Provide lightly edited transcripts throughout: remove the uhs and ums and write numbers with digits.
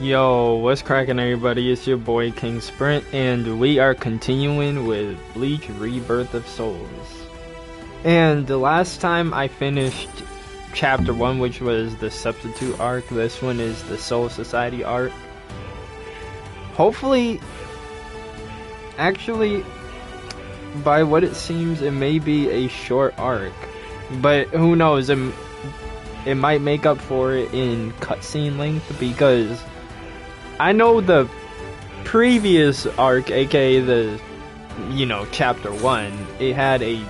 Yo, what's cracking, everybody? It's your boy King Sprint, and we are continuing with Bleach Rebirth of Souls. And the last time I finished chapter 1, which was the Substitute arc. This one is the Soul Society arc. Hopefully, actually, by what it seems, it may be a short arc, but who knows? It might make up for it in cutscene length, because I know the previous arc, aka the, chapter 1, it had a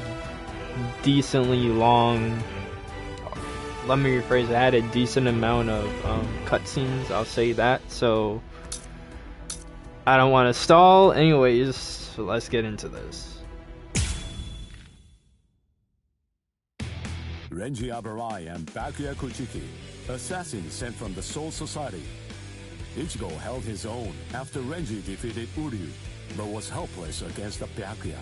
decently long, let me rephrase, it had a decent amount of cutscenes, I'll say that, so I don't want to stall. Anyways, so let's get into this. Renji Abarai and Byakuya Kuchiki, assassins sent from the Soul Society. Ichigo held his own after Renji defeated Uryu, but was helpless against the Byakuya.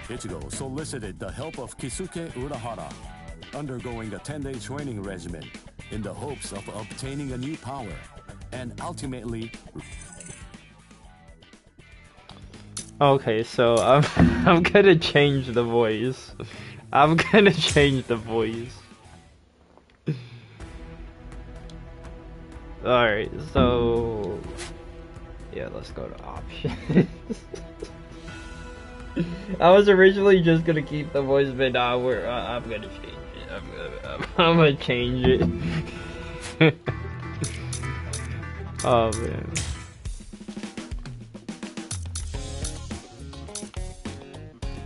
Ichigo solicited the help of Kisuke Urahara, undergoing a 10-day training regimen in the hopes of obtaining a new power, and ultimately... Okay, so I'm gonna change the voice. I'm gonna change the voice. Alright, so yeah, let's go to options. I was originally just gonna keep the voice, but nah, I'm gonna change it. I'm gonna change it. Oh man.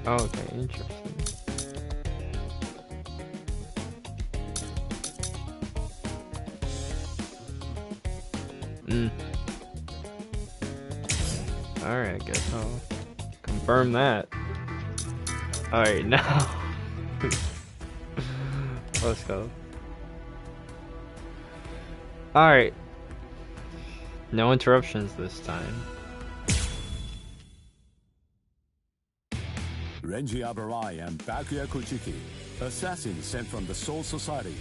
Okay, interesting. Alright, I guess I'll confirm that. Alright, now let's go. Alright. No interruptions this time. Renji Abarai and Byakuya Kuchiki, assassins sent from the Soul Society.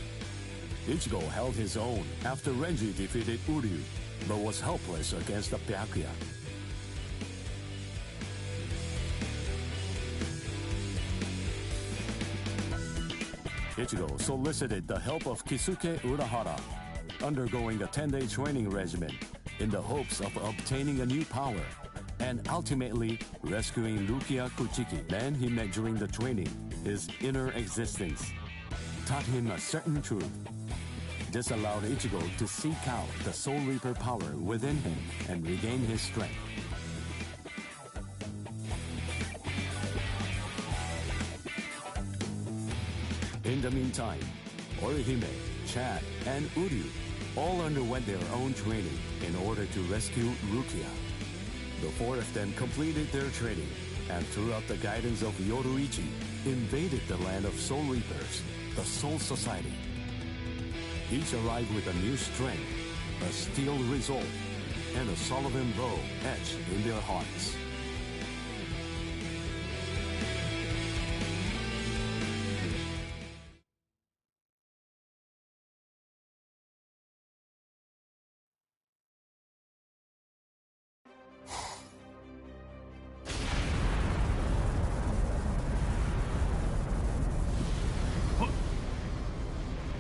Ichigo held his own after Renji defeated Uryu, but was helpless against the Byakuya. Ichigo solicited the help of Kisuke Urahara, undergoing a 10-day training regimen in the hopes of obtaining a new power, and ultimately rescuing Rukia Kuchiki. Then he met during the training, his inner existence, taught him a certain truth. This allowed Ichigo to seek out the Soul Reaper power within him and regain his strength. In the meantime, Orihime, Chad, and Uryu all underwent their own training in order to rescue Rukia. The four of them completed their training, and throughout the guidance of Yoruichi, invaded the land of Soul Reapers, the Soul Society. Each arrived with a new strength, a steel resolve, and a Sullivan bow etched in their hearts.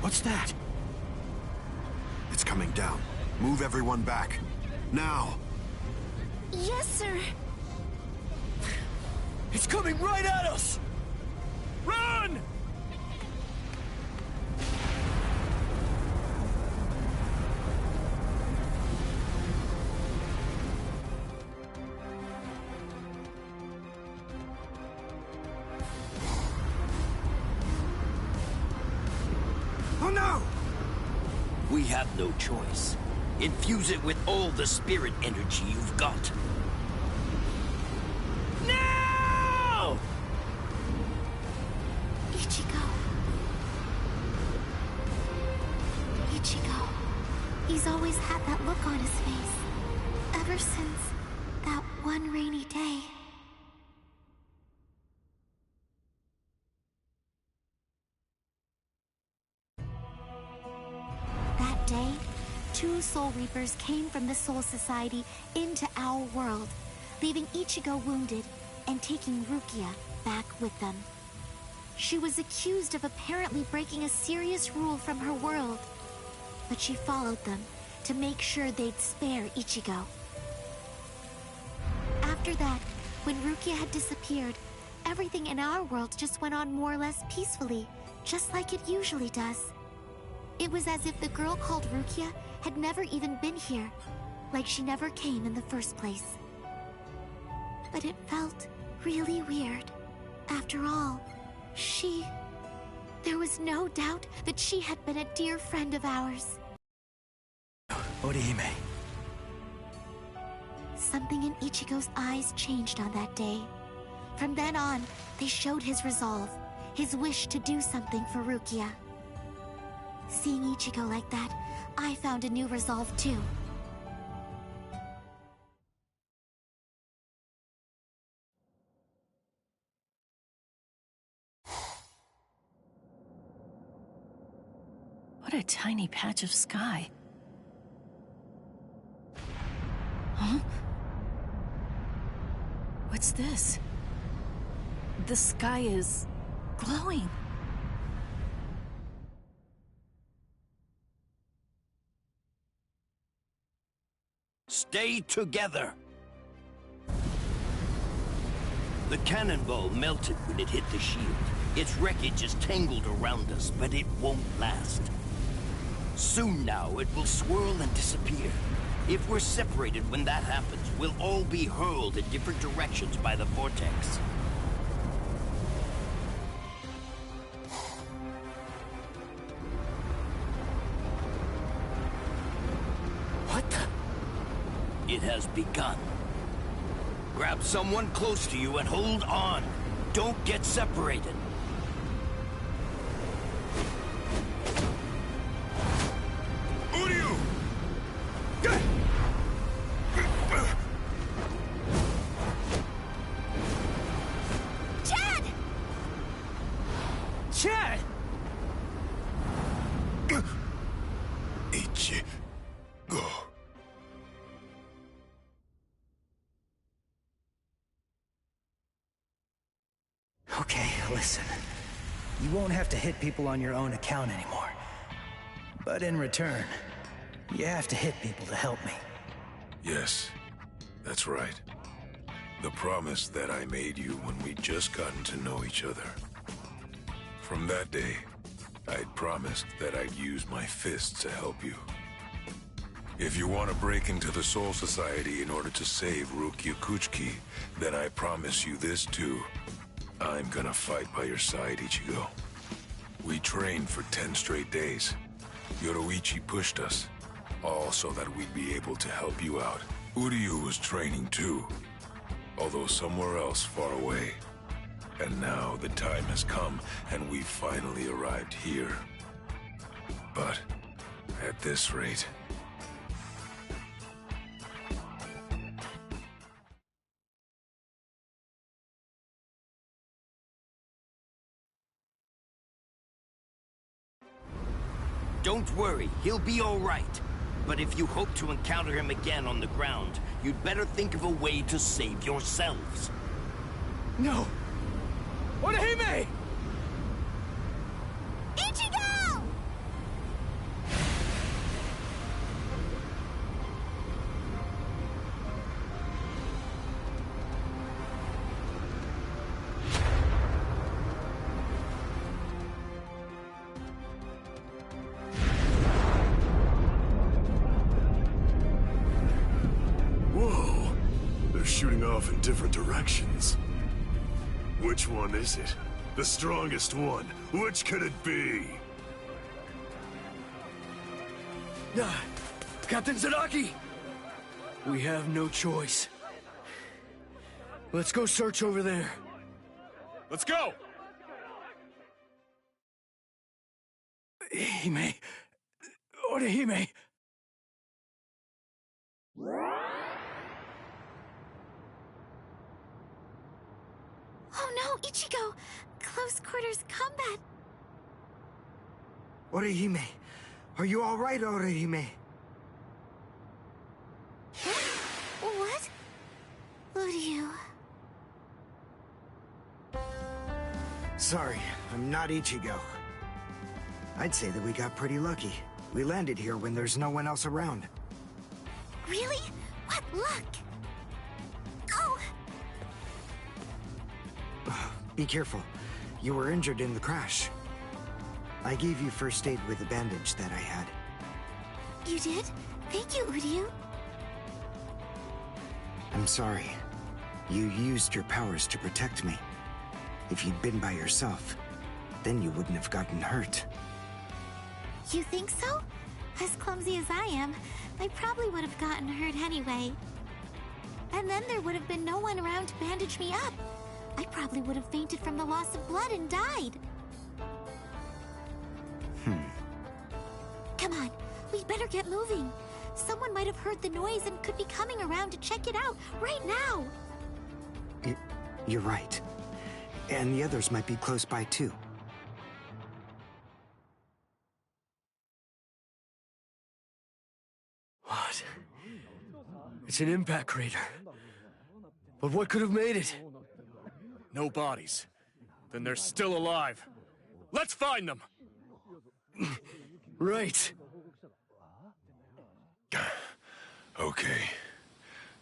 What's that? It's coming down. Move everyone back. Now! Yes, sir. It's coming right at us! Run! Oh no! We have no choice. Infuse it with all the spirit energy you've got. Now! Ichigo. Ichigo. He's always had that look on his face. Ever since that one rainy day, 2 Soul Reapers came from the Soul Society into our world, leaving Ichigo wounded and taking Rukia back with them. She was accused of apparently breaking a serious rule from her world, but she followed them to make sure they'd spare Ichigo. After that, when Rukia had disappeared, everything in our world just went on more or less peacefully, just like it usually does. It was as if the girl called Rukia had never even been here, like she never came in the first place. But it felt really weird. After all, there was no doubt that she had been a dear friend of ours. Orihime. Something in Ichigo's eyes changed on that day. From then on, they showed his resolve, his wish to do something for Rukia. Seeing Ichigo like that, I found a new resolve too. What a tiny patch of sky. Huh? What's this? The sky is glowing. Stay together. The cannonball melted when it hit the shield. Its wreckage is tangled around us, but it won't last. Soon now, it will swirl and disappear. If we're separated when that happens, we'll all be hurled in different directions by the vortex. What the? It has begun. Grab someone close to you and hold on. Don't get separated. Chad! Go. Okay, listen. You won't have to hit people on your own account anymore. But in return, you have to hit people to help me. Yes, that's right. The promise that I made you when we'd just gotten to know each other. From that day, I'd promised that I'd use my fists to help you. If you want to break into the Soul Society in order to save Rukia Kuchiki, then I promise you this too. I'm gonna fight by your side, Ichigo. We trained for 10 straight days. Yoroichi pushed us, all so that we'd be able to help you out. Uryu was training too, although somewhere else far away. And now the time has come, and we've finally arrived here. But at this rate... Don't worry, he'll be all right. But if you hope to encounter him again on the ground, you'd better think of a way to save yourselves. No! Orihime! Ichigo! Whoa! They're shooting off in different directions. Which one is it? The strongest one. Which could it be? Captain Sadaki! We have no choice. Let's go search over there. Let's go! Hime... Orihime... Oh no, Ichigo! Close quarters combat! Orihime, Are you all right, Orihime? What? Uryu. Sorry, I'm not Ichigo. I'd say that we got pretty lucky. We landed here when there's no one else around. Really? What luck? Oh! Be careful. You were injured in the crash. I gave you first aid with the bandage that I had. You did? Thank you, Uryu. I'm sorry. You used your powers to protect me. If you'd been by yourself, then you wouldn't have gotten hurt. You think so? As clumsy as I am, I probably would have gotten hurt anyway. And then there would have been no one around to bandage me up. I probably would have fainted from the loss of blood and died. Come on, we'd better get moving. Someone might have heard the noise and could be coming around to check it out right now. You're right. And the others might be close by too. What? It's an impact crater. But what could have made it? No bodies. Then they're still alive. Let's find them! Right. Okay.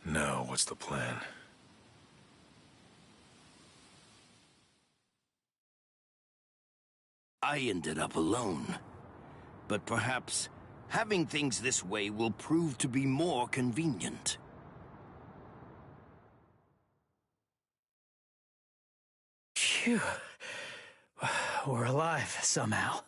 Now, what's the plan? I ended up alone. But perhaps having things this way will prove to be more convenient. Phew. We're alive, somehow.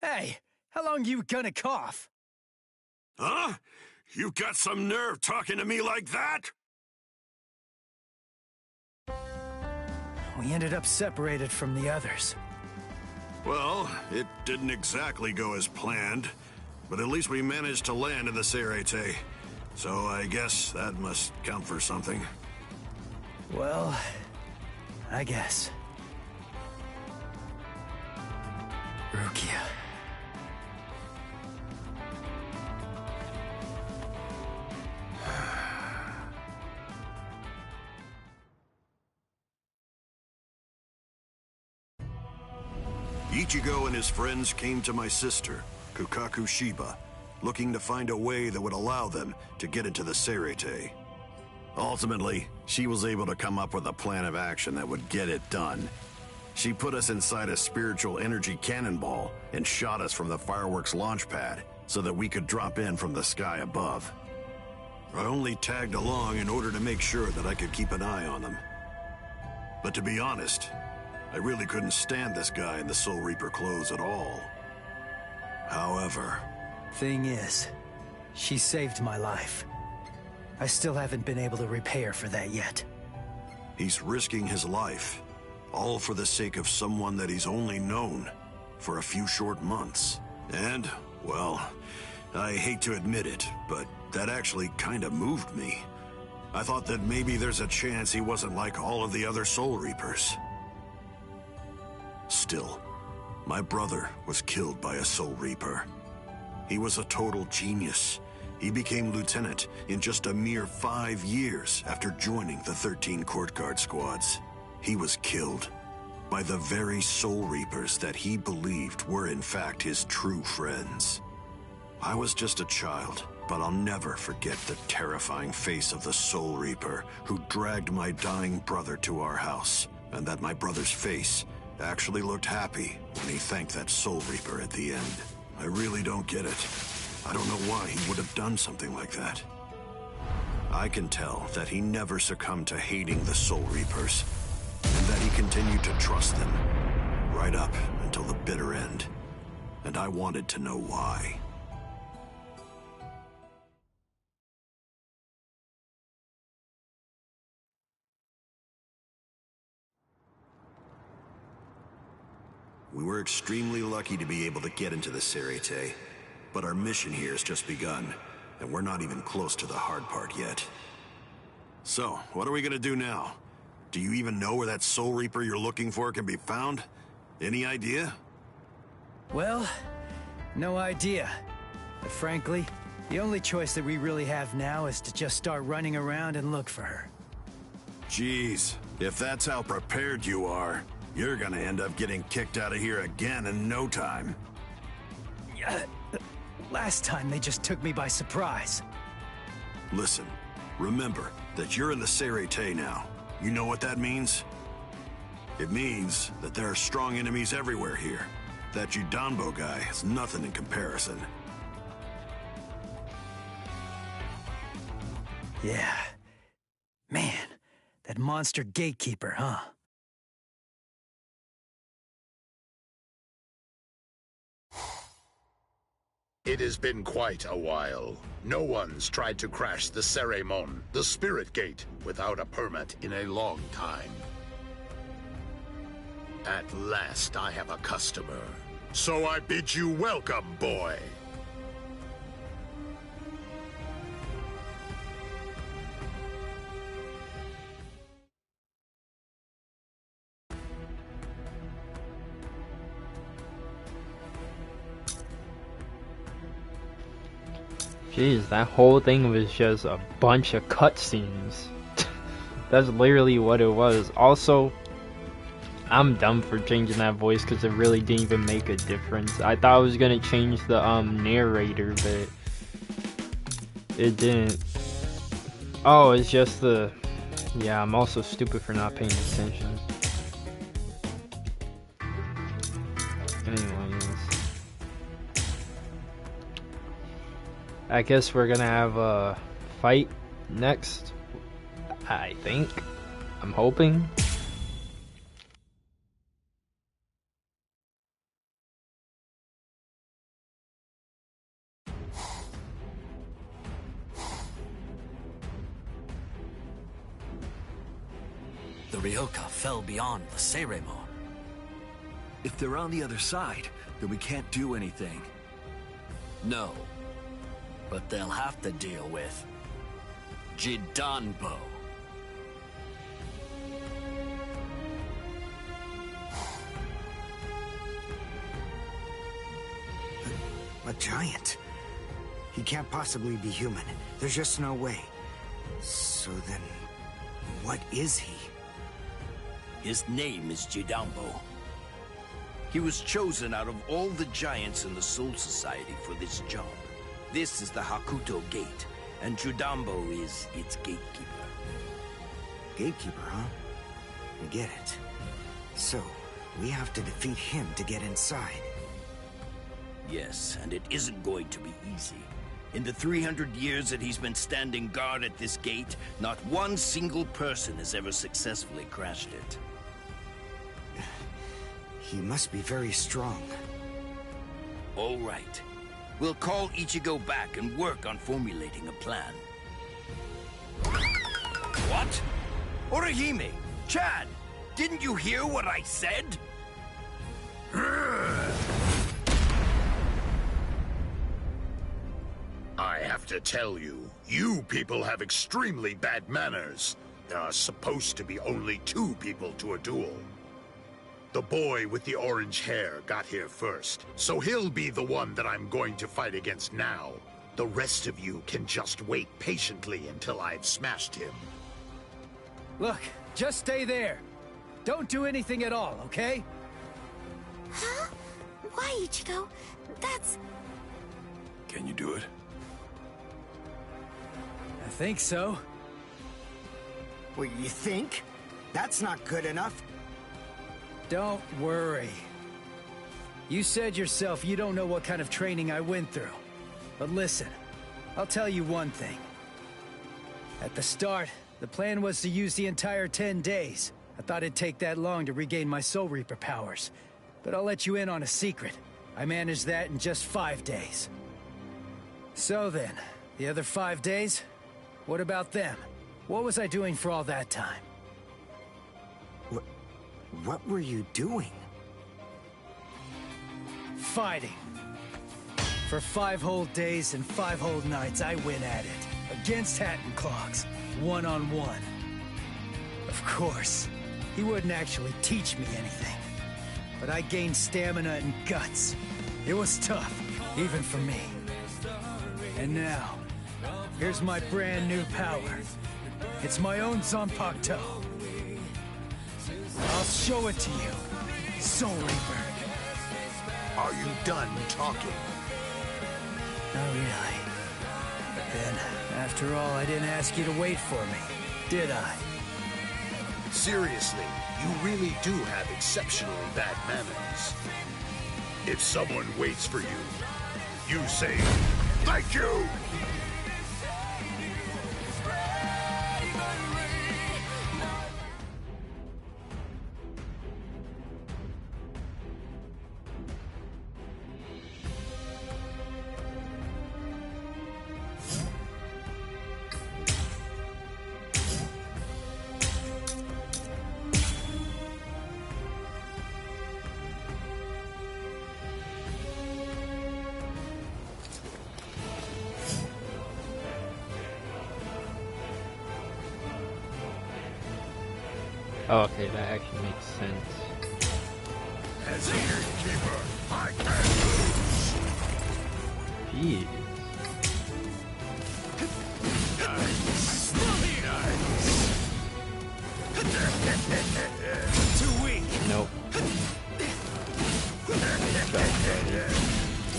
Hey, how long you gonna cough? Huh? You got some nerve talking to me like that? We ended up separated from the others. Well, it didn't exactly go as planned, but at least we managed to land in the Serete. So I guess that must count for something. Well, I guess. Rukia. Ichigo and his friends came to my sister, Kukaku Shiba, looking to find a way that would allow them to get into the Serete. Ultimately, she was able to come up with a plan of action that would get it done. She put us inside a spiritual energy cannonball and shot us from the fireworks launch pad so that we could drop in from the sky above. I only tagged along in order to make sure that I could keep an eye on them. But to be honest, I really couldn't stand this guy in the Soul Reaper clothes at all. However... Thing is, she saved my life. I still haven't been able to repay her for that yet. He's risking his life, all for the sake of someone that he's only known for a few short months. And, well, I hate to admit it, but that actually kind of moved me. I thought that maybe there's a chance he wasn't like all of the other Soul Reapers. Still, my brother was killed by a Soul Reaper. He was a total genius. He became lieutenant in just a mere 5 years after joining the 13 Court Guard squads. He was killed by the very Soul Reapers that he believed were in fact his true friends. I was just a child, but I'll never forget the terrifying face of the Soul Reaper who dragged my dying brother to our house, and that my brother's face actually looked happy when he thanked that Soul Reaper at the end. I really don't get it. I don't know why he would have done something like that. I can tell that he never succumbed to hating the Soul Reapers, and that he continued to trust them, right up until the bitter end. And I wanted to know why. We were extremely lucky to be able to get into the Serete, but our mission here has just begun, and we're not even close to the hard part yet. So, what are we gonna do now? Do you even know where that Soul Reaper you're looking for can be found? Any idea? Well, no idea. But frankly, the only choice that we really have now is to just start running around and look for her. Jeez, if that's how prepared you are, you're gonna end up getting kicked out of here again in no time. Last time they just took me by surprise. Listen, remember that you're in the Serete now. You know what that means? It means that there are strong enemies everywhere here. That Judanbo guy is nothing in comparison. Yeah. Man, that monster gatekeeper, huh? It has been quite a while. No one's tried to crash the Ceremon, the Spirit Gate, without a permit in a long time. At last I have a customer. So I bid you welcome, boy. Jeez, that whole thing was just a bunch of cutscenes. That's literally what it was. Also, I'm dumb for changing that voice because it really didn't even make a difference. I thought I was gonna change the narrator, but it didn't. Oh, it's just the... Yeah, I'm also stupid for not paying attention. Anyways, I guess we're gonna have a fight next. I think. I'm hoping. The Ryoka fell beyond the Ceremon. If they're on the other side, then we can't do anything. No. But they'll have to deal with Judanbo. A giant? He can't possibly be human. There's just no way. So then, what is he? His name is Judanbo. He was chosen out of all the giants in the Soul Society for this job. This is the Hakuto Gate, and Judanbo is its gatekeeper. Gatekeeper, huh? I get it. So, we have to defeat him to get inside. Yes, and it isn't going to be easy. In the 300 years that he's been standing guard at this gate, not one single person has ever successfully crashed it. He must be very strong. All right. We'll call Ichigo back and work on formulating a plan. What? Orihime! Chad! Didn't you hear what I said? I have to tell you, you people have extremely bad manners. There are supposed to be only 2 people to a duel. The boy with the orange hair got here first, so he'll be the one that I'm going to fight against now. The rest of you can just wait patiently until I've smashed him. Look, just stay there. Don't do anything at all, okay? Huh? Why, Ichigo? That's... Can you do it? I think so. What, you think? That's not good enough. Don't worry. You said yourself you don't know what kind of training I went through. But listen, I'll tell you one thing. At the start, the plan was to use the entire 10 days. I thought it'd take that long to regain my Soul Reaper powers. But I'll let you in on a secret. I managed that in just 5 days. So then, the other 5 days? What about them? What was I doing for all that time? What were you doing? Fighting. For 5 whole days and 5 whole nights, I went at it. Against Hat and Clogs. 1-on-1. Of course. He wouldn't actually teach me anything. But I gained stamina and guts. It was tough, even for me. And now, here's my brand new power. It's my own Zanpakuto. I'll show it to you, Soul Reaper. Are you done talking? Not really. But then, after all, I didn't ask you to wait for me, did I? Seriously, you really do have exceptionally bad manners. If someone waits for you, you say, "Thank you!" Oh, okay, that actually makes sense. As a gatekeeper, I can't lose. Jeez. Too weak. Nope.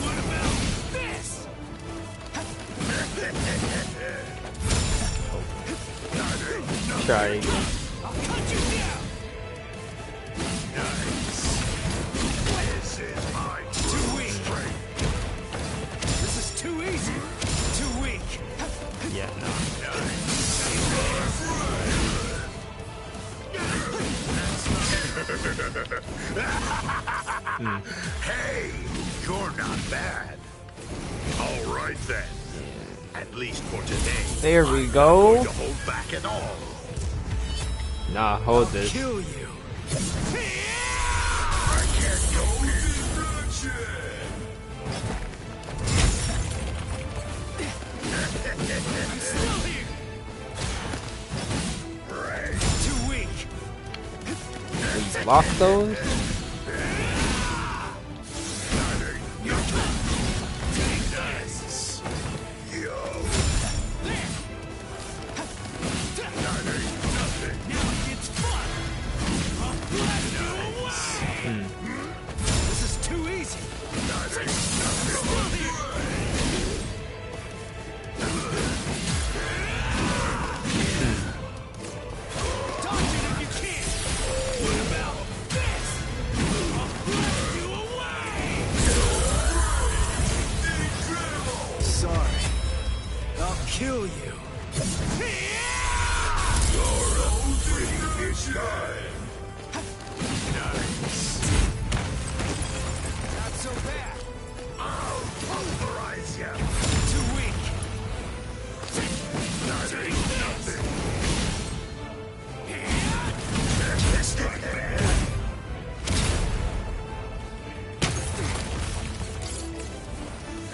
What about this? Try again. I'll cut you down. This is my Too weak. This is too easy. Too weak. Yeah, no. Hey, you're not bad. All right then. At least for today. There we I'm go. not going to hold back at all. Nah, hold this. Kill you. I can't go I'm still here. Right. Too weak. Please lock those. Take this. Yo. Now it gets fun. I'll blast you away. This is too easy. Still here. Dodge it if you can. What about this? I'll blast you away. Sorry. I'll kill you. It's time. Not so bad. I'll pulverize you. Too weak. Nothing. Strike back.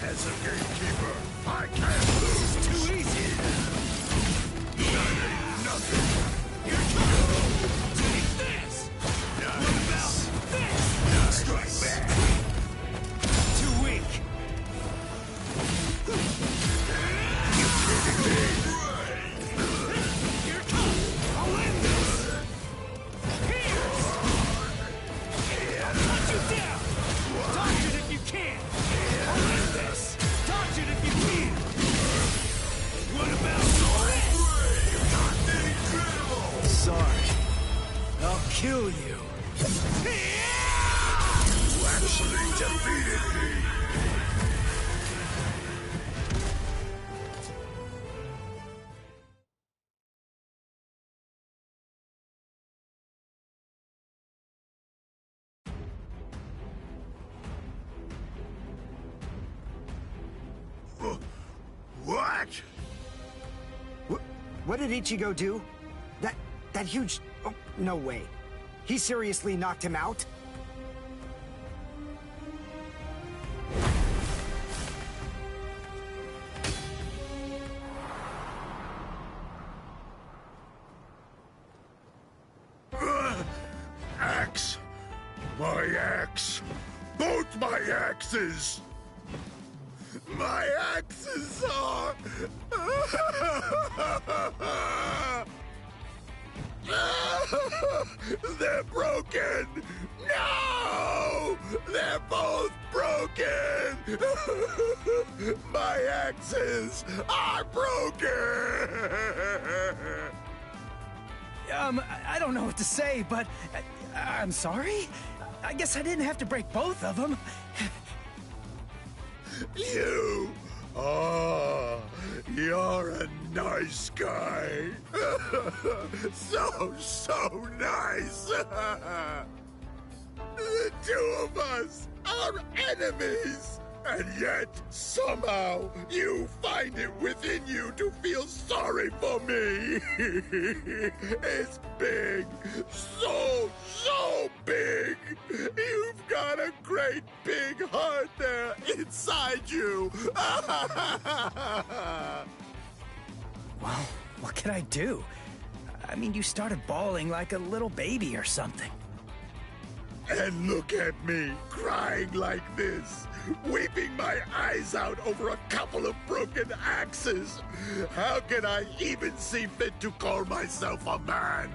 As a gatekeeper, I can't lose. Too easy. Nothing. Take this. What about this? Strike back. Too weak. Here it comes. I'll end this. Pierce. I'll cut you down. Dodge it if you can. I'll end this. Dodge it if you can. What about this? Sorry. I'll kill you. You actually defeated me. What? What did Ichigo do? That huge... Oh, no way. He seriously knocked him out? My axe! Both my axes! My axes are... They're broken! No! They're both broken! My axes are broken! I don't know what to say, but I'm sorry? I guess I didn't have to break both of them. You! Oh, you're a nice guy. So nice. The two of us are enemies. And yet, somehow, you find it within you to feel sorry for me. It's big. So big. You've got a great big heart there inside you. Well, what can I do? I mean, you started bawling like a little baby or something. And look at me, crying like this, weeping my eyes out over a couple of broken axes. How can I even see fit to call myself a man?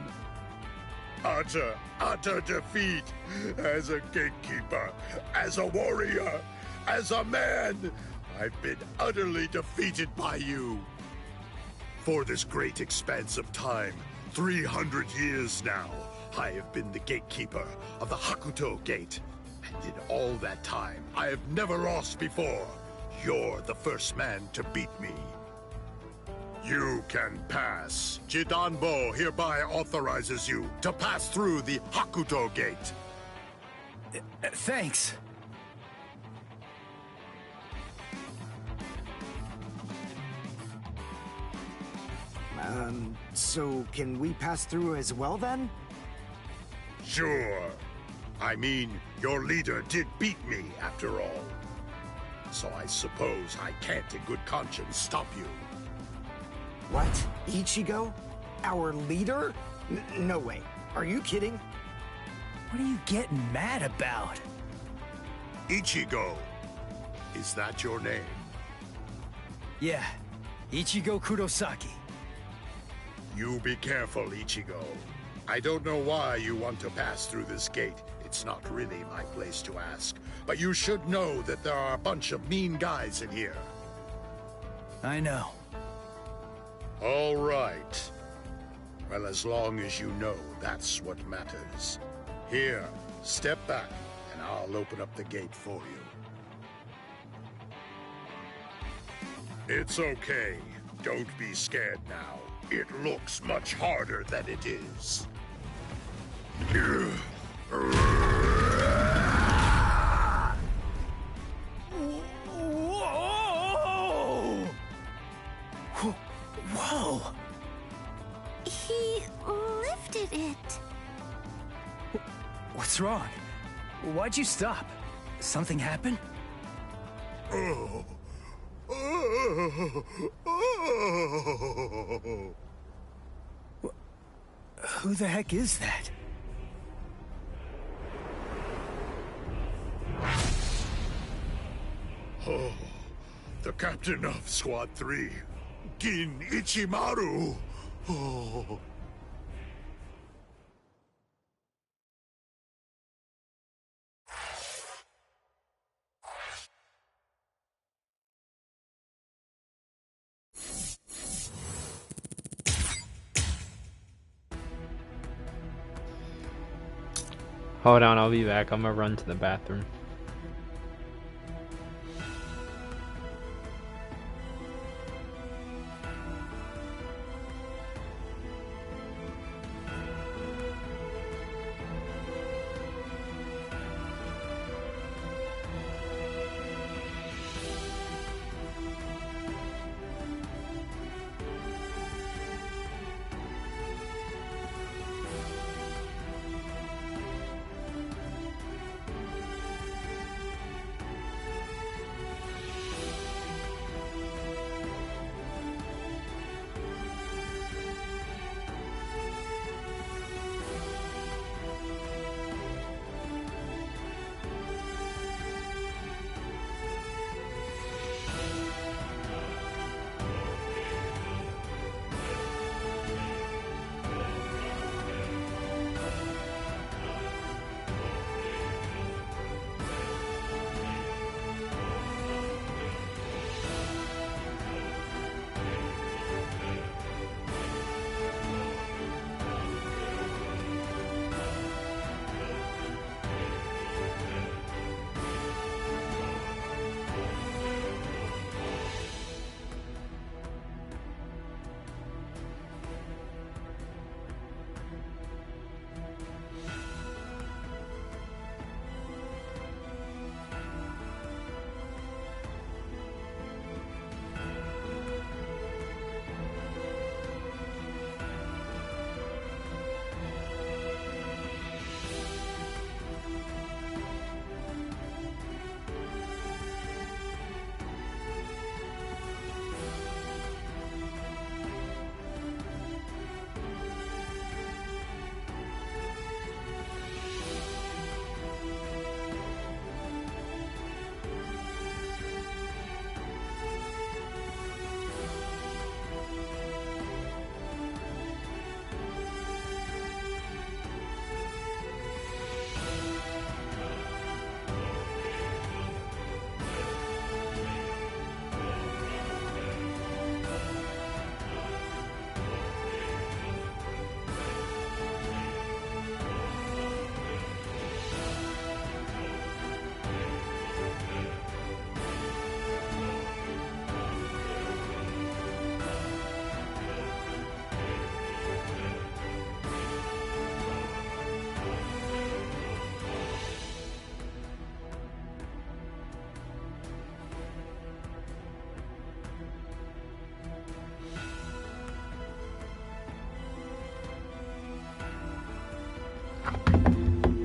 Utter defeat. As a gatekeeper, as a warrior, as a man, I've been utterly defeated by you. For this great expanse of time, 300 years now, I have been the gatekeeper of the Hakuto Gate. And in all that time, I have never lost before. You're the first man to beat me. You can pass. Jidanbo hereby authorizes you to pass through the Hakuto Gate. Thanks. So can we pass through as well then? Sure. I mean, your leader did beat me, after all. So I suppose I can't in good conscience stop you. What? Ichigo? Our leader? No way. Are you kidding? What are you getting mad about? Ichigo. Is that your name? Yeah. Ichigo Kurosaki. You be careful, Ichigo. I don't know why you want to pass through this gate. It's not really my place to ask. But you should know that there are a bunch of mean guys in here. I know. All right. Well, as long as you know, that's what matters. Here, step back, and I'll open up the gate for you. It's okay. Don't be scared now. It looks much harder than it is. Whoa! He lifted it. What's wrong? Why'd you stop? Something happen? Oh. Who the heck is that? Oh, the captain of Squad 3, Gin Ichimaru. Oh. Hold on, I'll be back. I'm gonna run to the bathroom.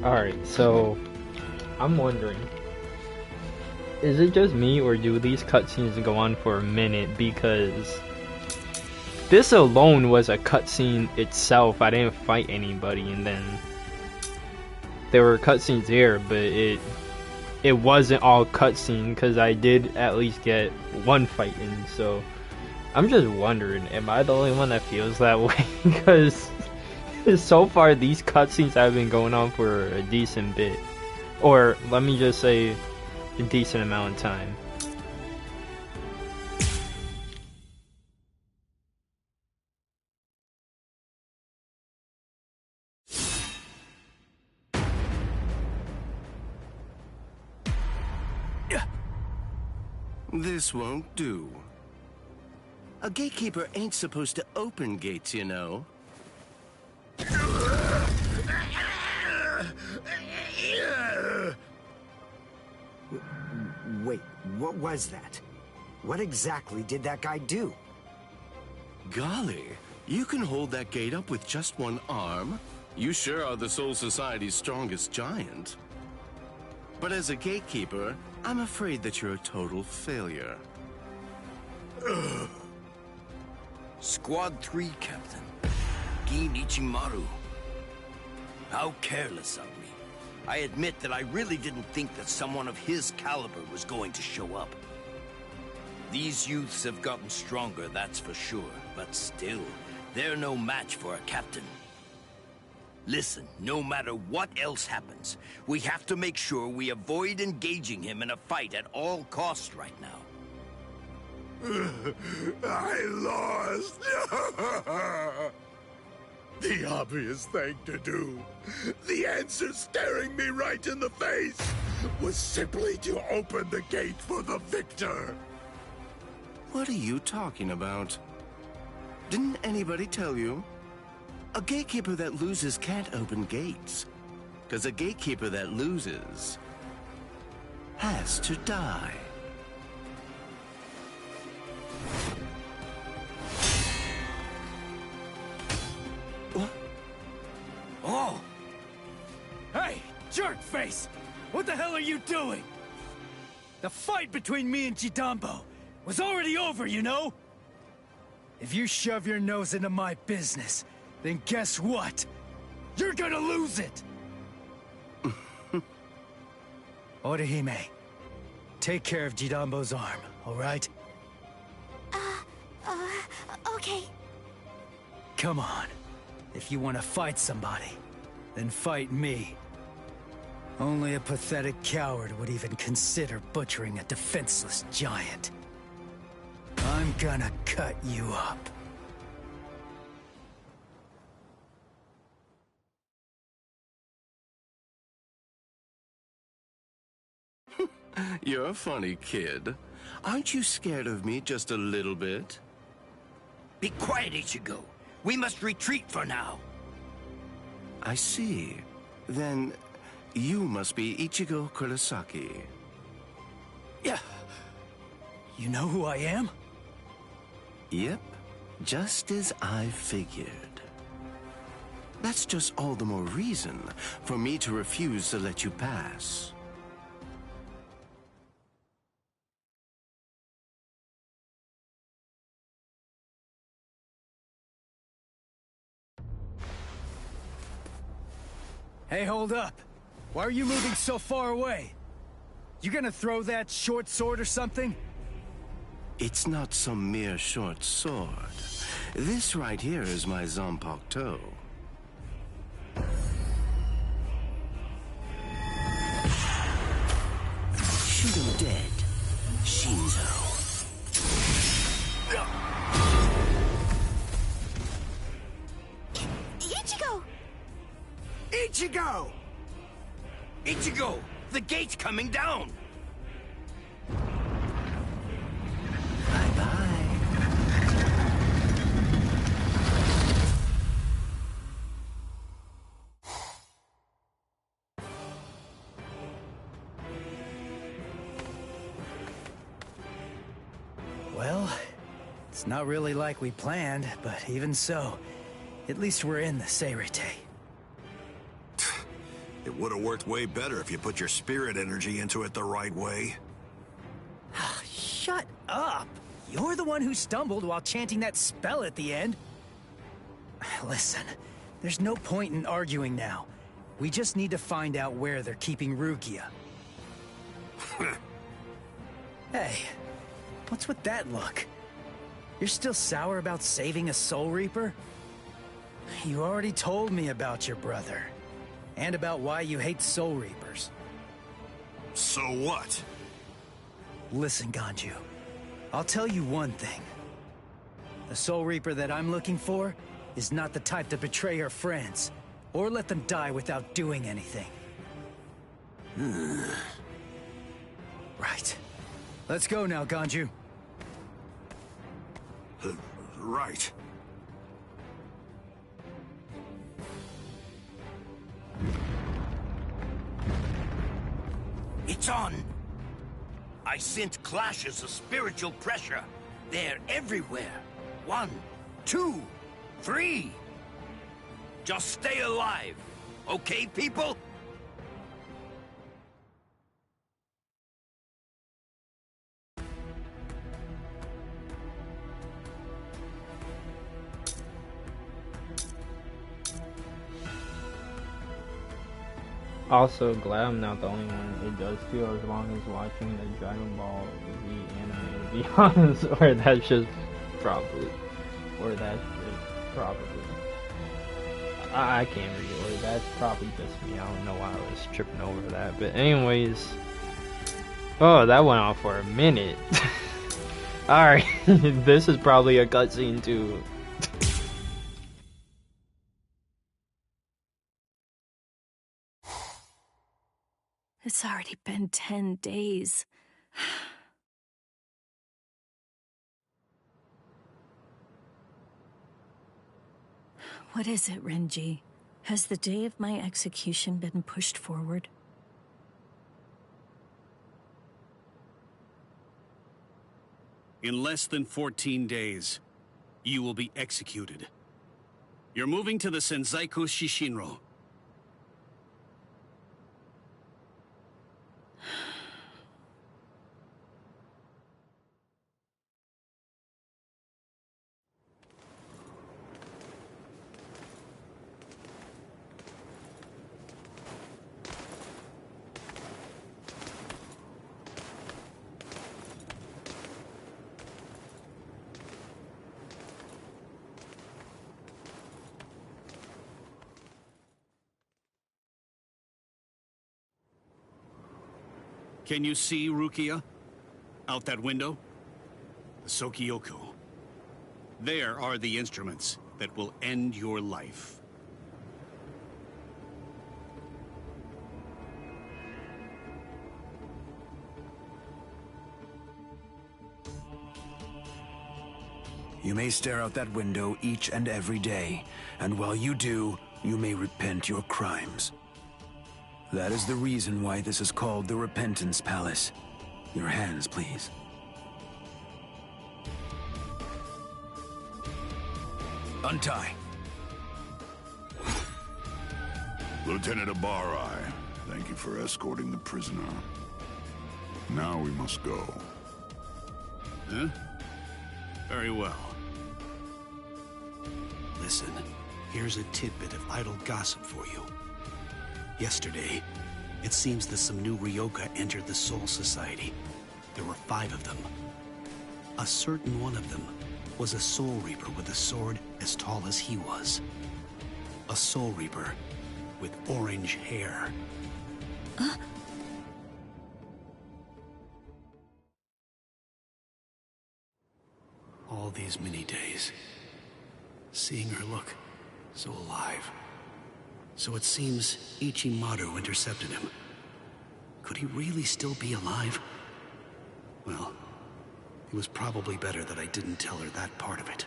Alright, so I'm wondering, is it just me or do these cutscenes go on for a minute? Because this alone was a cutscene itself. I didn't fight anybody, and then there were cutscenes here, but it wasn't all cutscene because I did at least get one fight in. So I'm just wondering, am I the only one that feels that way? Because so far these cutscenes have been going on for a decent bit, or let me just say a decent amount of time. This won't do. A gatekeeper ain't supposed to open gates, you know. Wait, what was that? What exactly did that guy do? Golly, you can hold that gate up with just one arm? You sure are the Soul Society's strongest giant. But as a gatekeeper, I'm afraid that you're a total failure. Squad 3, Captain. Gin Ichimaru. How careless of me. I admit that I really didn't think that someone of his caliber was going to show up. These youths have gotten stronger, that's for sure, but still, they're no match for a captain. Listen, no matter what else happens, we have to make sure we avoid engaging him in a fight at all costs right now. I lost! The obvious thing to do, the answer staring me right in the face, was simply to open the gate for the victor. What are you talking about? Didn't anybody tell you? A gatekeeper that loses can't open gates. 'Cause a gatekeeper that loses has to die. What? Oh! Hey, jerkface! What the hell are you doing? The fight between me and Jidambo was already over, you know? If you shove your nose into my business, then guess what? You're gonna lose it! Orihime, take care of Jidambo's arm, alright? Okay. Come on. If you want to fight somebody, then fight me. Only a pathetic coward would even consider butchering a defenseless giant. I'm gonna cut you up. You're a funny kid. Aren't you scared of me just a little bit? Be quiet, Ichigo. We must retreat for now. I see. Then you must be Ichigo Kurosaki. Yeah. You know who I am? Yep, just as I figured. That's just all the more reason for me to refuse to let you pass. Hey, hold up. Why are you moving so far away? You gonna throw that short sword or something? It's not some mere short sword. This right here is my Zanpakuto. Shoot him dead, Shinzo. Ichigo! Ichigo! Ichigo! The gate's coming down! Well, it's not really like we planned, but even so, at least we're in the Seirete. It would have worked way better if you put your spirit energy into it the right way. Shut up! You're the one who stumbled while chanting that spell at the end. Listen, there's no point in arguing now. We just need to find out where they're keeping Rukia. Hey, what's with that look? You're still sour about saving a Soul Reaper? You already told me about your brother. And about why you hate Soul Reapers. So what? Listen, Ganju. I'll tell you one thing. The Soul Reaper that I'm looking for is not the type to betray her friends, or let them die without doing anything. Right. Let's go now, Ganju. Right. It's on! I sense clashes of spiritual pressure. They're everywhere. 1, 2, 3. Just stay alive. Okay, people? Also, glad I'm not the only one it does feel as long as watching the Dragon Ball Z anime, to be honest, or that's just probably, I can't read it, or that's probably just me. I don't know why I was tripping over that, but anyways, oh, that went on for a minute. Alright, this is probably a cutscene too. It's already been 10 days. What is it, Renji? Has the day of my execution been pushed forward? In less than 14 days, you will be executed. You're moving to the Senzaiku Shishinro. Can you see Rukia? Out that window? The Sokioku. There are the instruments that will end your life. You may stare out that window each and every day, and while you do, you may repent your crimes. That is the reason why this is called the Repentance Palace. Your hands, please. Untie. Lieutenant Abarai, thank you for escorting the prisoner. Now we must go. Huh? Very well. Listen, here's a tidbit of idle gossip for you. Yesterday, it seems that some new Ryoka entered the Soul Society. There were 5 of them. A certain one of them was a Soul Reaper with a sword as tall as he was. A Soul Reaper with orange hair. All these many days, seeing her look so alive. So it seems Ichimaru intercepted him. Could he really still be alive? Well, it was probably better that I didn't tell her that part of it.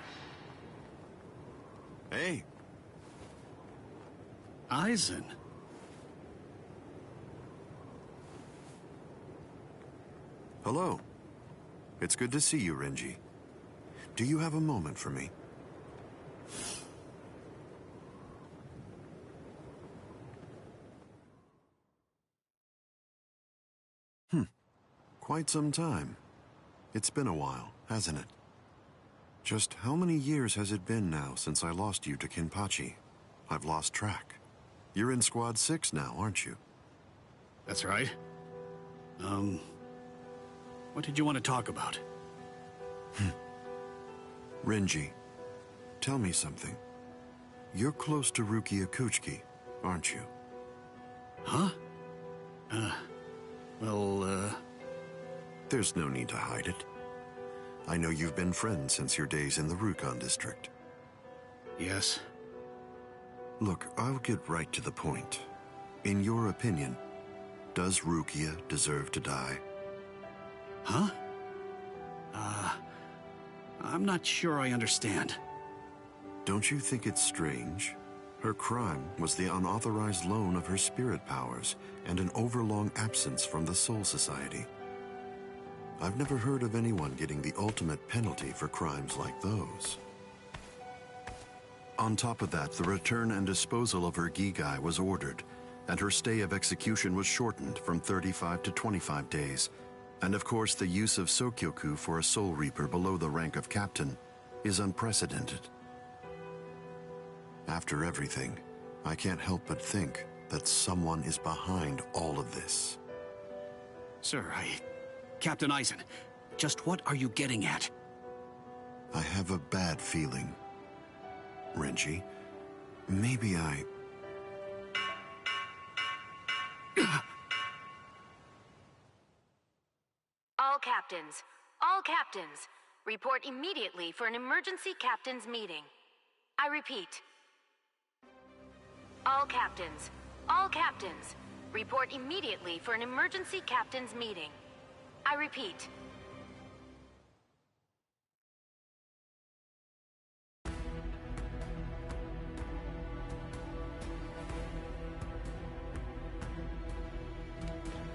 Hey. Aizen. Hello. It's good to see you, Renji. Do you have a moment for me? Quite some time. It's been a while, hasn't it? Just how many years has it been now since I lost you to Kenpachi? I've lost track. You're in Squad 6 now, aren't you? That's right. What did you want to talk about? Renji, tell me something. You're close to Rukia Kuchiki, aren't you? Huh? There's no need to hide it. I know you've been friends since your days in the Rukon district. Yes. Look, I'll get right to the point. In your opinion, does Rukia deserve to die? Huh? I'm not sure I understand. Don't you think it's strange? Her crime was the unauthorized loan of her spirit powers and an overlong absence from the Soul Society. I've never heard of anyone getting the ultimate penalty for crimes like those. On top of that, the return and disposal of her Gigai was ordered, and her stay of execution was shortened from 35 to 25 days. And of course, the use of Sokyoku for a Soul Reaper below the rank of captain is unprecedented. After everything, I can't help but think that someone is behind all of this. Sir, Captain Eisen, just what are you getting at? I have a bad feeling. Renji, maybe I... All captains, report immediately for an emergency captain's meeting. I repeat. All captains, report immediately for an emergency captain's meeting. I repeat.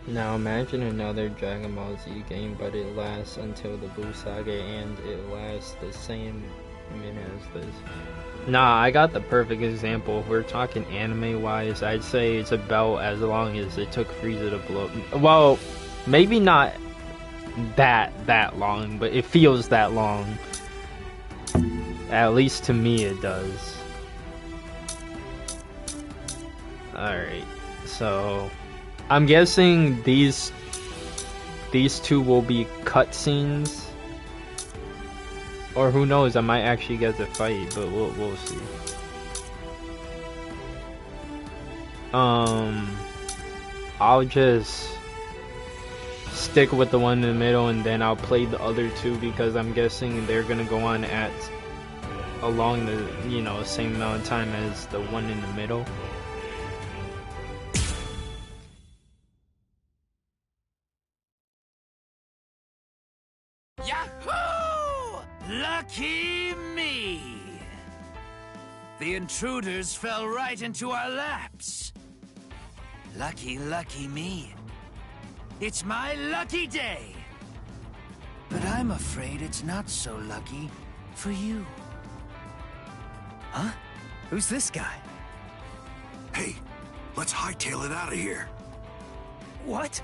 Now imagine another Dragon Ball Z game, but it lasts until the Buu Saga and it lasts the same minute as this. Nah, I got the perfect example. If we're talking anime-wise, I'd say it's about as long as it took Frieza to blow. Well, maybe not that long, but it feels that long. At least to me it does. Alright, so I'm guessing these two will be cutscenes. Or who knows, I might actually get to fight, but we'll see. I'll just stick with the one in the middle and then I'll play the other two because I'm guessing they're gonna go on at along the same amount of time as the one in the middle. Yahoo! Lucky me! The intruders fell right into our laps. Lucky me. It's my lucky day. But I'm afraid it's not so lucky for you. Huh? Who's this guy? Hey, let's hightail it out of here. What?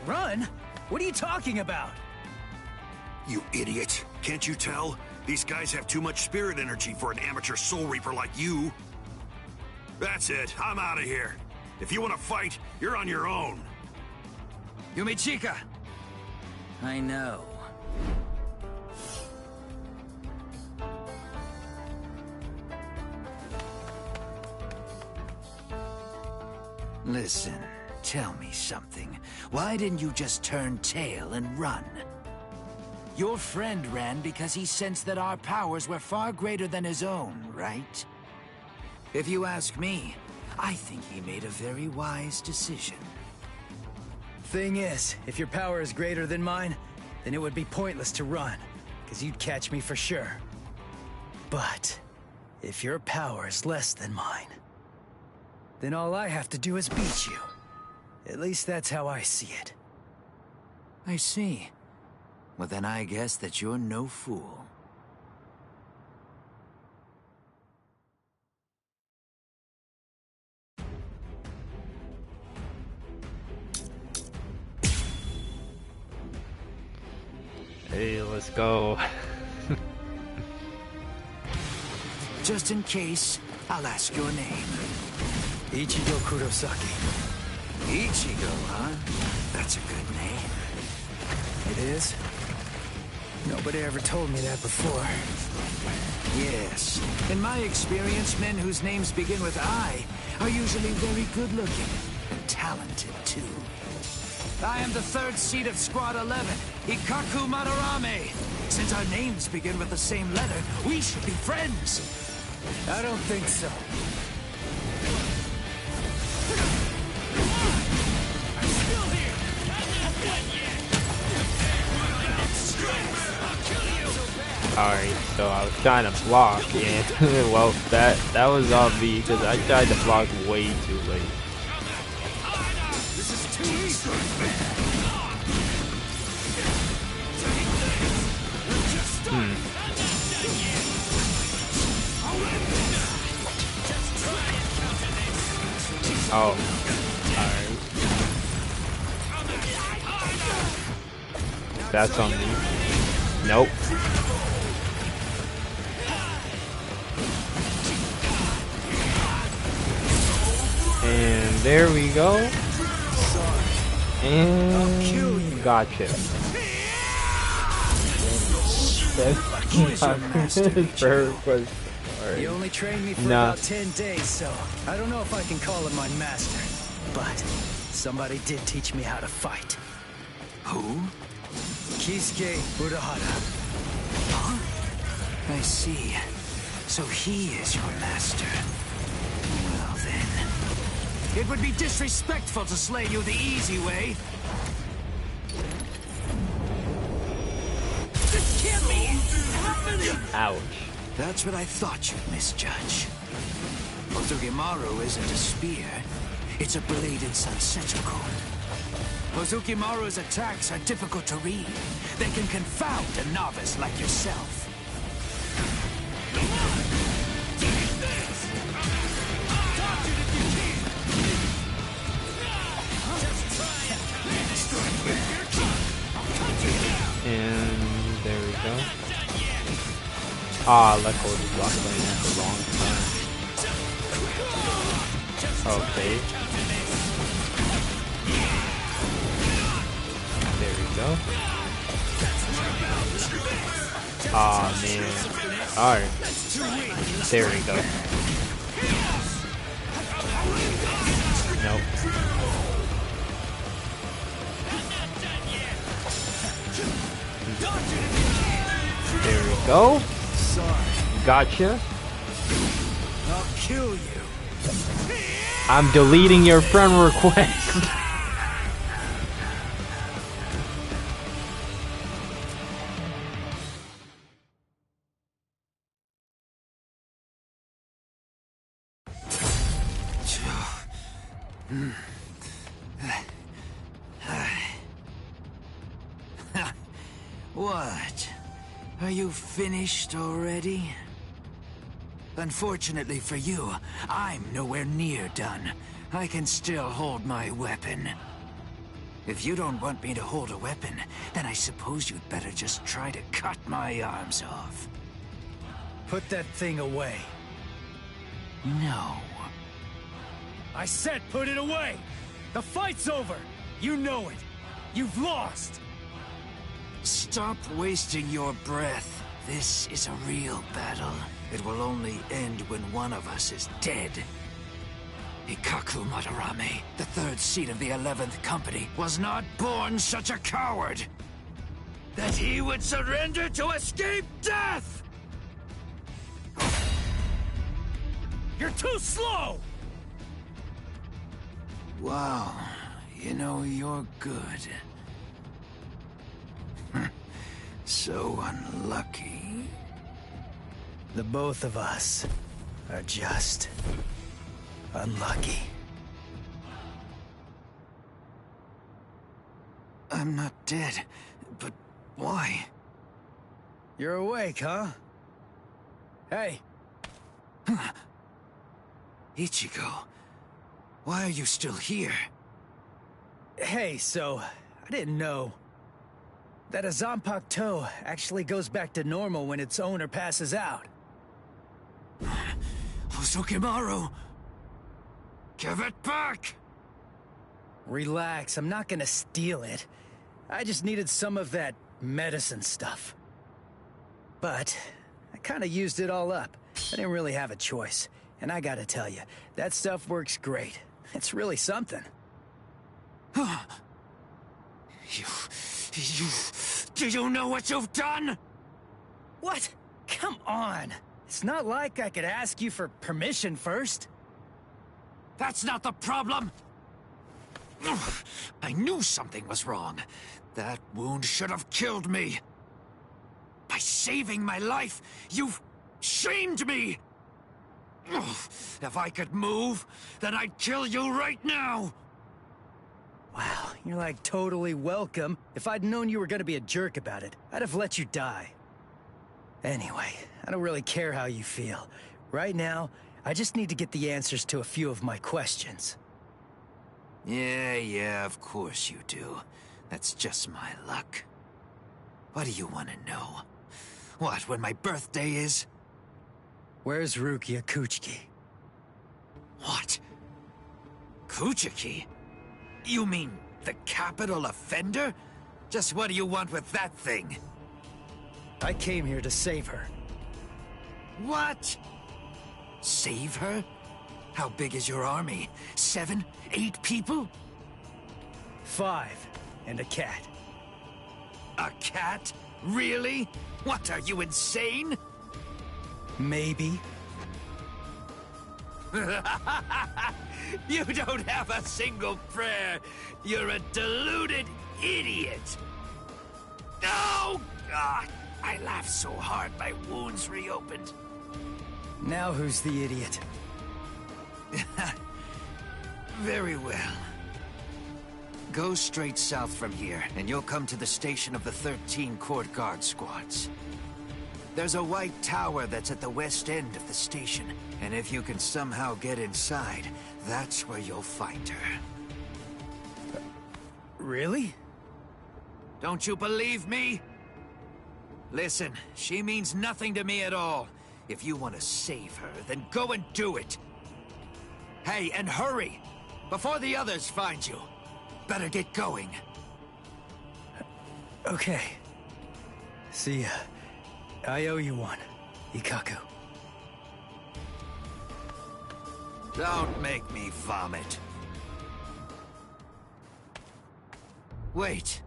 Run? What are you talking about? You idiot. Can't you tell? These guys have too much spirit energy for an amateur Soul Reaper like you. That's it. I'm out of here. If you want to fight, you're on your own. Yumichika! I know. Listen, tell me something. Why didn't you just turn tail and run? Your friend ran because he sensed that our powers were far greater than his own, right? If you ask me, I think he made a very wise decision. Thing is, if your power is greater than mine, then it would be pointless to run, because you'd catch me for sure. But if your power is less than mine, then all I have to do is beat you. At least that's how I see it. I see. Well, then I guess that you're no fool. Okay, let's go. Just in case, I'll ask your name. Ichigo Kurosaki. Ichigo, huh? That's a good name. It is? Nobody ever told me that before. Yes. In my experience, men whose names begin with I are usually very good-looking and talented, too. I am the third seat of Squad 11, Ikaku Madarame. Since our names begin with the same letter, we should be friends. I don't think so. Alright, so I was trying to block, and well, that was on me because I tried to block way too late. This is too easy. Oh, alright. That's on me. Nope. And there we go. And gotcha. He only trained me for about 10 days, so I don't know if I can call him my master. But somebody did teach me how to fight. Who? Kisuke Urahara. Huh? I see. So he is your master. Well then. It would be disrespectful to slay you the easy way. This can't be happening! Ouch. That's what I thought you'd misjudge. Ozukimaru isn't a spear. It's a bladed Sansetsuko. Ozukimaru's attacks are difficult to read. They can confound a novice like yourself. And there we go. Ah, let go of the block lane at the wrong time. Okay. There we go. Ah, man. Alright. There we go. Nope. There we go. Gotcha. I'll kill you. I'm deleting your friend request. What? Are you finished already? Unfortunately for you, I'm nowhere near done. I can still hold my weapon. If you don't want me to hold a weapon, then I suppose you'd better just try to cut my arms off. Put that thing away. No. I said put it away! The fight's over! You know it! You've lost! Stop wasting your breath. This is a real battle. It will only end when one of us is dead. Ikaku Madarame, the third seat of the 11th Company, was not born such a coward that he would surrender to escape death! You're too slow! Wow, you know, you're good. So unlucky. The both of us are just unlucky. I'm not dead, but why? You're awake, huh? Hey! Ichigo, why are you still here? Hey, so, I didn't know. that a Zanpakuto actually goes back to normal when its owner passes out. Hosokimaru! Give it back! Relax, I'm not gonna steal it. I just needed some of that medicine stuff. But I kinda used it all up. I didn't really have a choice. And I gotta tell you, that stuff works great. It's really something. Do you know what you've done? What? Come on. It's not like I could ask you for permission first. That's not the problem. I knew something was wrong. That wound should have killed me. By saving my life, you've shamed me. If I could move, then I'd kill you right now. Wow, you're like totally welcome. If I'd known you were gonna be a jerk about it, I'd have let you die. Anyway, I don't really care how you feel. Right now, I just need to get the answers to a few of my questions. Yeah, of course you do. That's just my luck. What do you want to know? What, when my birthday is? Where's Rukia Kuchiki? What? Kuchiki? You mean the capital offender? Just what do you want with that thing? I came here to save her. What? Save her? How big is your army? 7, 8 people? 5, and a cat. A cat? Really? What, are you insane? Maybe. You don't have a single prayer. You're a deluded idiot. Oh, God. I laughed so hard my wounds reopened. Now who's the idiot? Very well. Go straight south from here, and you'll come to the station of the 13 court guard squads. There's a white tower that's at the west end of the station, and if you can somehow get inside, that's where you'll find her. Really? Don't you believe me? Listen, she means nothing to me at all. If you want to save her, then go and do it. Hey, and hurry! Before the others find you. Better get going. Okay. See ya. I owe you one, Ikkaku. Don't make me vomit. Wait.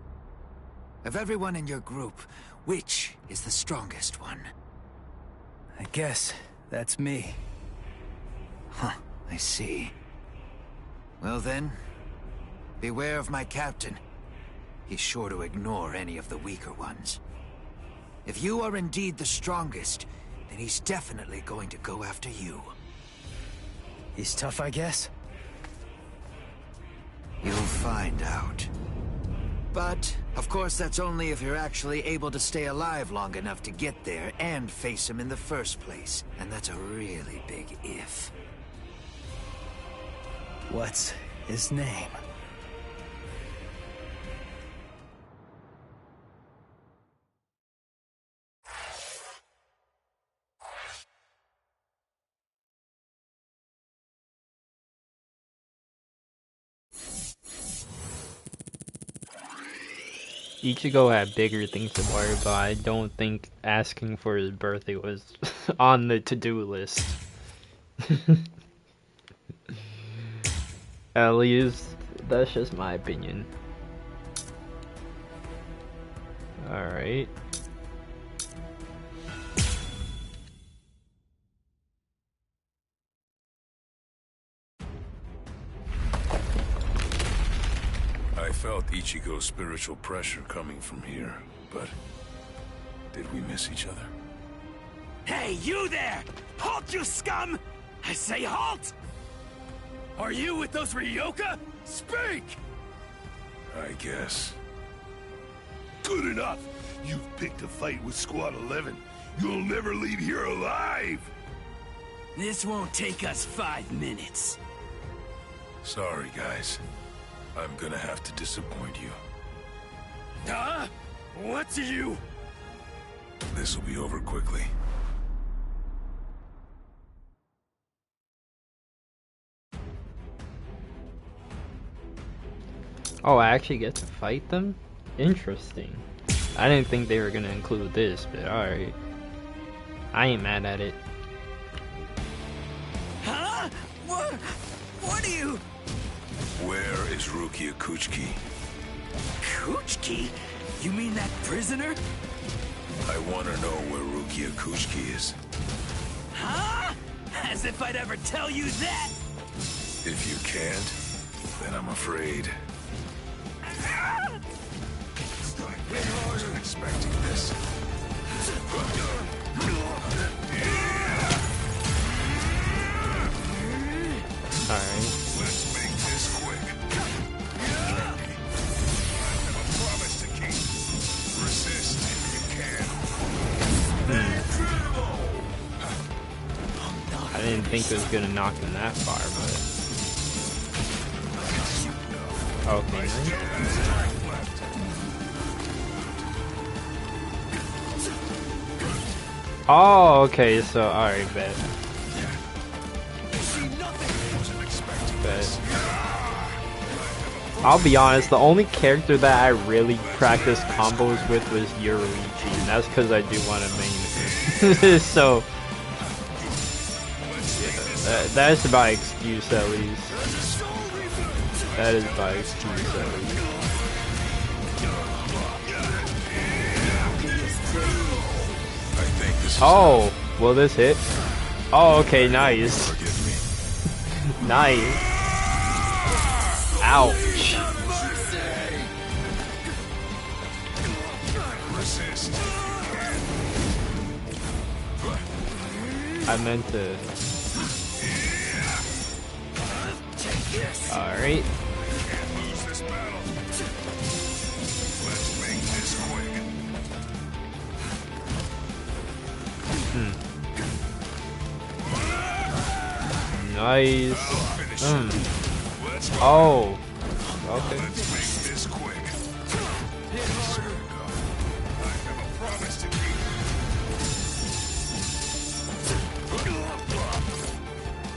Of everyone in your group, which is the strongest one? I guess that's me. Huh, I see. Well then, beware of my captain. He's sure to ignore any of the weaker ones. If you are indeed the strongest, then he's definitely going to go after you. He's tough, I guess? You'll find out. But, of course, that's only if you're actually able to stay alive long enough to get there and face him in the first place. And that's a really big if. What's his name? Ichigo had bigger things to worry about. I don't think asking for his birthday was on the to-do list. At least, that's just my opinion. Alright. I felt Ichigo's spiritual pressure coming from here, but did we miss each other? Hey, you there! Halt, you scum! I say halt! Are you with those Ryoka? Speak! I guess. Good enough! You've picked a fight with Squad 11. You'll never leave here alive! This won't take us 5 minutes. Sorry, guys. I'm gonna have to disappoint you. Huh? What do you... This will be over quickly. Oh, I actually get to fight them? Interesting. I didn't think they were gonna include this, but alright. I ain't mad at it. Huh? What are you... Where is Rukia Kuchiki? Kuchiki? You mean that prisoner? I want to know where Rukia Kuchiki is. Huh? As if I'd ever tell you that! If you can't, then I'm afraid. I wasn't expecting this. Alright. Let's make this quick. I have a promise to keep. Resist if you can. I didn't think it was gonna knock him that far, but... Okay, nice. Oh, okay, so, alright, bet. I'll be honest, the only character that I really practiced combos with was Yoruichi, and that's because I do want to main it. So, yeah, that's my excuse at least. That is my excuse at least. Oh, will this hit? Oh, okay, nice. Nice. Ouch. I meant to. Alright. Nice. Oh. Okay.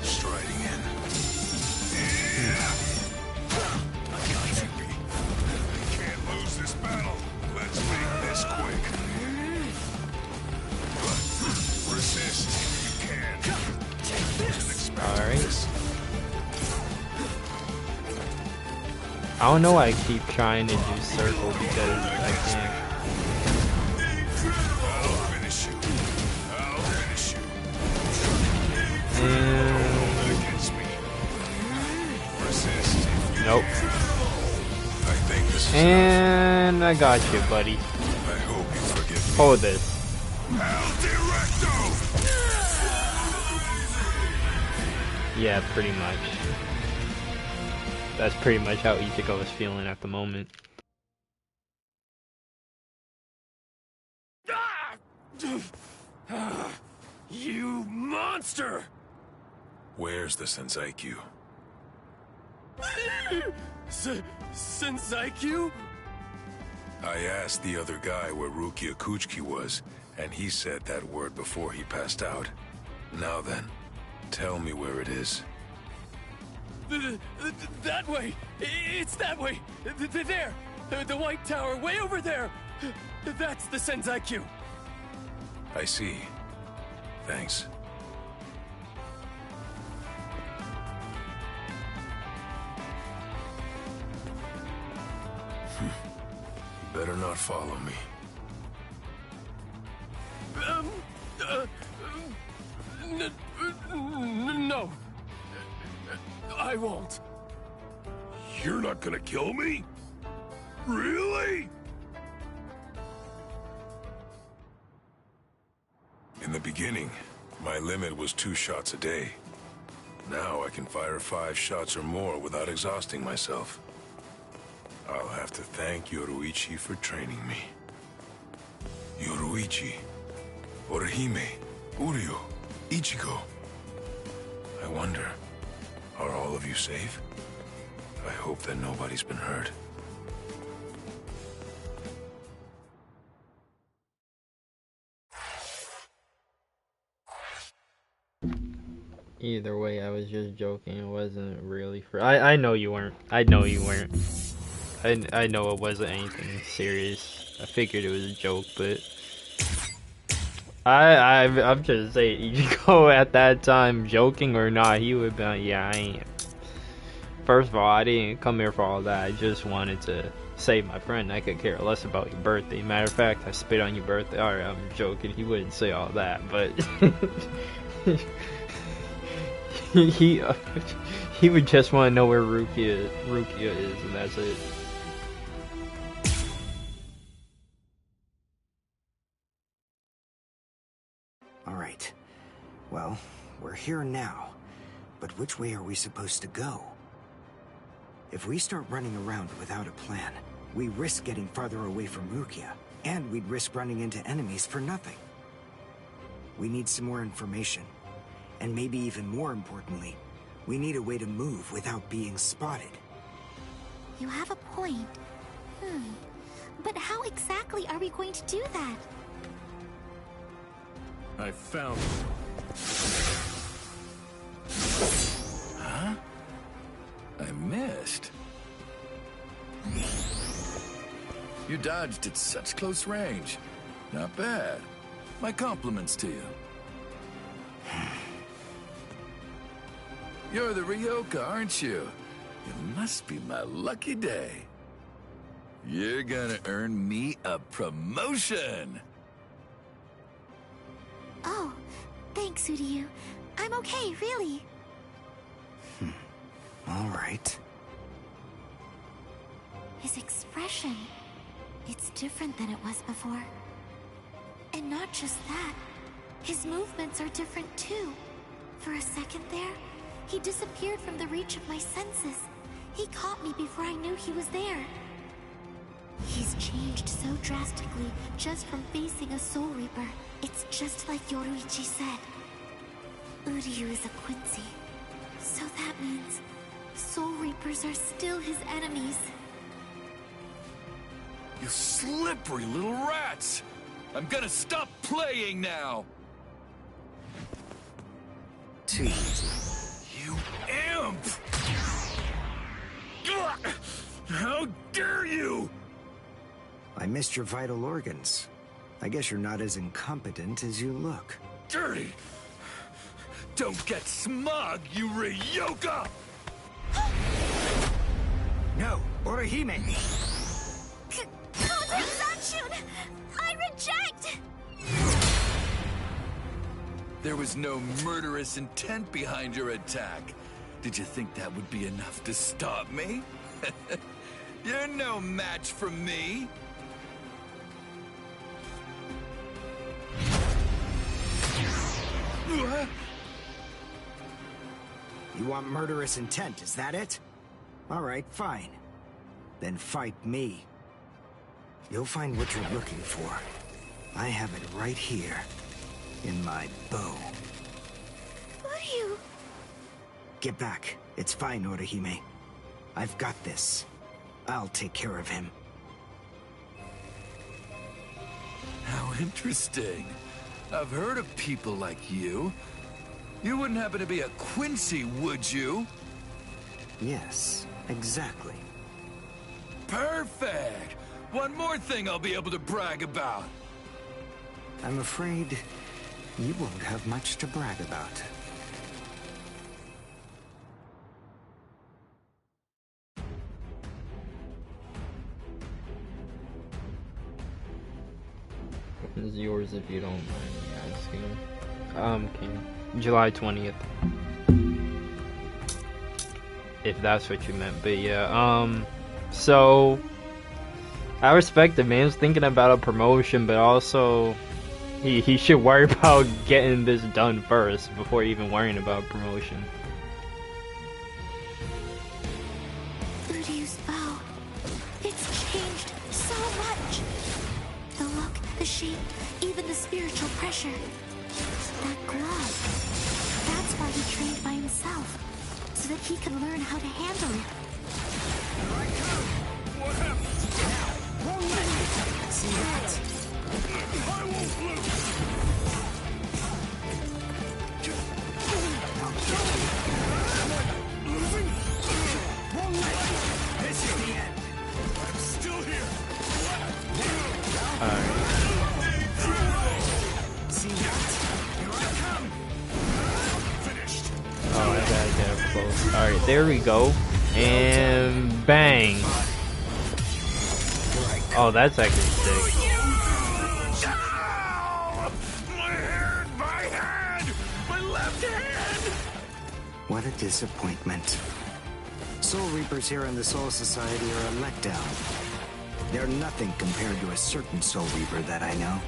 Striding in. Can't lose this battle. Let's make this quick. Resist if you can. Alright. I don't know why I keep trying to do circle because I can't. Nope. And I got you, buddy. Hold this. Yeah, pretty much. That's pretty much how Ichigo is feeling at the moment. You monster! Where's the Senzaikyu? Senzaikyu? I asked the other guy where Rukia Kuchiki was, and he said that word before he passed out. Now then, tell me where it is. That way! It's that way! There! The White Tower, way over there! That's the Senzaikyu! I see. Thanks. Better not follow me. No. I won't. You're not gonna kill me? Really? In the beginning, my limit was 2 shots a day. Now I can fire 5 shots or more without exhausting myself. I'll have to thank Yoruichi for training me. Yoruichi, Orihime, Uryu, Ichigo. I wonder, are all of you safe? I hope that nobody's been hurt. Either way, I was just joking. It wasn't really for. I know you weren't. I know you weren't. I know it wasn't anything serious. I figured it was a joke, but I'm just saying, Ichigo at that time, joking or not, he would be like, yeah, I ain't. First of all, I didn't come here for all that. I just wanted to save my friend. I could care less about your birthday. Matter of fact, I spit on your birthday. Alright, I'm joking. He wouldn't say all that, but he would just want to know where Rukia is, and that's it. Alright. Well, we're here now. But which way are we supposed to go? If we start running around without a plan, we risk getting farther away from Rukia, and we'd risk running into enemies for nothing. We need some more information. And maybe even more importantly, we need a way to move without being spotted. You have a point. But how exactly are we going to do that? I found it. Huh? I missed. You dodged at such close range. Not bad. My compliments to you. You're the Ryoka, aren't you? It must be my lucky day. You're gonna earn me a promotion. Oh, thanks, Uryu. I'm okay, really. All right. His expression, it's different than it was before. And not just that, his movements are different too. For a second there, he disappeared from the reach of my senses. He caught me before I knew he was there. He's changed so drastically just from facing a Soul Reaper. It's just like Yoruichi said. Uryu is a Quincy. So that means Soul Reapers are still his enemies. You slippery little rats! I'm gonna stop playing now! Too easy. You imp! How dare you! I missed your vital organs. I guess you're not as incompetent as you look. Dirty! Don't get smug, you Ryoka! No, Orihime! Counter-Zanshin! I reject! There was no murderous intent behind your attack. Did you think that would be enough to stop me? You're no match for me. You want murderous intent, is that it? All right, fine. Then fight me. You'll find what you're looking for. I have it right here, in my bow. Uryu! Get back. It's fine, Orihime. I've got this. I'll take care of him. How interesting. I've heard of people like you. You wouldn't happen to be a Quincy, would you? Yes, exactly. Perfect! One more thing I'll be able to brag about. I'm afraid you won't have much to brag about. When is yours, if you don't mind me asking? King. July 20th. If that's what you meant, but yeah, so I respect the man's thinking about a promotion, but also he should worry about getting this done first before even worrying about promotion. Uryu's bow. It's changed so much. The look, the shape, even the spiritual pressure. That glove. That's why he trained by himself. So that he can learn how to handle it. Here I come! What happened? Now, won't let me! See that? I won't lose! Now close. Alright, there we go. And bang. Oh, that's actually sick. What a disappointment. Soul Reapers here in the Soul Society are a letdown. They're nothing compared to a certain Soul Reaper that I know.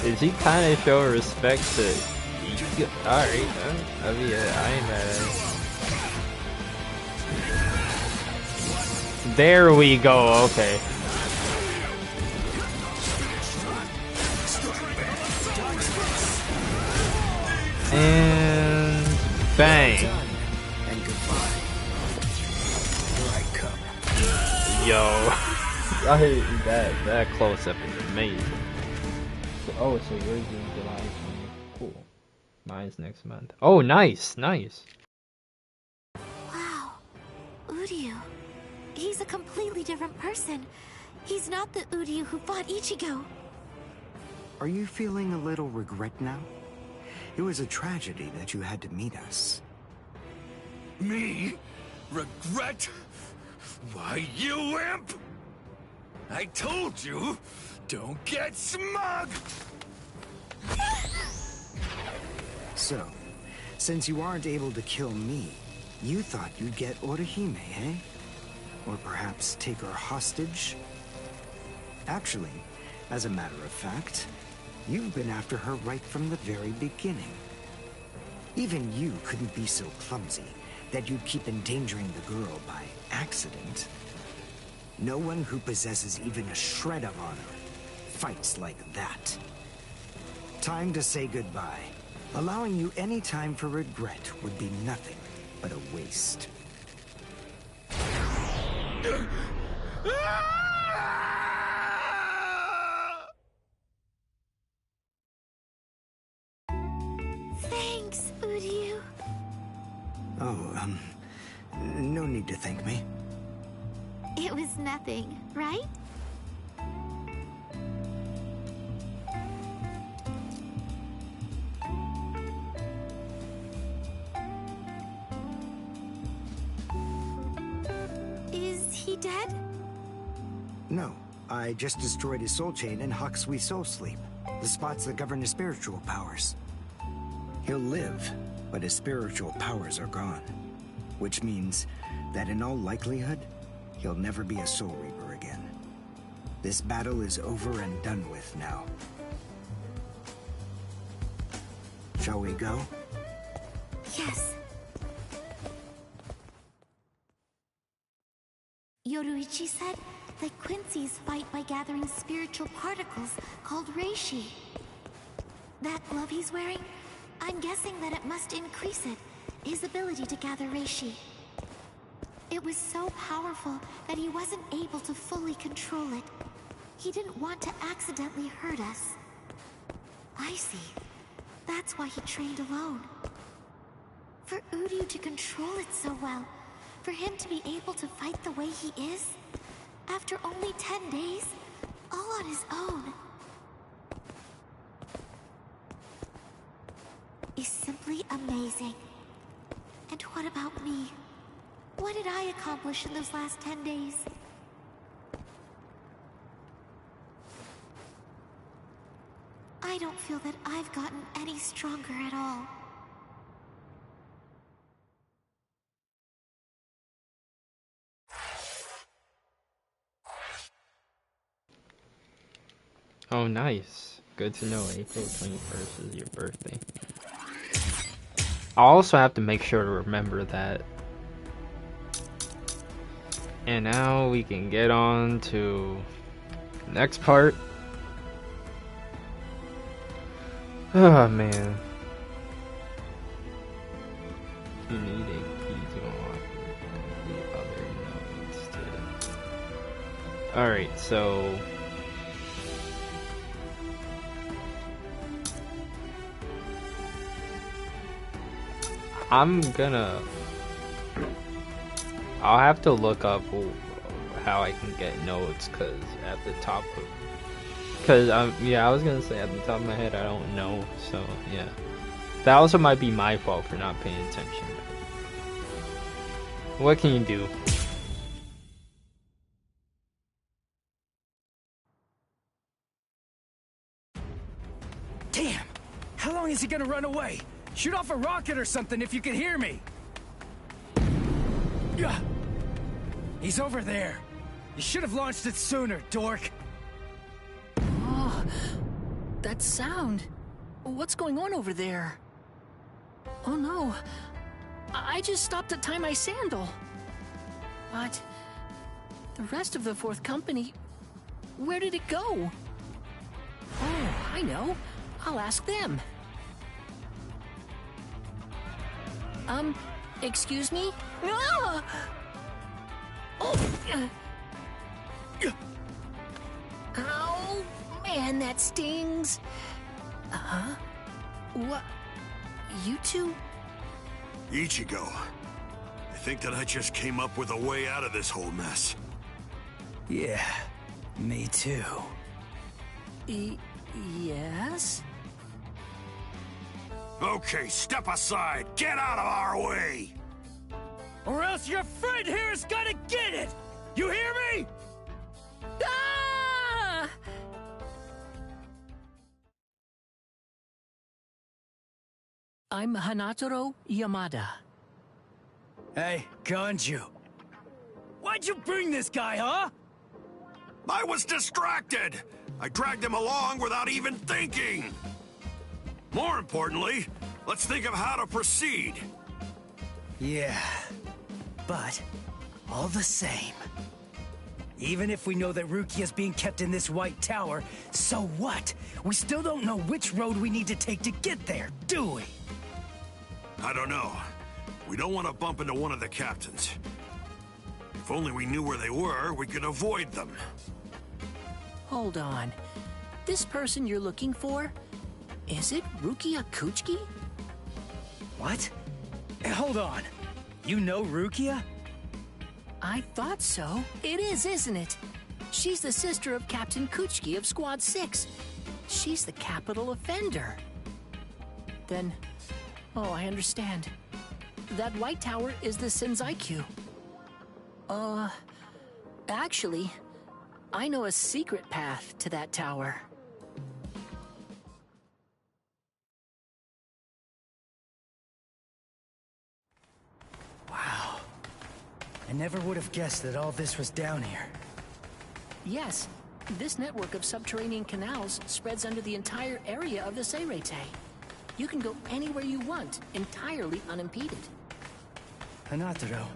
Is he kind of showing respect to... Alright, I mean, I ain't mad at it. There we go, okay. And bang. And goodbye. Here I come. Yo. I hate that close up is amazing. So, oh, so yours is July 20th. Cool. Mine's next month. Oh, nice, nice. Wow. Uryu. He's a completely different person. He's not the Uryu who fought Ichigo. Are you feeling a little regret now? It was a tragedy that you had to meet us. Me? Regret? Why, you imp! I told you, don't get smug! So, since you aren't able to kill me, you thought you'd get Orihime, eh? Or perhaps take her hostage? Actually, as a matter of fact, you've been after her right from the very beginning. Even you couldn't be so clumsy that you'd keep endangering the girl by accident. No one who possesses even a shred of honor fights like that. Time to say goodbye. Allowing you any time for regret would be nothing but a waste. Thanks, Uryu. Oh, no need to thank me. It was nothing, right? Is he dead? No, I just destroyed his soul chain in Hakusui Soul Sleep, the spots that govern his spiritual powers. He'll live, but his spiritual powers are gone. Which means that in all likelihood, he'll never be a Soul Reaper again. This battle is over and done with now. Shall we go? Yes. Yoruichi said that Quincy's fight by gathering spiritual particles called Reishi. That glove he's wearing, I'm guessing that it must increase it, his ability to gather Reishi. It was so powerful that he wasn't able to fully control it. He didn't want to accidentally hurt us. I see. That's why he trained alone. For Uryu to control it so well, for him to be able to fight the way he is, after only 10 days, all on his own, is simply amazing. And what about me? What did I accomplish in those last 10 days? I don't feel that I've gotten any stronger at all. Oh, nice. Good to know. April 21st is your birthday. I also have to make sure to remember that. And now we can get on to the next part. Oh man. You need a key to unlock the other nodes too. Alright, so I'll have to look up how I can get nodes, because at the top of Cause yeah, I was gonna say at the top of my head I don't know, so yeah. That also might be my fault for not paying attention. What can you do? Damn! How long is he gonna run away? Shoot off a rocket or something if you can hear me! Yeah. He's over there. You should have launched it sooner, dork. Oh, that sound. What's going on over there? Oh no. I just stopped to tie my sandal. But the rest of the fourth company, where did it go? Oh, I know. I'll ask them. Excuse me? Ah! Oh! Ow! Man, that stings! Huh? What? You two? Ichigo, I think that I just came up with a way out of this whole mess. Yeah, me too. Yes? Okay, step aside! Get out of our way! Or else your friend here is gonna get it! You hear me? Ah! I'm Hanataro Yamada. Hey, Ganju. Why'd you bring this guy, huh? I was distracted! I dragged him along without even thinking! More importantly, let's think of how to proceed. Yeah, but all the same. Even if we know that Rukia's being kept in this White Tower, so what? We still don't know which road we need to take to get there, do we? I don't know. We don't want to bump into one of the captains. If only we knew where they were, we could avoid them. Hold on. This person you're looking for, is it Rukia Kuchiki? What? Hold on. You know Rukia? I thought so. It is, isn't it? She's the sister of Captain Kuchiki of Squad 6. She's the capital offender. Then, oh, I understand. That White Tower is the Senzaiku. Actually, I know a secret path to that tower. Wow. I never would have guessed that all this was down here. Yes, this network of subterranean canals spreads under the entire area of the Seirete. You can go anywhere you want, entirely unimpeded. Hanataro,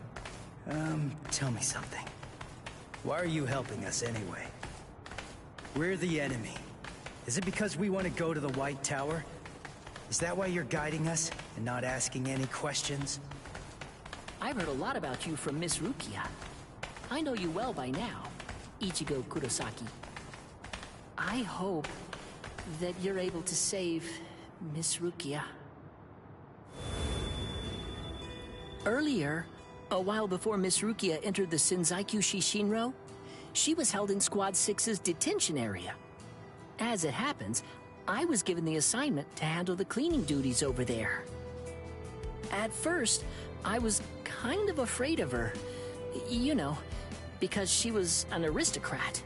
tell me something. Why are you helping us anyway? We're the enemy. Is it because we want to go to the White Tower? Is that why you're guiding us and not asking any questions? I've heard a lot about you from Miss Rukia. I know you well by now, Ichigo Kurosaki. I hope that you're able to save Miss Rukia. Earlier, a while before Miss Rukia entered the Senzaiku Shishinro, she was held in Squad 6's detention area. As it happens, I was given the assignment to handle the cleaning duties over there. At first, I was kind of afraid of her, you know, because she was an aristocrat.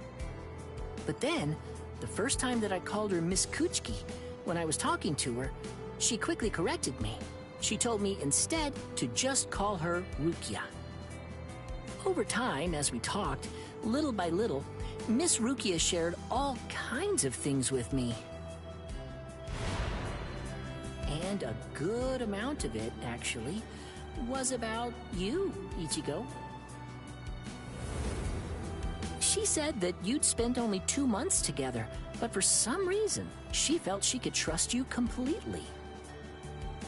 But then, the first time that I called her Miss Kuchiki, when I was talking to her, she quickly corrected me. She told me instead to just call her Rukia. Over time, as we talked, little by little, Miss Rukia shared all kinds of things with me. And a good amount of it, actually, was about you, Ichigo. She said that you'd spent only 2 months together, but for some reason, she felt she could trust you completely.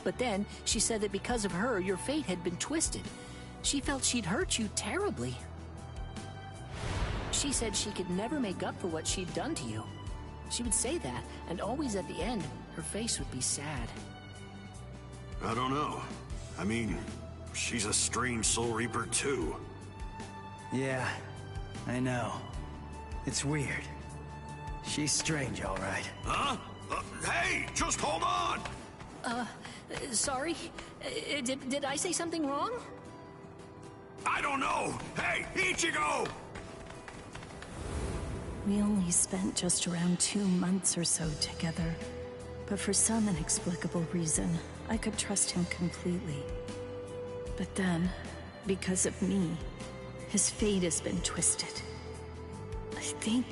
But then, she said that because of her, your fate had been twisted. She felt she'd hurt you terribly. She said she could never make up for what she'd done to you. She would say that, and always at the end, her face would be sad. I don't know. I mean, she's a strange Soul Reaper too. Yeah, I know. It's weird. She's strange, all right. Huh? Hey, just hold on! Sorry? Did I say something wrong? I don't know! Hey, Ichigo! We only spent just around 2 months or so together. But for some inexplicable reason, I could trust him completely. But then, because of me, his fate has been twisted. I think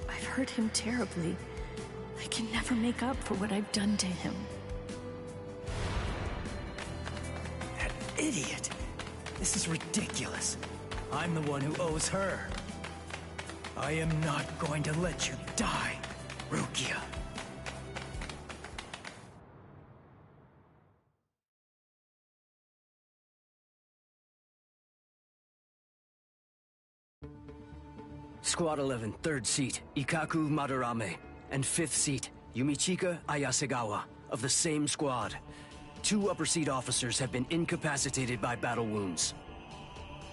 I've hurt him terribly. I can never make up for what I've done to him. That idiot! This is ridiculous. I'm the one who owes her. I am not going to let you die, Rukia. Squad 11, 3rd seat, Ikaku Madarame, and 5th seat, Yumichika Ayasegawa, of the same squad. 2 upper seat officers have been incapacitated by battle wounds.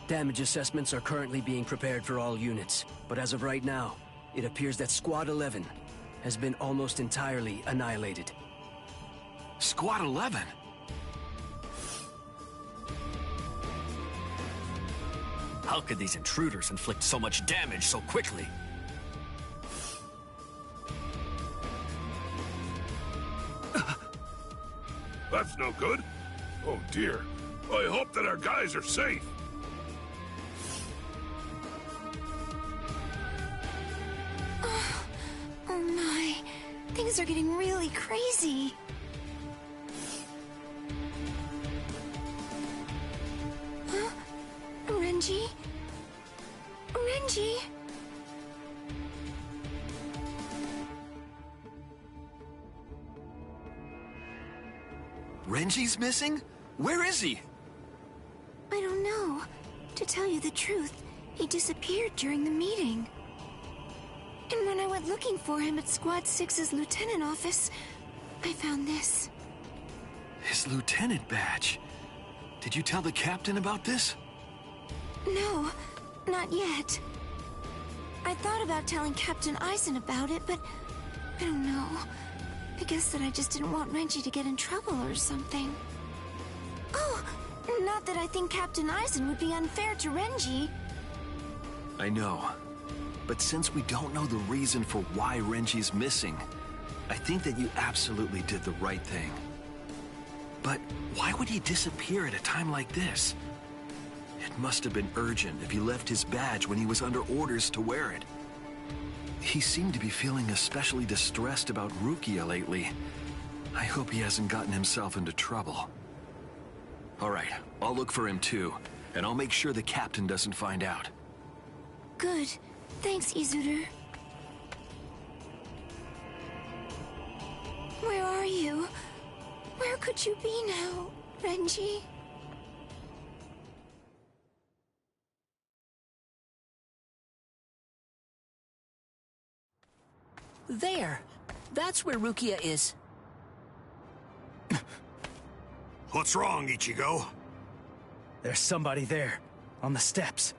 Damage assessments are currently being prepared for all units, but as of right now, it appears that Squad 11 has been almost entirely annihilated. Squad 11? How could these intruders inflict so much damage so quickly? That's no good. Oh dear. I hope that our guys are safe. Oh my, things are getting really crazy. Huh? Renji? Renji? Renji's missing? Where is he? I don't know. To tell you the truth, he disappeared during the meeting. And when I went looking for him at Squad 6's lieutenant office, I found this. His lieutenant badge. Did you tell the captain about this? No, not yet. I thought about telling Captain Eisen about it, but I don't know. I guess that I just didn't want Renji to get in trouble or something. Oh, not that I think Captain Eisen would be unfair to Renji. I know. But since we don't know the reason for why Renji's missing, I think that you absolutely did the right thing. But why would he disappear at a time like this? It must have been urgent if he left his badge when he was under orders to wear it. He seemed to be feeling especially distressed about Rukia lately. I hope he hasn't gotten himself into trouble. All right, I'll look for him too, and I'll make sure the captain doesn't find out. Good. Thanks, Izuru. Where are you? Where could you be now, Renji? There! That's where Rukia is. What's wrong, Ichigo? There's somebody there, on the steps.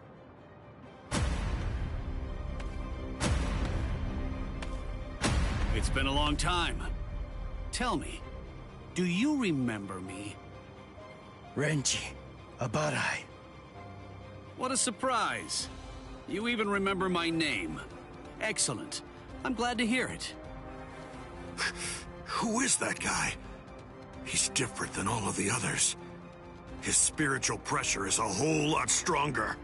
It's been a long time. Tell me, do you remember me? Renji, Abarai. What a surprise. You even remember my name. Excellent. I'm glad to hear it. Who is that guy? He's different than all of the others. His spiritual pressure is a whole lot stronger.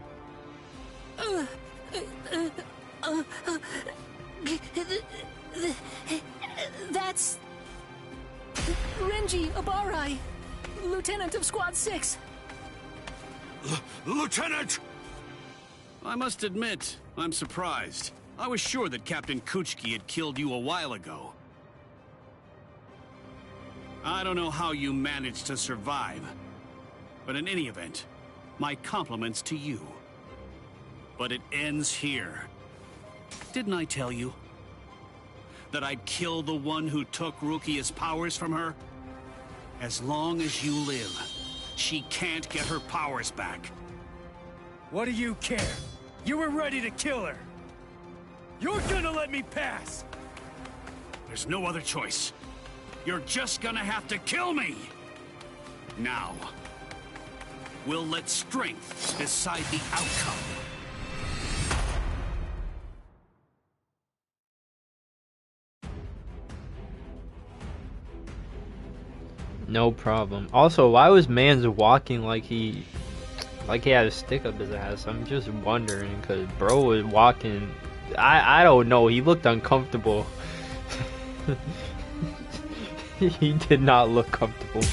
That's... Renji Abarai, Lieutenant of Squad 6. Lieutenant! I must admit, I'm surprised. I was sure that Captain Kuchiki had killed you a while ago. I don't know how you managed to survive, but in any event, my compliments to you. But it ends here. Didn't I tell you that I'd kill the one who took Rukia's powers from her? As long as you live, she can't get her powers back. What do you care? You were ready to kill her. You're gonna let me pass! There's no other choice. You're just gonna have to kill me! Now, we'll let strength decide the outcome. No problem. Also, why was Mans walking like he had a stick up his ass? I'm just wondering, because bro was walking, I don't know, he looked uncomfortable. He did not look comfortable.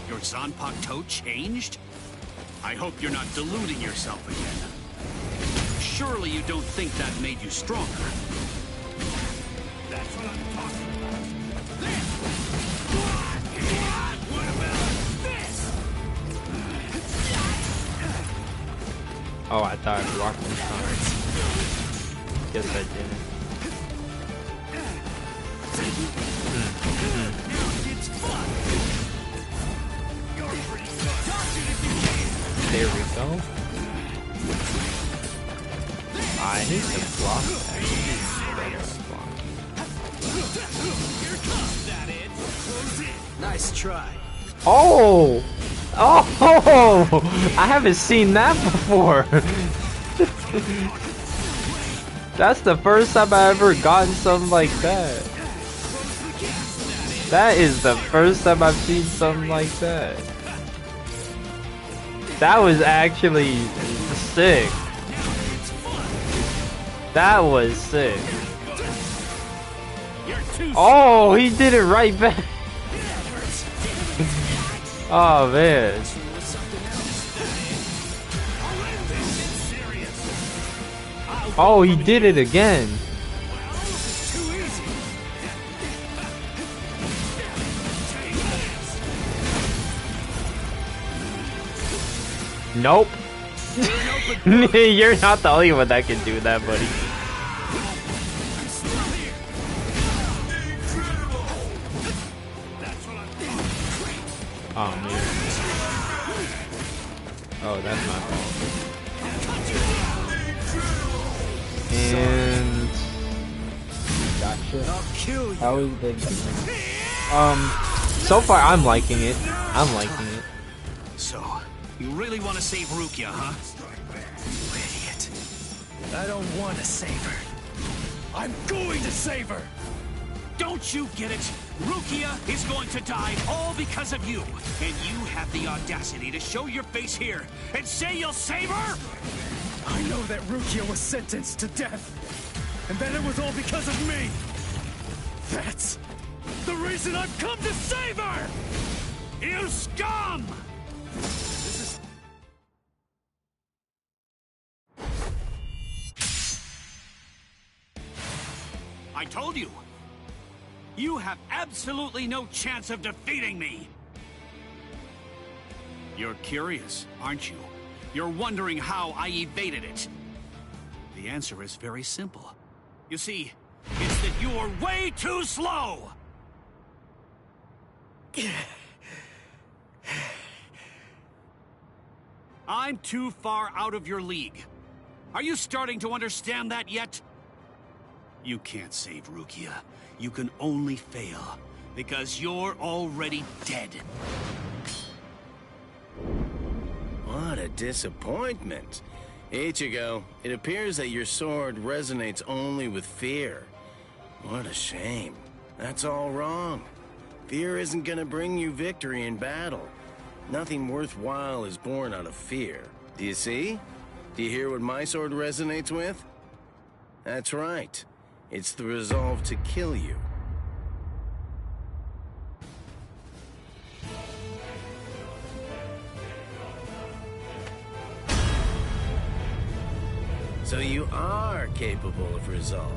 Your Zanpakuto changed? I hope you're not deluding yourself again. Surely you don't think that made you stronger. That's what I'm talking about. This! What about this? Oh, I thought I blocked this time. Guess I didn't. There we go. I need to block that. Nice try. Oh! Oh! I haven't seen that before. That's the first time I ever gotten something like that. That is the first time I've seen something like that. That was actually sick. That was sick. Oh, he did it right back. Oh man. Oh, he did it again. Nope. You're not the only one that can do that, buddy. Oh man. Oh, that's my fault. And gotcha. How is the so far I'm liking it. I'm liking it. So, you really want to save Rukia, huh? Idiot. I don't want to save her. I'm going to save her! Don't you get it? Rukia is going to die all because of you. And you have the audacity to show your face here and say you'll save her? I know that Rukia was sentenced to death. And that it was all because of me. That's the reason I've come to save her! You scum! I told you! You have absolutely no chance of defeating me! You're curious, aren't you? You're wondering how I evaded it. The answer is very simple. You see, it's that you're way too slow! I'm too far out of your league. Are you starting to understand that yet? You can't save Rukia. You can only fail, because you're already dead. What a disappointment. Ichigo, it appears that your sword resonates only with fear. What a shame. That's all wrong. Fear isn't gonna bring you victory in battle. Nothing worthwhile is born out of fear. Do you see? Do you hear what my sword resonates with? That's right. It's the resolve to kill you. So you are capable of resolve.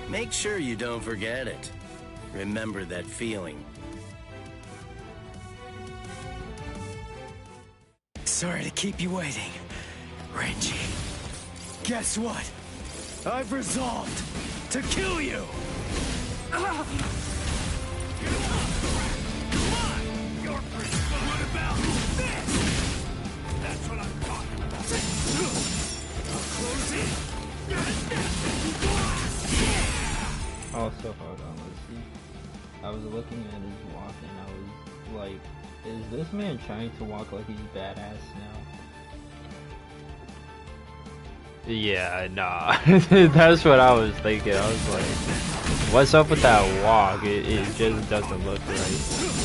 Make sure you don't forget it. Remember that feeling. Sorry to keep you waiting, Renji. Guess what? I've resolved to kill you! So hold on, let's see. I was looking at his walk and I was like, is this man trying to walk like he's badass now? Yeah, nah. That's what I was thinking. I was like, what's up with that walk? It just doesn't look right.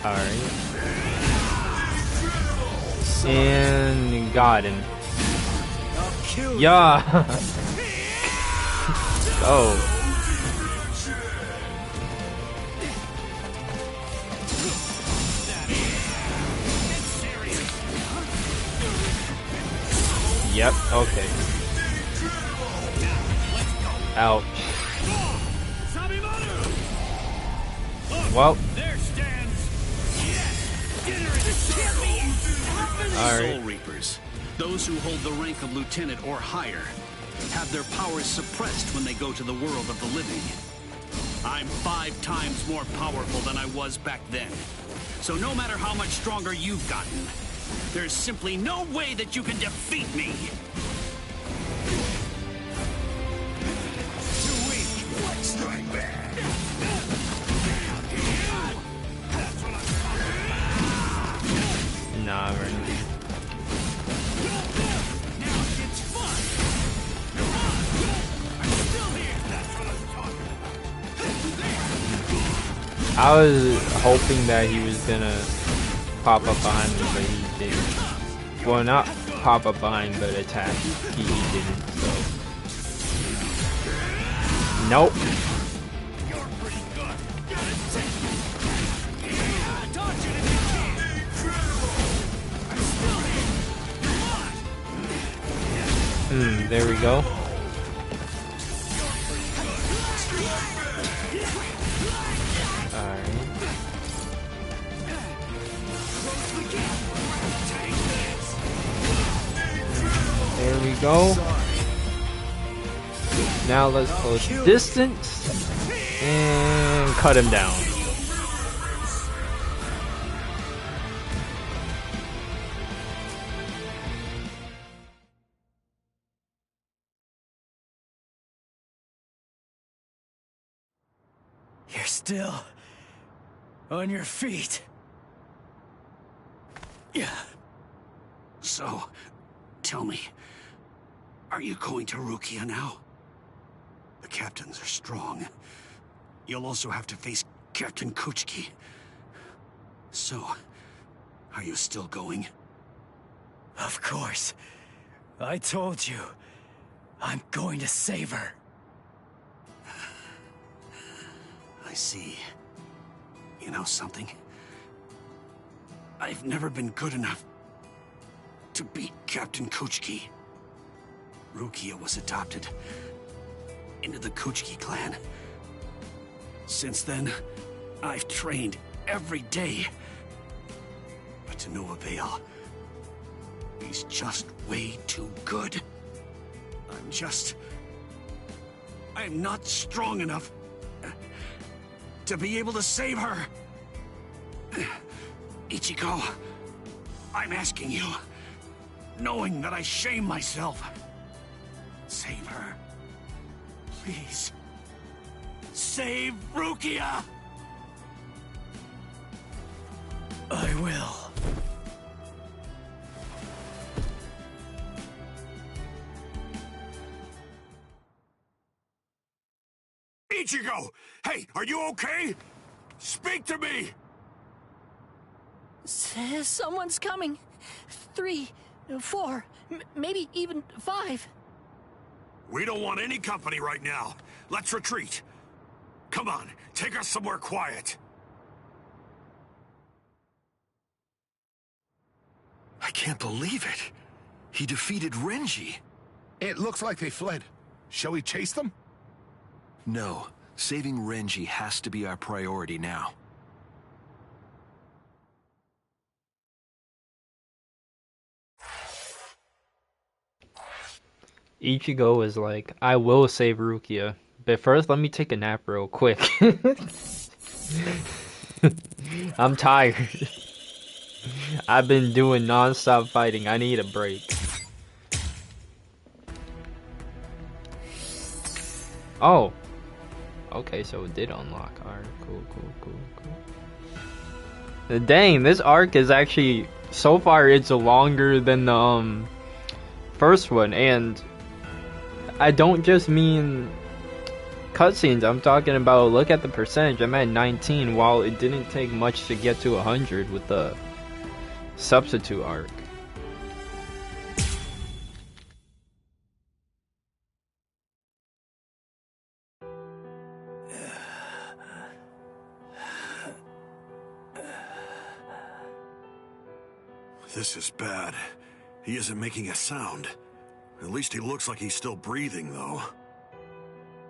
Alright. And got him. Yeah. Go. Yep, okay. Ouch. Well. Soul Reapers, those who hold the rank of lieutenant or higher, have their powers suppressed when they go to the world of the living. I'm 5 times more powerful than I was back then. So no matter how much stronger you've gotten, there's simply no way that you can defeat me. Too weak. Strike back. Nah, right. I was hoping that he was gonna pop up behind me, but he didn't. Well, not pop up behind, but attack. He didn't, so. Nope. There we go. Alright. There we go. Now let's close distance and cut him down. You're still on your feet. Yeah. So, tell me, are you going to Rukia now? The captains are strong. You'll also have to face Captain Kuchiki. So, are you still going? Of course. I told you. I'm going to save her. I see. You know something? I've never been good enough to beat Captain Kuchiki. Rukia was adopted into the Kuchiki clan. Since then, I've trained every day. But to no avail. He's just way too good. I'm not strong enough to be able to save her. Ichigo, I'm asking you, knowing that I shame myself, save her. Please. Save Rukia! I will. Ichigo! Hey, are you okay? Speak to me! Someone's coming. 3, 4, maybe even 5. We don't want any company right now. Let's retreat. Come on, take us somewhere quiet. I can't believe it. He defeated Renji. It looks like they fled. Shall we chase them? No. Saving Renji has to be our priority now. Ichigo is like, I will save Rukia, but first let me take a nap real quick. I'm tired. I've been doing non-stop fighting. I need a break. Oh. Okay, so it did unlock. Alright, cool. Dang, this arc is actually, so far it's longer than the first one, and I don't just mean cutscenes, I'm talking about, look at the percentage, I'm at 19, while it didn't take much to get to 100 with the substitute arc. This is bad. He isn't making a sound. At least he looks like he's still breathing, though.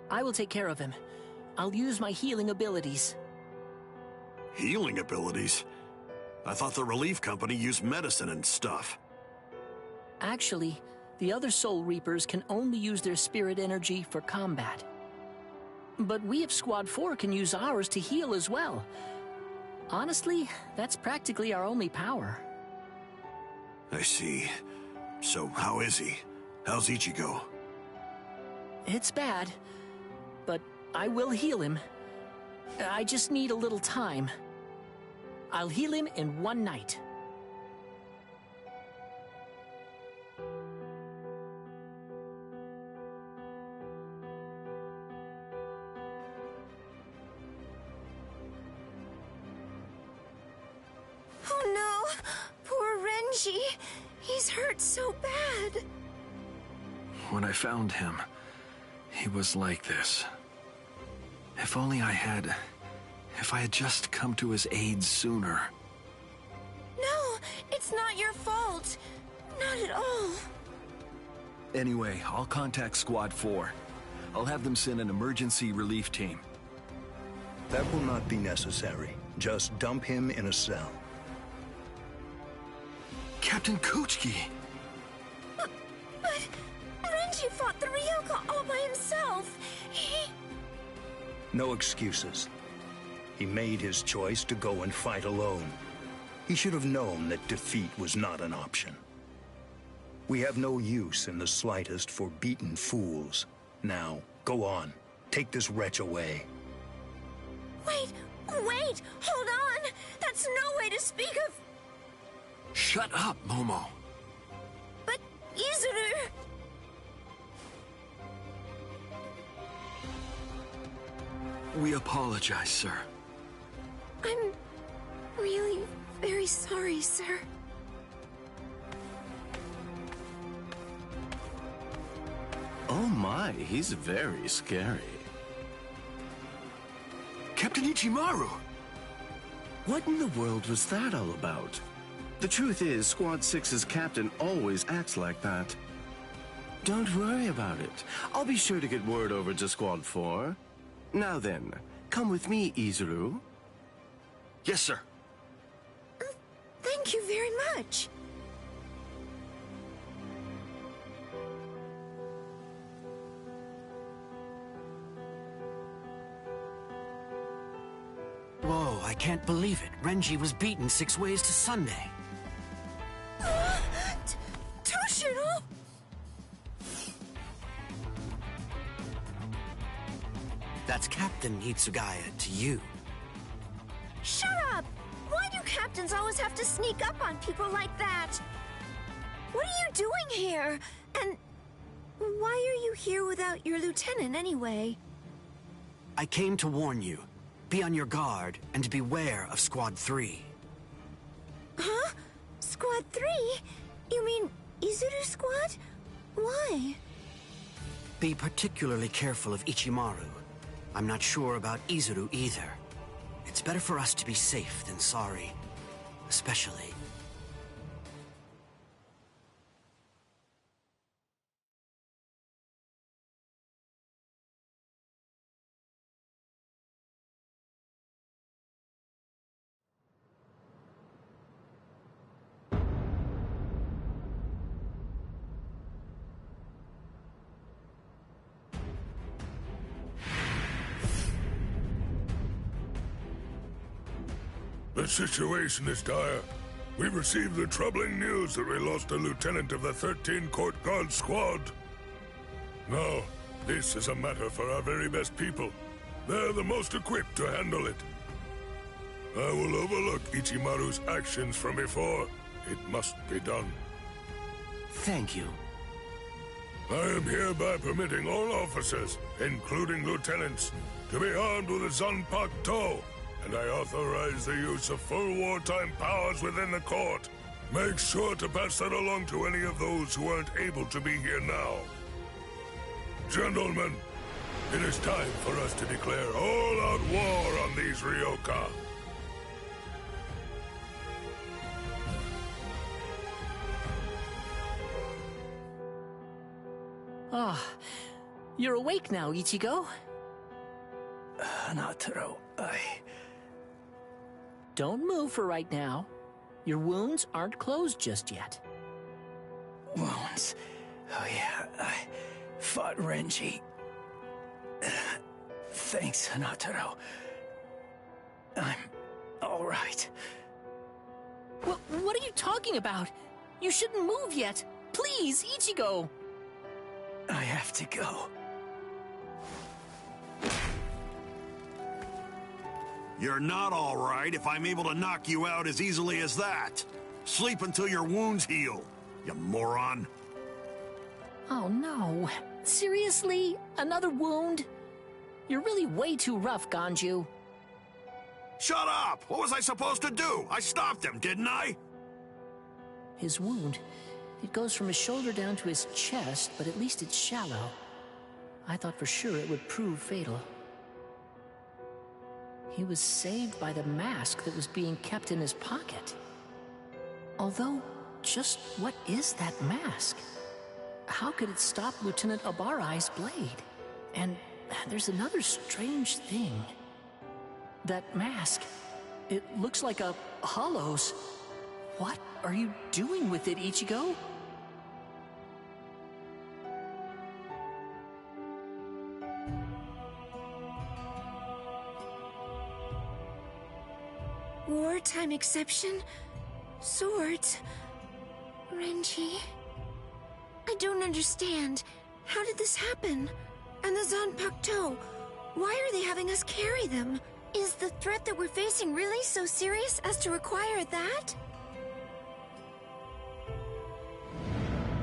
I will take care of him. I'll use my healing abilities. Healing abilities? I thought the relief company used medicine and stuff. Actually, the other Soul Reapers can only use their spirit energy for combat. But we of Squad 4 can use ours to heal as well. Honestly, that's practically our only power. I see. So, how is he? How's Ichigo? It's bad, but I will heal him. I just need a little time. I'll heal him in one night. Oh no! Poor Renji! He's hurt so bad! When I found him, he was like this. If only I had just come to his aid sooner. No, it's not your fault. Not at all. Anyway, I'll contact Squad 4. I'll have them send an emergency relief team. That will not be necessary. Just dump him in a cell. Captain Kuchiki! But Renji fought the Ryoka all by himself. No excuses. He made his choice to go and fight alone. He should have known that defeat was not an option. We have no use in the slightest for beaten fools. Now, go on. Take this wretch away. Wait! Hold on! That's no way to speak of... Shut up, Momo! But, Izuru... We apologize, sir. I'm really very sorry, sir. Oh my, he's very scary. Captain Ichimaru! What in the world was that all about? The truth is, Squad 6's captain always acts like that. Don't worry about it. I'll be sure to get word over to Squad 4. Now then, come with me, Izuru. Yes, sir. Thank you very much. Whoa, I can't believe it. Renji was beaten 6 ways to Sunday. Toshiro! That's Captain Hitsugaya to you. Shut up! Why do captains always have to sneak up on people like that? What are you doing here? And why are you here without your lieutenant anyway? I came to warn you. Be on your guard and beware of Squad 3. Huh? Squad 3? You mean Izuru Squad? Why? Be particularly careful of Ichimaru. I'm not sure about Izuru either. It's better for us to be safe than sorry. Especially... The situation is dire. We received the troubling news that we lost a lieutenant of the 13 Court Guard squad. Now, this is a matter for our very best people. They're the most equipped to handle it. I will overlook Ichimaru's actions from before. It must be done. Thank you. I am hereby permitting all officers, including lieutenants, to be armed with a Zanpakuto, and I authorize the use of full wartime powers within the court. Make sure to pass that along to any of those who aren't able to be here now. Gentlemen, it is time for us to declare all-out war on these Ryoka. Ah, you're awake now, Ichigo? Hanataro, Don't move for right now. Your wounds aren't closed just yet. Wounds? Oh yeah, I fought Renji. Thanks, Hanataro. I'm all right. What are you talking about? You shouldn't move yet. Please, Ichigo. I have to go. You're not all right if I'm able to knock you out as easily as that. Sleep until your wounds heal, you moron. Oh no. Seriously? Another wound? You're really way too rough, Ganju. Shut up! What was I supposed to do? I stopped him, didn't I? His wound, it goes from his shoulder down to his chest, but at least it's shallow. I thought for sure it would prove fatal. He was saved by the mask that was being kept in his pocket. Although, just what is that mask? How could it stop Lieutenant Abarai's blade? And there's another strange thing. That mask, it looks like a hollow's. What are you doing with it, Ichigo? Wartime exception? Swords? Renji? I don't understand. How did this happen? And the Zanpakuto? Why are they having us carry them? Is the threat that we're facing really so serious as to require that?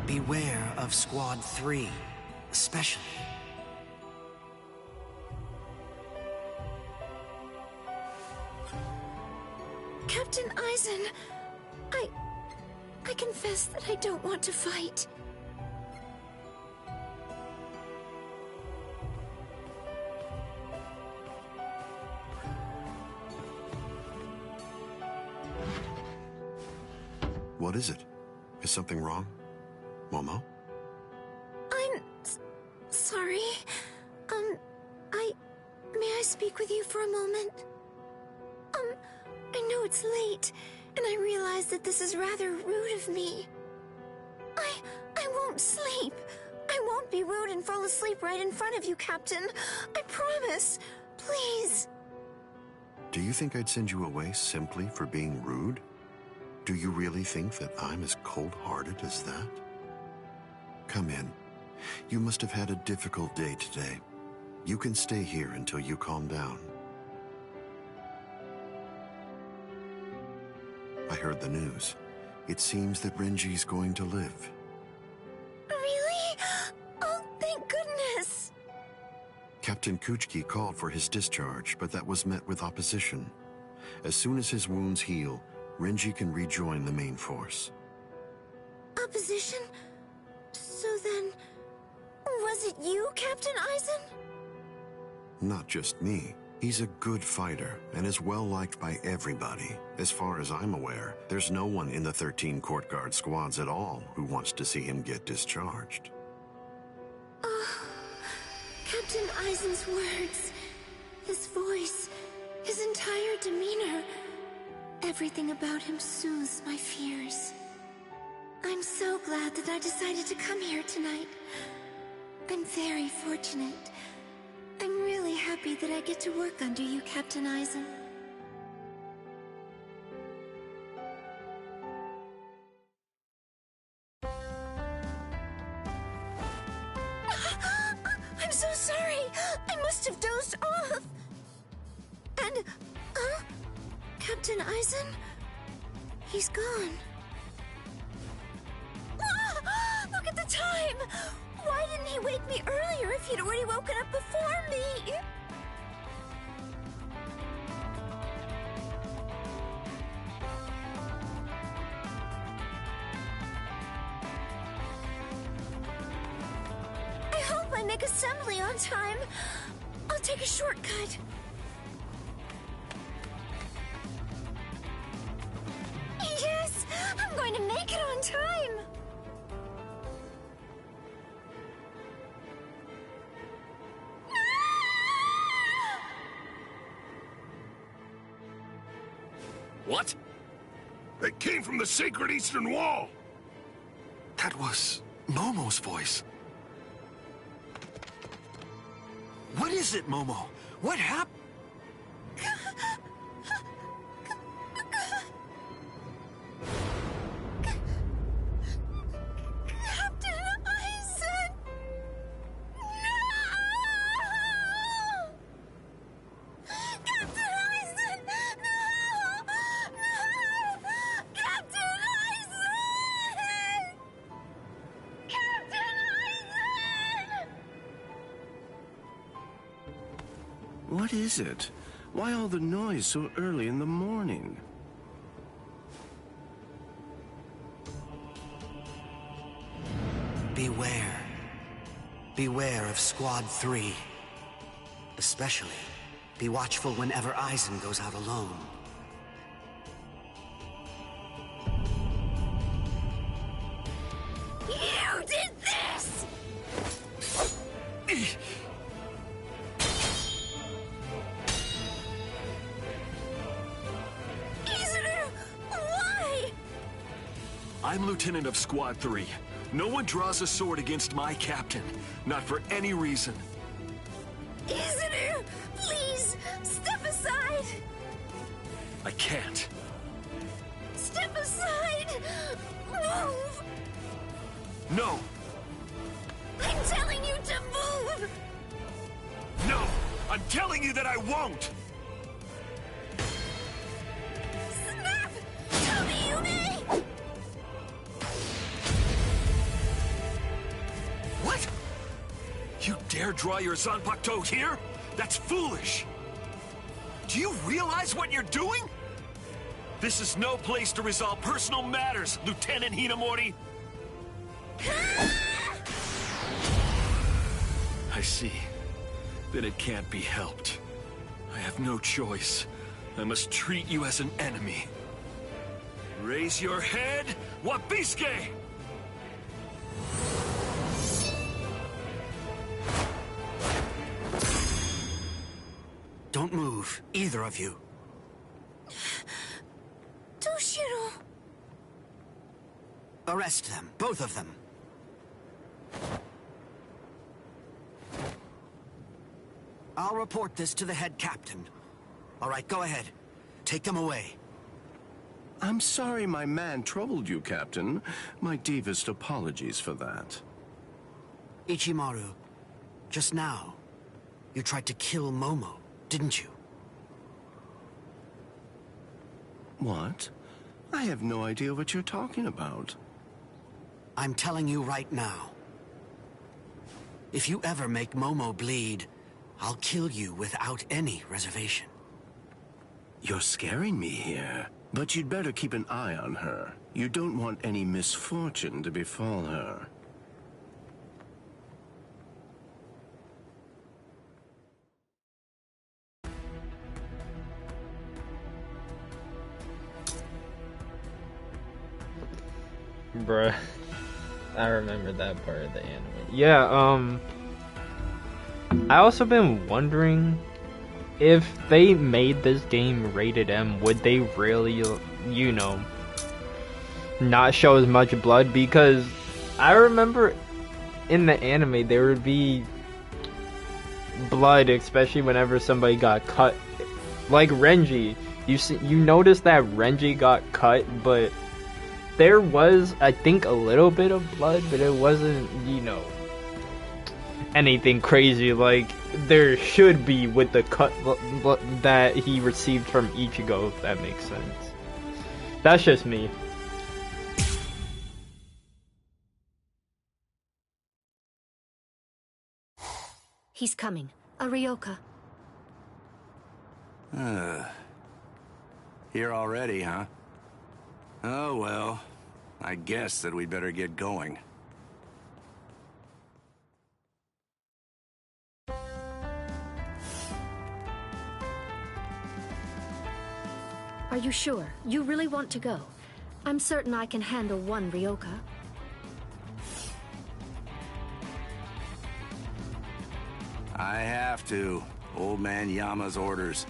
Beware of Squad 3, especially. Captain Aizen, I confess that I don't want to fight. What is it? Is something wrong? Momo? I'm sorry. May I speak with you for a moment? I know it's late, and I realize that this is rather rude of me. I won't sleep. I won't be rude and fall asleep right in front of you, Captain. I promise. Please. Do you think I'd send you away simply for being rude? Do you really think that I'm as cold-hearted as that? Come in. You must have had a difficult day today. You can stay here until you calm down. I heard the news. It seems that Renji's going to live. Really? Oh, thank goodness! Captain Kuchiki called for his discharge, but that was met with opposition. As soon as his wounds heal, Renji can rejoin the main force. Opposition? So then, was it you, Captain Aizen? Not just me. He's a good fighter and is well liked by everybody. As far as I'm aware, there's no one in the 13 Court Guard squads at all who wants to see him get discharged. Captain Aizen's words, his voice, his entire demeanor, everything about him soothes my fears. I'm so glad that I decided to come here tonight. I'm very fortunate. I'm really happy that I get to work under you, Captain Aizen. must have dozed off. And, Captain Eisen? He's gone. Ah, look at the time! Why didn't he wake me earlier if he'd already woken up before me? I hope I make assembly on time. I'll take a shortcut. Yes! I'm going to make it on time! What? They came from the sacred Eastern Wall! That was Momo's voice. What is it, Momo? What happened? Captain Eisen! No! Captain Eisen! No! No! Captain Eisen! Captain Eisen! What is it? Why all the noise so early in the morning? Beware. Beware of Squad 3. Especially, be watchful whenever Eisen goes out alone. You did this! Izuru, why? I'm Lieutenant of Squad 3. No one draws a sword against my captain. Not for any reason. Izuru, please, step aside! I can't. Step aside! Move! No! I'm telling you to move! No! I'm telling you that I won't! Snap! Tomiyume! What? You dare draw your Zanpakuto here? That's foolish! Do you realize what you're doing? This is no place to resolve personal matters, Lieutenant Hinamori! I see that it can't be helped. I have no choice. I must treat you as an enemy. Raise your head, Wabisuke! Don't move, either of you. Toshiro! Arrest them, both of them. I'll report this to the head captain. All right, go ahead. Take them away. I'm sorry my man troubled you, Captain. My deepest apologies for that. Ichimaru, just now, you tried to kill Momo, didn't you? What? I have no idea what you're talking about. I'm telling you right now. If you ever make Momo bleed, I'll kill you without any reservation. You're scaring me here. But you'd better keep an eye on her. You don't want any misfortune to befall her. Bruh. I remember that part of the anime. Yeah, I also been wondering if they made this game rated M, would they really, you know, not show as much blood? Because I remember in the anime there would be blood, especially whenever somebody got cut. Like Renji, you notice that Renji got cut, but there was, I think, a little bit of blood, but it wasn't, you know, anything crazy like there should be with the cut that he received from Ichigo, if that makes sense. That's just me. He's coming. Arioka. Here already, huh? Oh well, I guess that we'd better get going. Are you sure? You really want to go? I'm certain I can handle one Ryoka. I have to. Old man Yama's orders.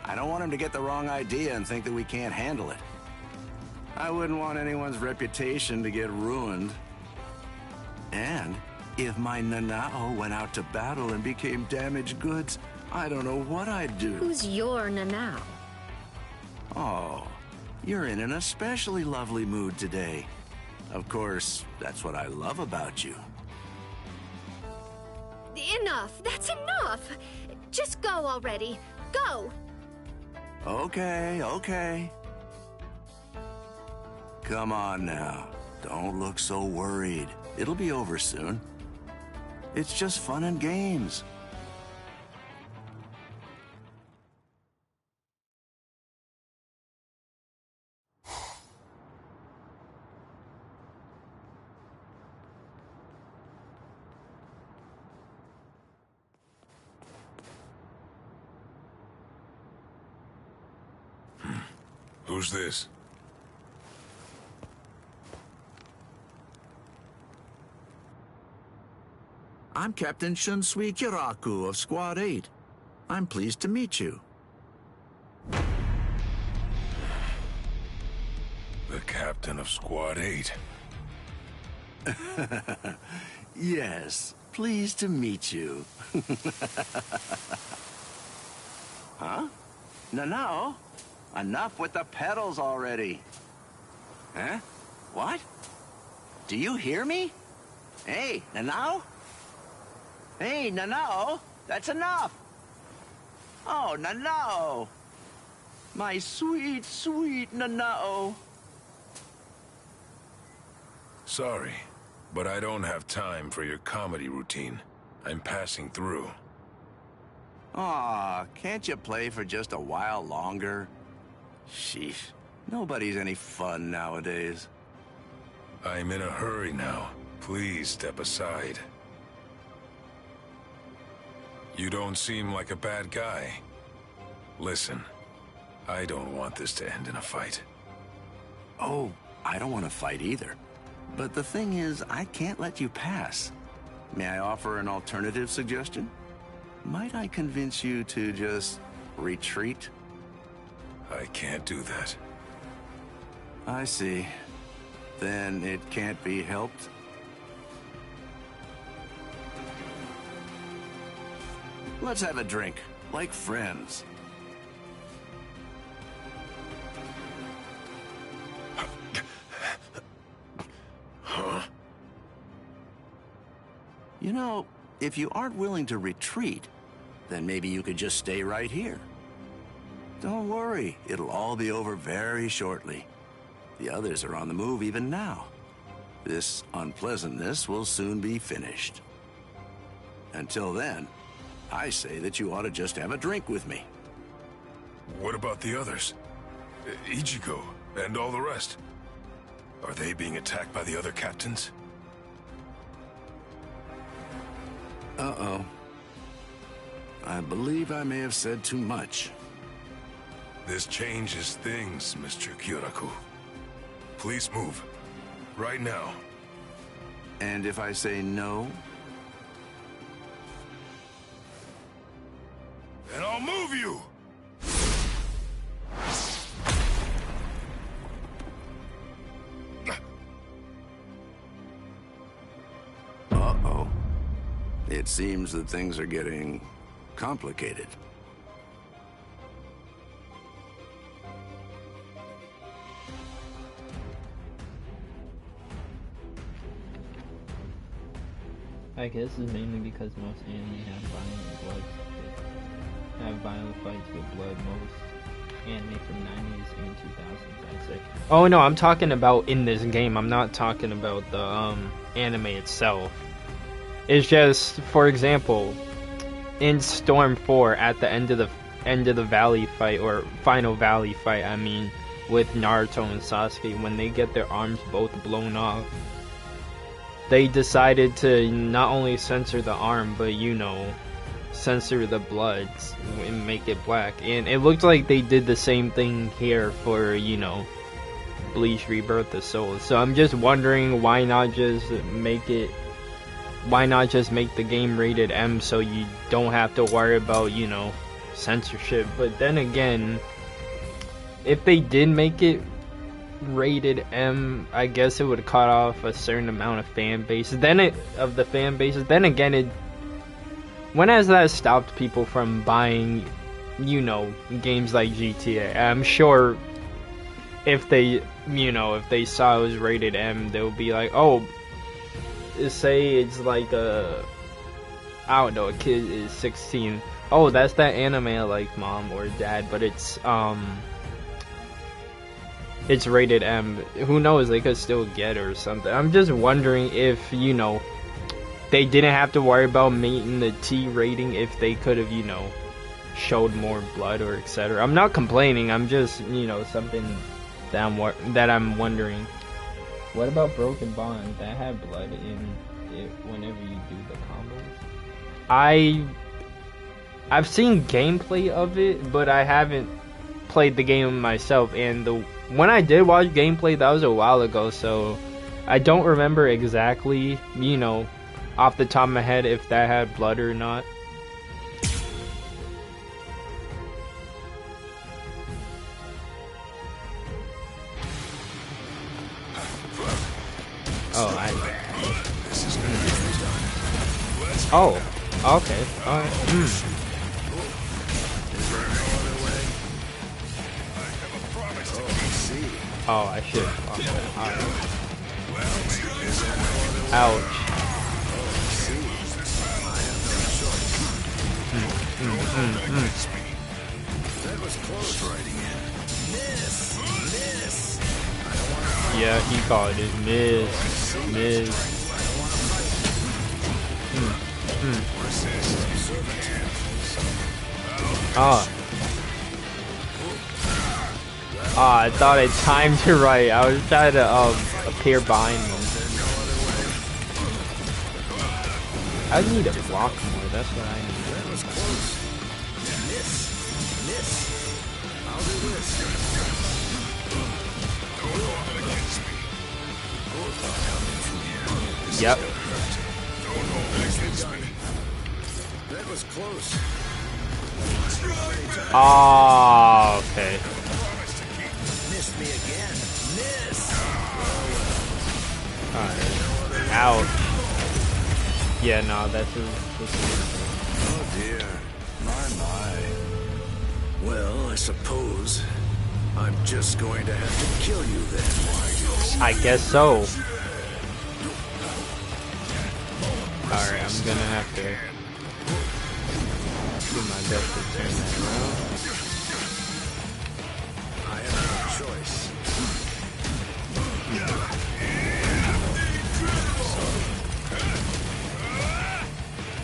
I don't want him to get the wrong idea and think that we can't handle it. I wouldn't want anyone's reputation to get ruined. And if my Nanao went out to battle and became damaged goods, I don't know what I'd do. Who's your Nanao? Oh, you're in an especially lovely mood today. Of course, that's what I love about you. Enough! That's enough! Just go already. Go! Okay, okay. Come on now. Don't look so worried. It'll be over soon. It's just fun and games. Who's this? I'm Captain Shunsui Kiraku of Squad 8. I'm pleased to meet you. The captain of Squad 8. Yes, pleased to meet you. Huh? No. Enough with the pedals already. Huh? What? Do you hear me? Hey, Nanao? Hey, Nanao, that's enough. Oh, Nanao. My sweet, sweet Nanao. Sorry, but I don't have time for your comedy routine. I'm passing through. Aw, can't you play for just a while longer? Sheesh, nobody's any fun nowadays. I'm in a hurry now. Please step aside. You don't seem like a bad guy. Listen, I don't want this to end in a fight. Oh, I don't want to fight either. But the thing is, I can't let you pass. May I offer an alternative suggestion? Might I convince you to just retreat? I can't do that. I see. Then it can't be helped? Let's have a drink, like friends. Huh? You know, if you aren't willing to retreat, then maybe you could just stay right here. Don't worry, it'll all be over very shortly. The others are on the move even now. This unpleasantness will soon be finished. Until then, I say that you ought to just have a drink with me. What about the others? Ichigo and all the rest? Are they being attacked by the other captains? Uh-oh. I believe I may have said too much. This changes things, Mr. Kyoraku. Please move. Right now. And if I say no? Then I'll move you! Uh-oh. It seems that things are getting complicated. I guess it's mainly because most anime have violent fights with blood. Most anime from 90s and 2000s, I'd say. Oh no, I'm talking about in this game. I'm not talking about the anime itself. It's just, for example, in Storm 4, at the end of the valley fight, or final valley fight, I mean, with Naruto and Sasuke, when they get their arms both blown off, they decided to not only censor the arm, but, you know, censor the blood and make it black. And it looked like they did the same thing here for, you know, Bleach Rebirth of Souls. So I'm just wondering, why not just make the game rated M so you don't have to worry about, you know, censorship. But then again, if they did make it rated M, I guess it would cut off a certain amount of fan base. Then again, when has that stopped people from buying, you know, games like GTA? I'm sure if they saw it was rated M, they'll be like, oh, say it's like I don't know, a kid is 16. Oh, that's that anime I like, mom or dad, but it's rated M. Who knows, they could still get it or something. I'm just wondering if, you know, they didn't have to worry about meeting the T rating if they could have, you know, showed more blood or etc. I'm not complaining, I'm just, you know, something that I'm wondering. What about Broken Bond? That had blood in it whenever you do the combos. I've seen gameplay of it, but I haven't played the game myself, and when I did watch gameplay, that was a while ago, so I don't remember exactly, you know, off the top of my head if that had blood or not. Oh, okay. Alright. Oh, I should. Alright. Ouch. That was close. Miss. Yeah, he called it miss. I thought I timed it right. I was trying to appear behind him. I need to block more. That's what I need. Yep. That was close. Oh, okay. Missed me again. Miss. Alright. Ouch. Yeah, no, that's Oh dear. My. Well, I suppose I'm just going to have to kill you then. I guess so. Alright, I'm gonna have to do my best to turn that around. I have no choice.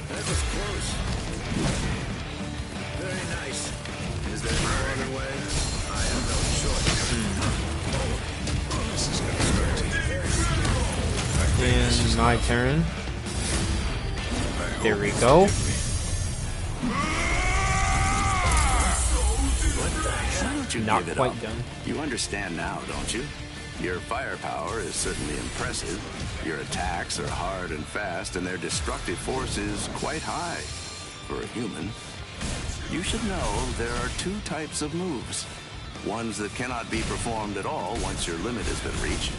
That was close. Very nice. Is there no other way? I have no choice. This is gonna And my turn. There we go. Not quite done. You understand now, don't you? Your firepower is certainly impressive. Your attacks are hard and fast, and their destructive force is quite high for a human. You should know there are two types of moves. Ones that cannot be performed at all once your limit has been reached,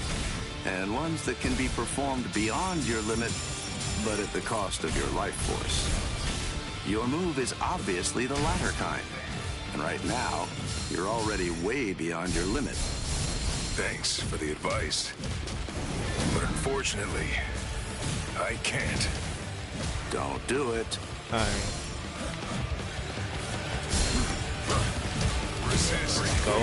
and ones that can be performed beyond your limit, but at the cost of your life force. Your move is obviously the latter kind. And right now, you're already way beyond your limit. Thanks for the advice. But unfortunately, I can't. Don't do it. Alright. Let's go.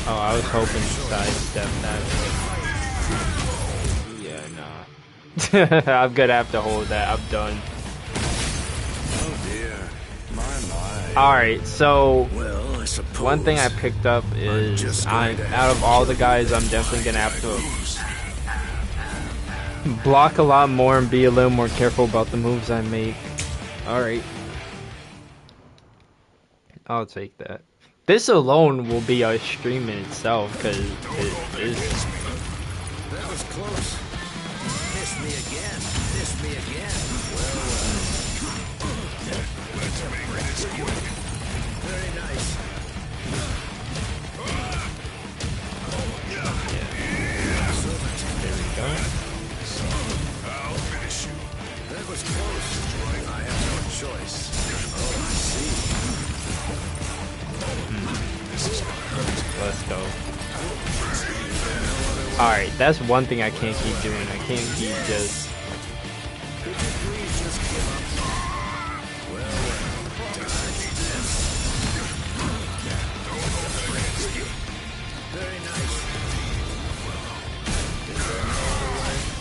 Oh, I was hoping to sidestep that. Yeah, nah. I'm gonna have to hold that. I'm done. Oh dear. My. Alright, so Well, I suppose one thing I picked up is out of all the guys, I'm definitely gonna have to block a lot more and be a little more careful about the moves I make. Alright. I'll take that. This alone will be a stream in itself, because it is. That was close. Miss me again. Miss me again. Let's make this quick. Very nice. There we go. I'll finish you. That was close. I have no choice. Oh, I see. Let's go. Alright, that's one thing I can't keep doing. I can't keep just...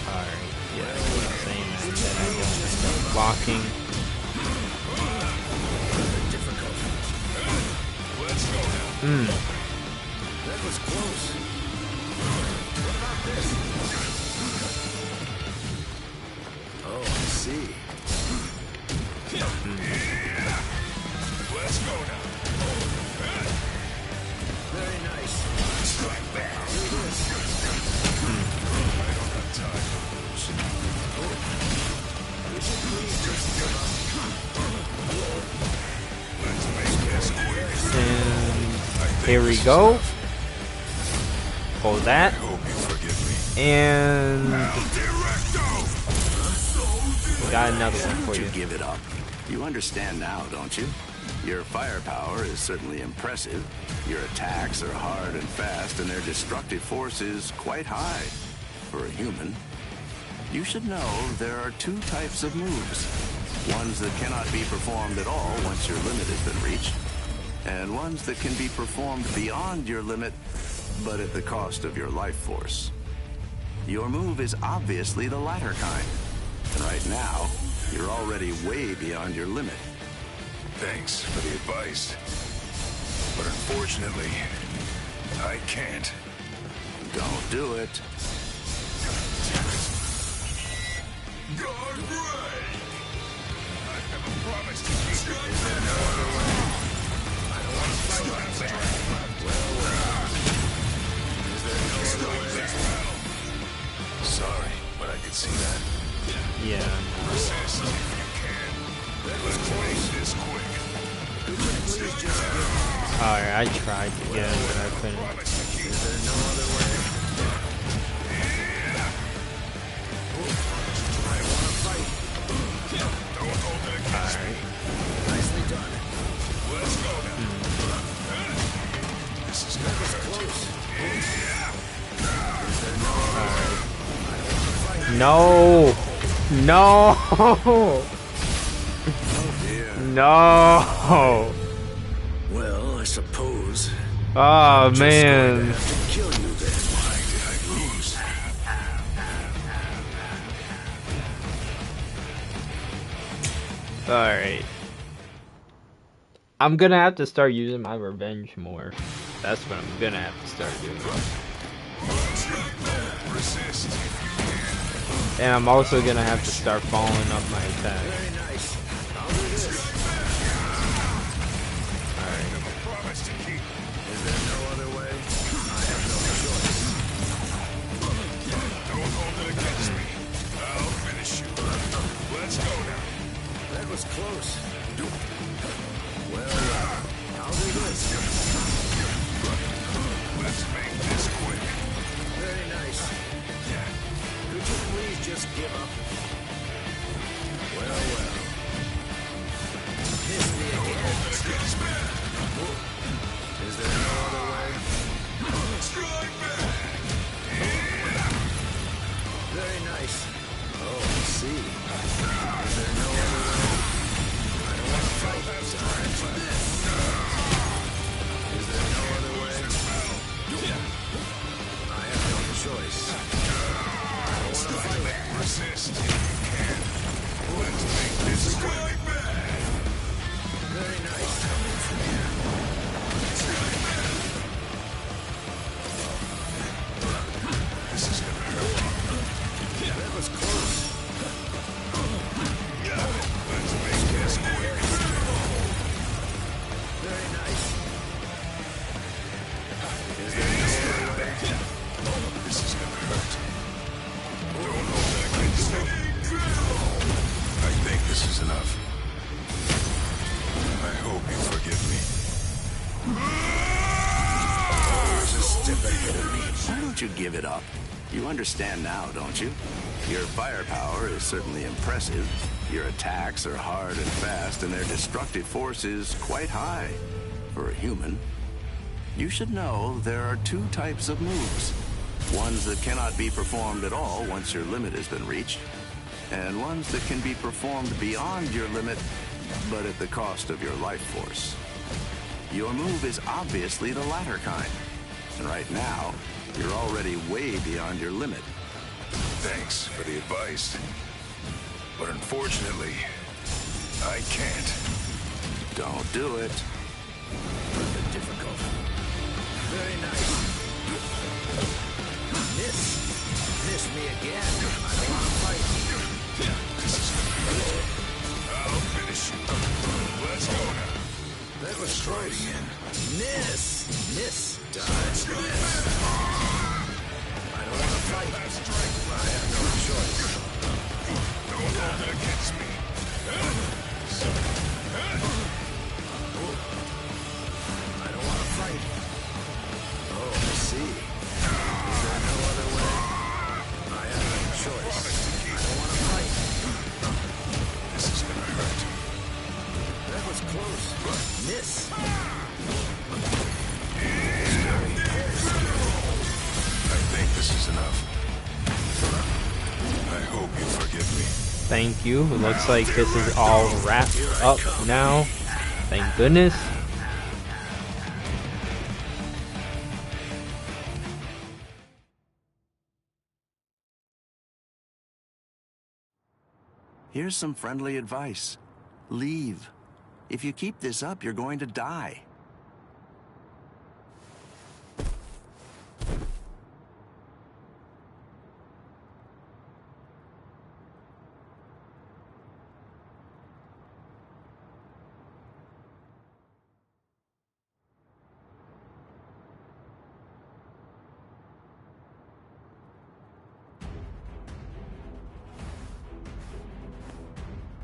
Alright, yeah, I keep saying that I don't end up blocking. That was close. What about this? Oh, I see. Let's go now. Very nice. Strike back. Do this. I don't have time for this. Would you please just give up? Let's make this quick. And here we go. Hold that. And we got another one for you. Give it up. You understand now, don't you? Your firepower is certainly impressive. Your attacks are hard and fast, and their destructive force is quite high for a human. You should know there are two types of moves. Ones that cannot be performed at all once your limit has been reached, and ones that can be performed beyond your limit, but at the cost of your life force. Your move is obviously the latter kind, and right now, you're already way beyond your limit. Thanks for the advice. But unfortunately, I can't. Don't do it. God Ray! I have a promise to keep you. I don't want to fight back. Sorry, but I could see that. Yeah. Resist if you can. Let's make this quick. Alright, I tried to get him, but I couldn't. Is there no other way? I want to fight. Don't hold it against me. Nicely done. Let's go now. This is gonna hurt. Close. No! No! No! Well, I suppose. Oh man. Have to kill you then. Why did I lose? Alright. I'm gonna have to start using my revenge more. That's what I'm gonna have to start doing. Resist if you can. And I'm also gonna have to start following up my attack. Very nice. I'll do this. I have a promise to keep. Is there no other way? I have no choice. Don't hold it against me. I'll finish you. Let's go now. That was close. Well, I'll do this. Let's make this quick. Very nice. Could you please just give up? Well. Miss me again. see. Is there no other way? I don't want to fight this time, but... Is there no other way? I have no choice. I don't want to fight. Resist if you can. Let's make this strike back. Very nice. Coming from here. This is gonna hurt. That was close. Let's make this quick. Very nice. Is there no other way? This is gonna hurt. Don't hold that against me. I think this is enough. I hope you forgive me. There's a step ahead of me. Why don't you give it up? You understand now, don't you? Your firepower is certainly impressive. Your attacks are hard and fast, and their destructive force is quite high for a human. You should know there are two types of moves. Ones that cannot be performed at all once your limit has been reached, and ones that can be performed beyond your limit, but at the cost of your life force. Your move is obviously the latter kind, and right now, you're already way beyond your limit. Thanks for the advice. But unfortunately, I can't. Don't do it. Difficult. Very nice. Miss me again. I don't want to fight. This is gonna hurt. I'll finish you. Let's go now. That was close. In. Miss. Dodge. Miss. I don't want to fight. I have no choice. Don't hold it against me. I don't want to fight. Oh, I see. Is there no other way? I have no choice. I don't want to fight. This is gonna hurt. That was close. Miss. I think this is enough. I hope you forgive me. Thank you. It looks like this is all wrapped up now. Thank goodness. Here's some friendly advice. Leave. If you keep this up, you're going to die.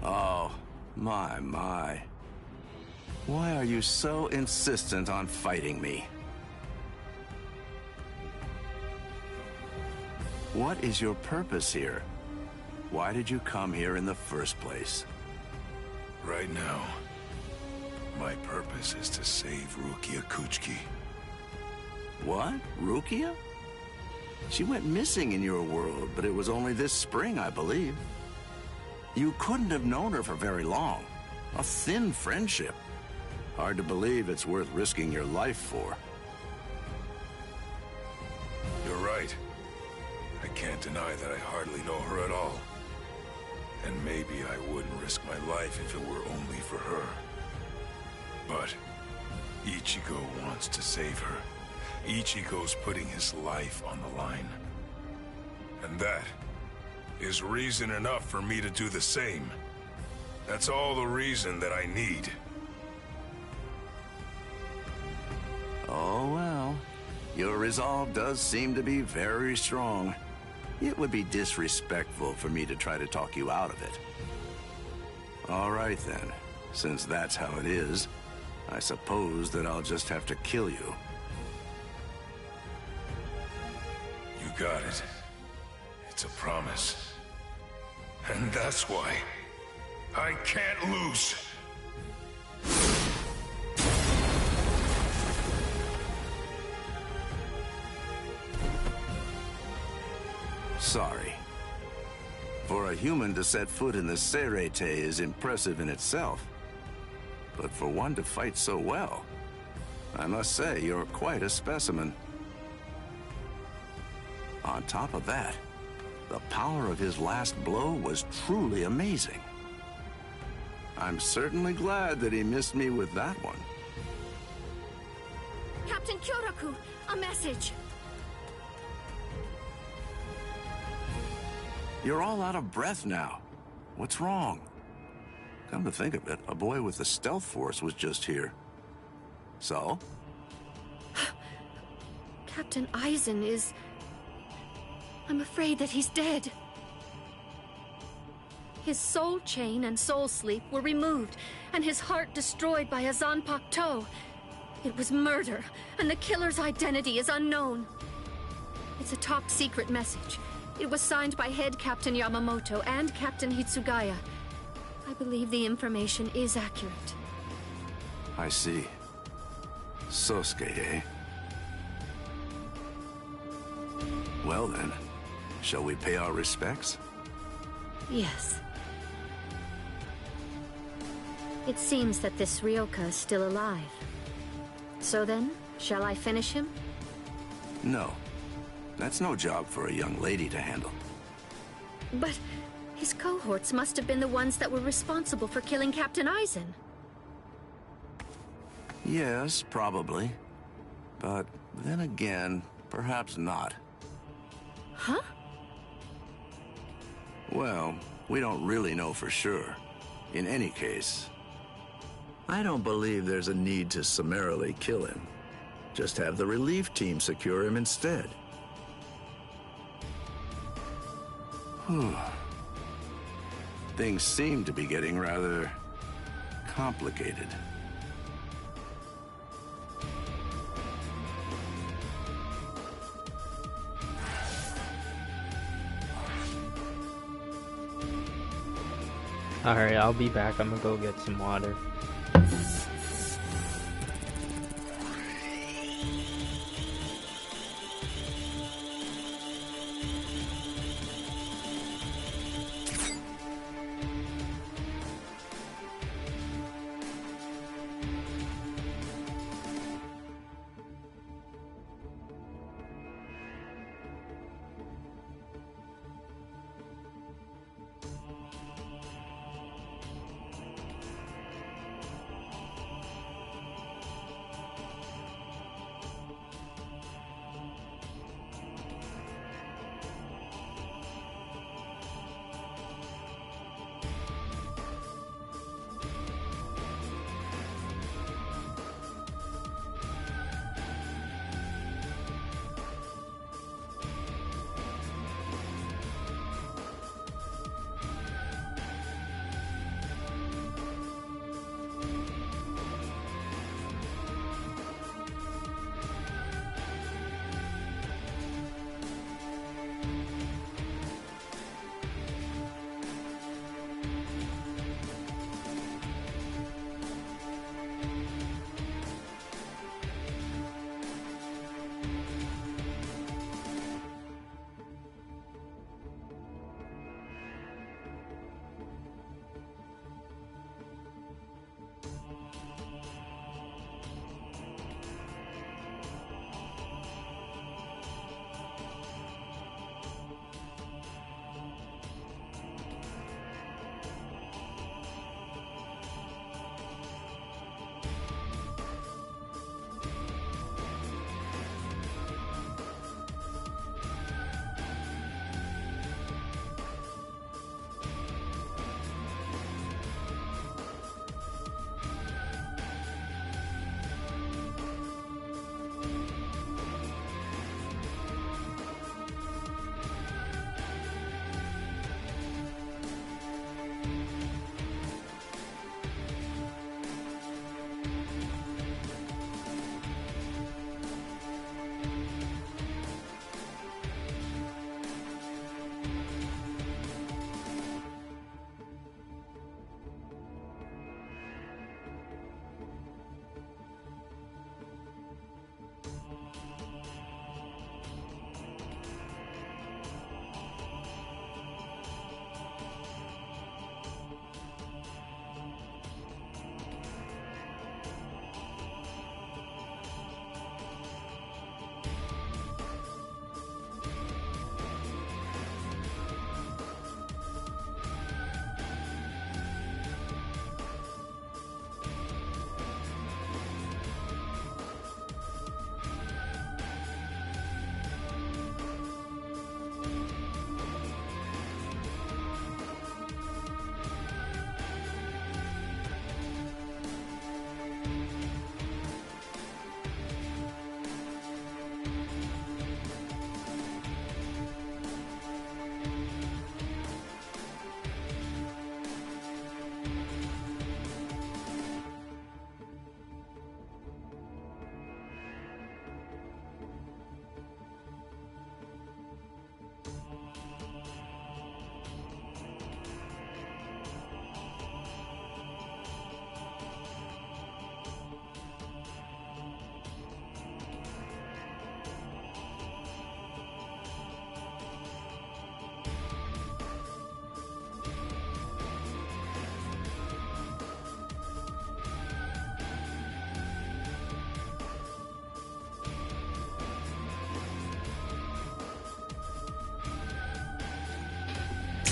Oh, my. Why are you so insistent on fighting me? What is your purpose here? Why did you come here in the first place? Right now, my purpose is to save Rukia Kuchiki. What? Rukia? She went missing in your world, but it was only this spring, I believe. You couldn't have known her for very long. A thin friendship. Hard to believe it's worth risking your life for. You're right. I can't deny that I hardly know her at all. And maybe I wouldn't risk my life if it were only for her. But Ichigo wants to save her. Ichigo's putting his life on the line. And that is reason enough for me to do the same. That's all the reason that I need. Oh, well. Your resolve does seem to be very strong. It would be disrespectful for me to try to talk you out of it. All right, then. Since that's how it is, I suppose that I'll just have to kill you. You got it. It's a promise. And that's why I can't lose. Sorry. For a human to set foot in the Serete is impressive in itself. But for one to fight so well, I must say you're quite a specimen. On top of that, the power of his last blow was truly amazing. I'm certainly glad that he missed me with that one. Captain Kyoraku, a message. You're all out of breath now. What's wrong? Come to think of it, a boy with the stealth force was just here. So? Captain Eisen is... I'm afraid that he's dead. His soul chain and soul sleep were removed, and his heart destroyed by a Zanpak toe. It was murder, and the killer's identity is unknown. It's a top-secret message. It was signed by Head Captain Yamamoto and Captain Hitsugaya. I believe the information is accurate. I see. Sosuke, eh? Well then, shall we pay our respects? Yes. It seems that this Ryoka is still alive. So then, shall I finish him? No. That's no job for a young lady to handle. But his cohorts must have been the ones that were responsible for killing Captain Eisen. Yes, probably. But then again, perhaps not. Huh? Well, we don't really know for sure. In any case, I don't believe there's a need to summarily kill him. Just have the relief team secure him instead. Whew. Things seem to be getting rather complicated. Alright, I'll be back. I'm gonna go get some water.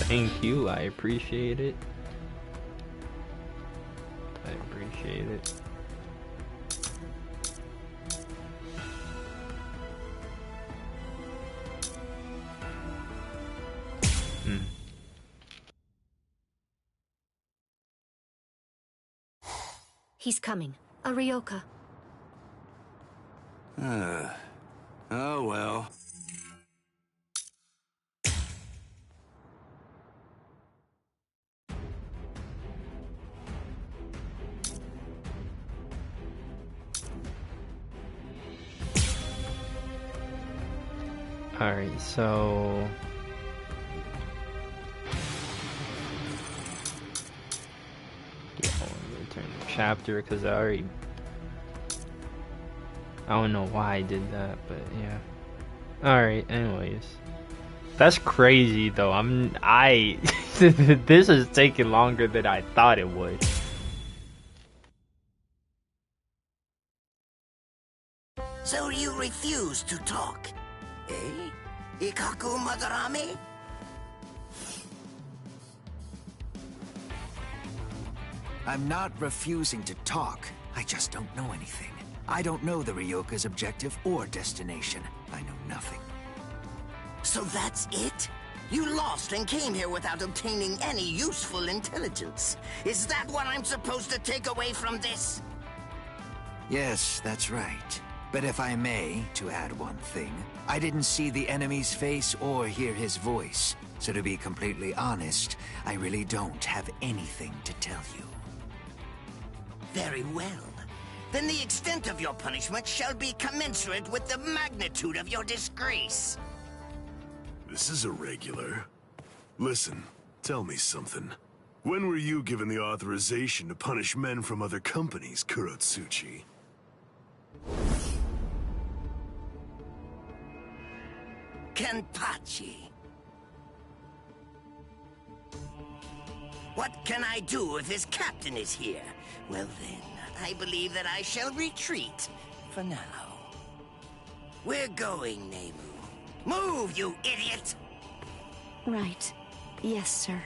Thank you, I appreciate it. I appreciate it. He's coming. A Ryoka. Oh well. Alright, so... yeah, I want to return the chapter because I already... I don't know why I did that, but yeah. Alright, anyways. That's crazy though. This is taking longer than I thought it would. So you refuse to talk, eh? Ikaku Madarame? I'm not refusing to talk. I just don't know anything. I don't know the Ryoka's objective or destination. I know nothing. So that's it? You lost and came here without obtaining any useful intelligence. Is that what I'm supposed to take away from this? Yes, that's right. But if I may, to add one thing, I didn't see the enemy's face or hear his voice. So to be completely honest, I really don't have anything to tell you. Very well. Then the extent of your punishment shall be commensurate with the magnitude of your disgrace. This is irregular. Listen, tell me something. When were you given the authorization to punish men from other companies, Kurotsuchi? Kenpachi. What can I do if his captain is here? Well then, I believe that I shall retreat for now. We're going, Nemu. Move, you idiot! Right. Yes, sir.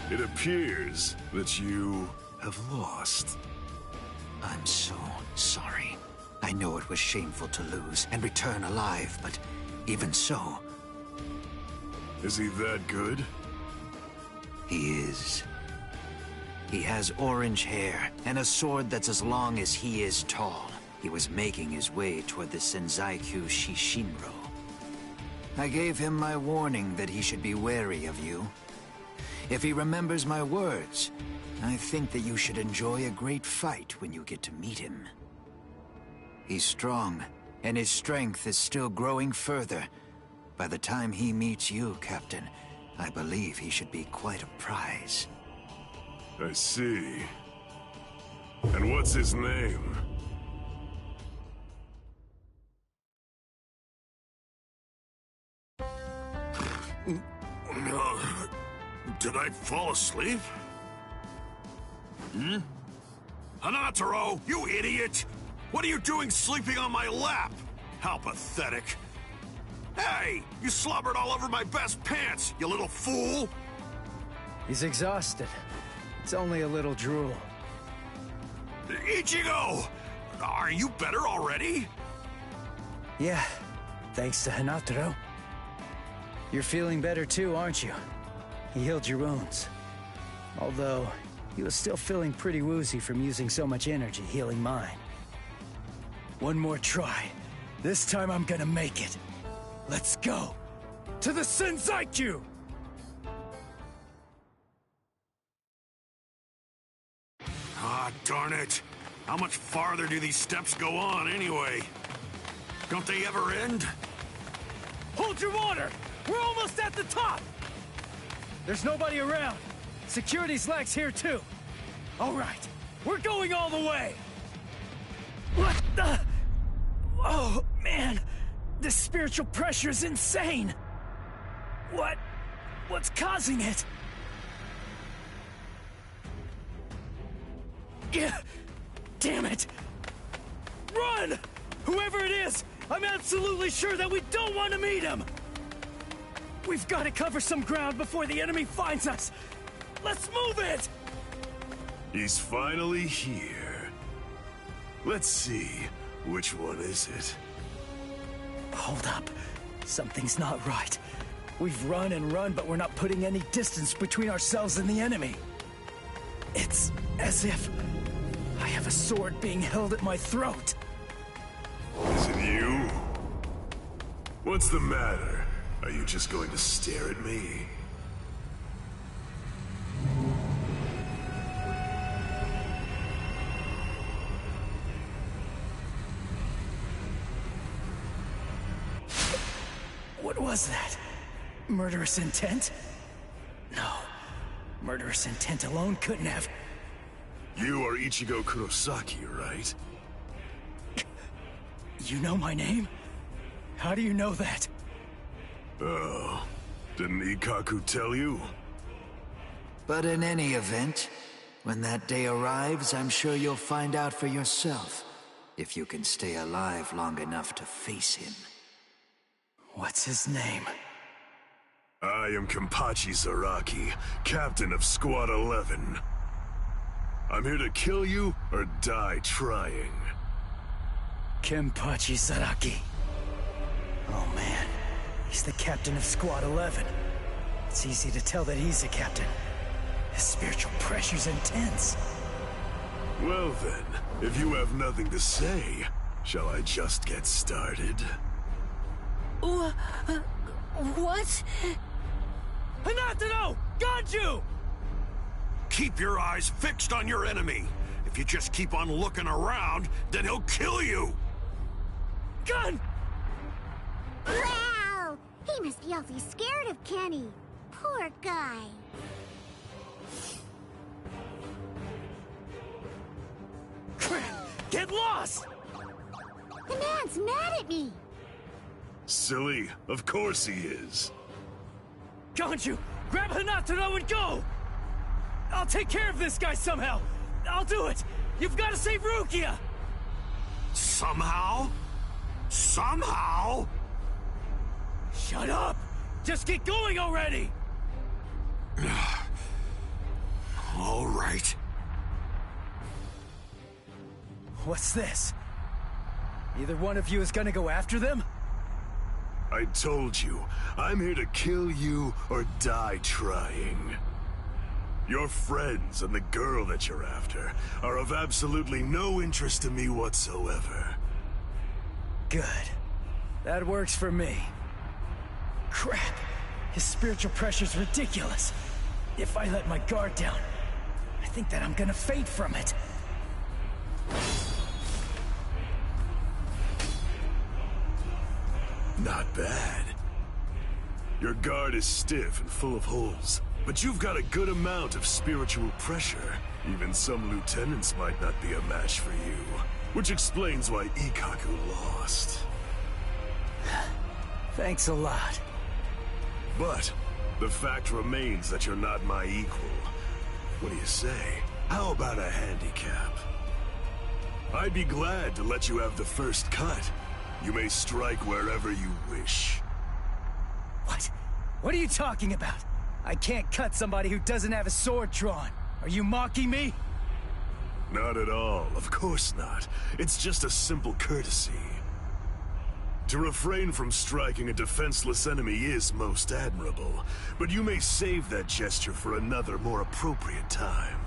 It appears that you have lost. I'm so sorry. I know it was shameful to lose and return alive, but even so... Is he that good? He is. He has orange hair and a sword that's as long as he is tall. He was making his way toward the Senzaiku Shishinro. I gave him my warning that he should be wary of you. If he remembers my words, I think that you should enjoy a great fight when you get to meet him. He's strong, and his strength is still growing further. By the time he meets you, Captain, I believe he should be quite a prize. I see. And what's his name? Did I fall asleep? Hanataro, you idiot! What are you doing sleeping on my lap? How pathetic. Hey, you slobbered all over my best pants, you little fool! He's exhausted. It's only a little drool. Ichigo! Are you better already? Yeah, thanks to Hanataro. You're feeling better too, aren't you? He healed your wounds. Although, he was still feeling pretty woozy from using so much energy healing mine. One more try. This time I'm gonna make it. Let's go! To the Senzaiku! Ah, darn it. How much farther do these steps go on, anyway? Don't they ever end? Hold your water! We're almost at the top! There's nobody around. Security's lax here, too. All right, we're going all the way! What the... Oh, man. This spiritual pressure is insane. What's causing it? Yeah, damn it. Run! Whoever it is, I'm absolutely sure that we don't want to meet him! We've got to cover some ground before the enemy finds us! Let's move it! He's finally here. Let's see, which one is it? Hold up. Something's not right. We've run and run, but we're not putting any distance between ourselves and the enemy. It's as if I have a sword being held at my throat. Is it you? What's the matter? Are you just going to stare at me? What was that? Murderous intent? No. Murderous intent alone couldn't have... You are Ichigo Kurosaki, right? You know my name? How do you know that? Oh, didn't Ikaku tell you? But in any event, when that day arrives, I'm sure you'll find out for yourself, if you can stay alive long enough to face him. What's his name? I am Kenpachi Zaraki, captain of Squad 11. I'm here to kill you or die trying. Kenpachi Zaraki. Oh man, he's the captain of Squad 11. It's easy to tell that he's a captain. His spiritual pressure's intense. Well then, if you have nothing to say, shall I just get started? What? Hinata, Ganju! Keep your eyes fixed on your enemy. If you just keep on looking around, then he'll kill you. Gun! Wow! He must be awfully scared of Kenny. Poor guy. Crap! Get lost! The man's mad at me. Silly, of course he is. Ganju, grab Hinata and go! I'll take care of this guy somehow. I'll do it. You've got to save Rukia. Somehow? Somehow? Shut up! Just get going already! All right. What's this? Either one of you is gonna go after them? I told you, I'm here to kill you or die trying. Your friends and the girl that you're after are of absolutely no interest to me whatsoever. Good. That works for me. Crap! His spiritual pressure's ridiculous. If I let my guard down, I think that I'm gonna fade from it. Not bad. Your guard is stiff and full of holes, but you've got a good amount of spiritual pressure. Even some lieutenants might not be a match for you, which explains why Ikaku lost. Thanks a lot. But the fact remains that you're not my equal. What do you say? How about a handicap? I'd be glad to let you have the first cut. You may strike wherever you wish. What? What are you talking about? I can't cut somebody who doesn't have a sword drawn. Are you mocking me? Not at all, of course not. It's just a simple courtesy. To refrain from striking a defenseless enemy is most admirable, but you may save that gesture for another, more appropriate time.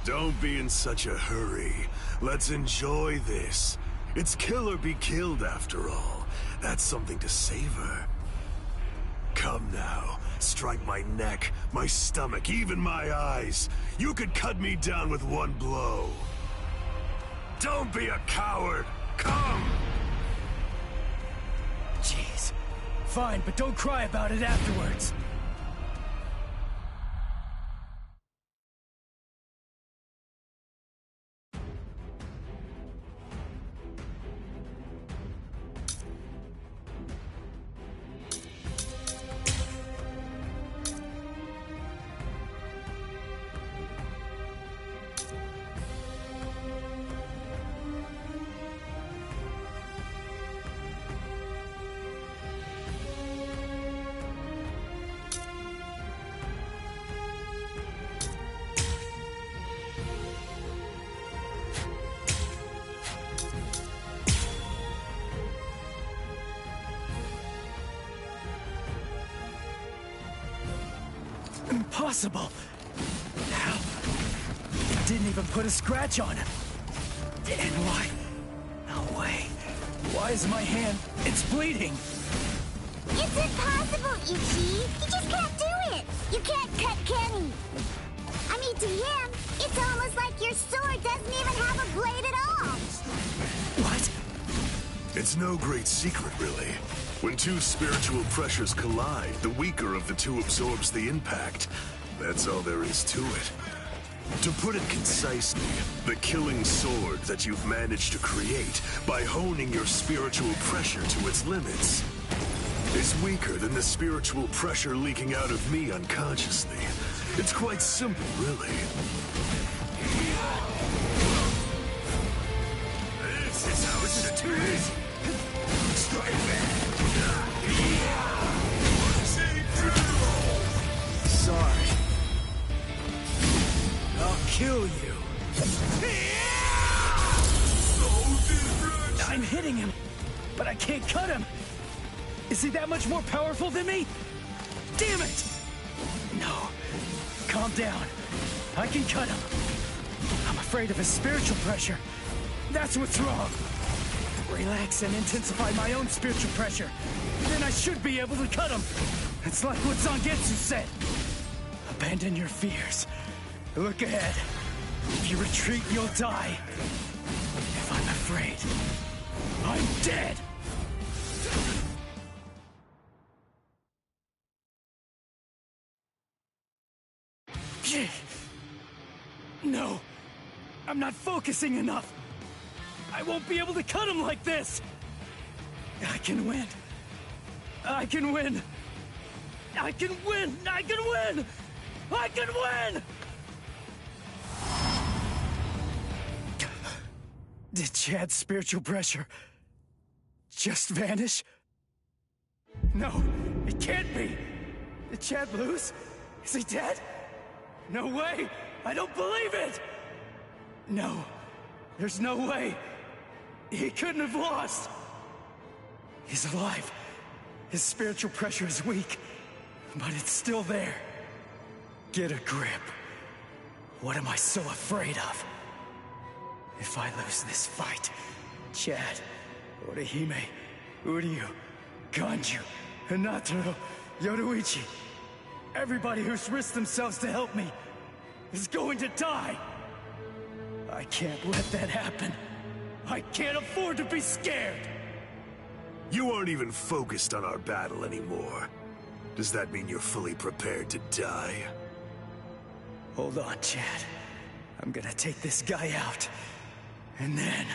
Don't be in such a hurry. Let's enjoy this. It's kill or be killed, after all. That's something to savor. Come now, strike my neck, my stomach, even my eyes. You could cut me down with one blow. Don't be a coward. Come! Jeez. Fine, but don't cry about it afterwards. impossible. How? I didn't even put a scratch on him. And why? No way. Why is my hand... It's bleeding. It's impossible, Ichi. You just can't do it. You can't cut Kenny. I mean, to him, it's almost like your sword doesn't even have a blade at all. What? It's no great secret, really. When two spiritual pressures collide, the weaker of the two absorbs the impact. That's all there is to it. To put it concisely, the killing sword that you've managed to create by honing your spiritual pressure to its limits is weaker than the spiritual pressure leaking out of me unconsciously. It's quite simple, really. This is how it's to be. Sorry. I'll kill you. I'm hitting him, but I can't cut him. Is he that much more powerful than me? Damn it! No. Calm down. I can cut him. I'm afraid of his spiritual pressure. That's what's wrong. Relax and intensify my own spiritual pressure. Then I should be able to cut him. It's like what Zangetsu said. Abandon your fears. Look ahead. If you retreat, you'll die. If I'm afraid, I'm dead. No. I'm not focusing enough. I won't be able to cut him like this. I can win. I can win. I can win. I can win. I can win. Did Chad's spiritual pressure just vanish? No, it can't be. Did Chad lose? Is he dead? No way! I don't believe it! No, there's no way. He couldn't have lost. He's alive. His spiritual pressure is weak, but it's still there. Get a grip. What am I so afraid of? If I lose this fight, Chad, Orihime, Uryu, Ganju, Hinata, Yoruichi, everybody who's risked themselves to help me is going to die. I can't let that happen. I can't afford to be scared. You aren't even focused on our battle anymore. Does that mean you're fully prepared to die? Hold on, Chad. I'm gonna take this guy out. And then,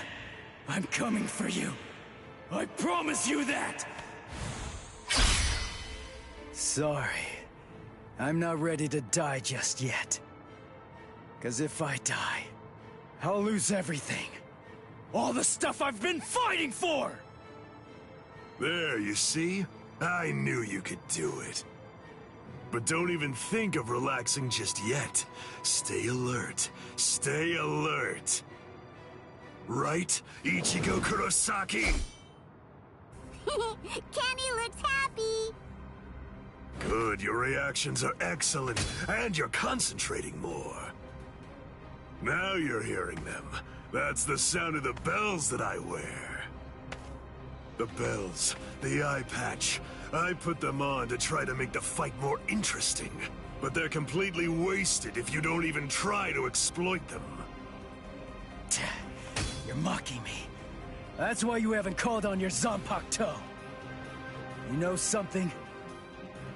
I'm coming for you. I promise you that! Sorry. I'm not ready to die just yet. 'Cause if I die, I'll lose everything. All the stuff I've been fighting for! There, you see? I knew you could do it. But don't even think of relaxing just yet. Stay alert. Stay alert. Right, Ichigo Kurosaki? Kenny looks happy. Good, your reactions are excellent, and you're concentrating more. Now you're hearing them. That's the sound of the bells that I wear. The bells, the eye patch. I put them on to try to make the fight more interesting. But they're completely wasted if you don't even try to exploit them. You're mocking me. That's why you haven't called on your Zanpakuto. You know something?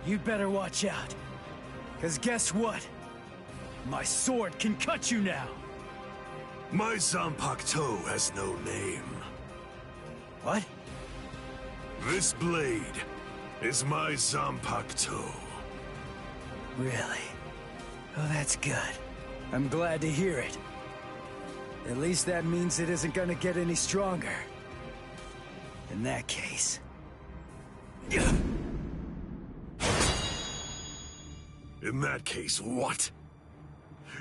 You'd better watch out. 'Cause guess what? My sword can cut you now. My Zanpakuto has no name. What? This blade is my Zanpakuto. Really? Oh, that's good. I'm glad to hear it. At least that means it isn't gonna get any stronger. In that case... In that case, what?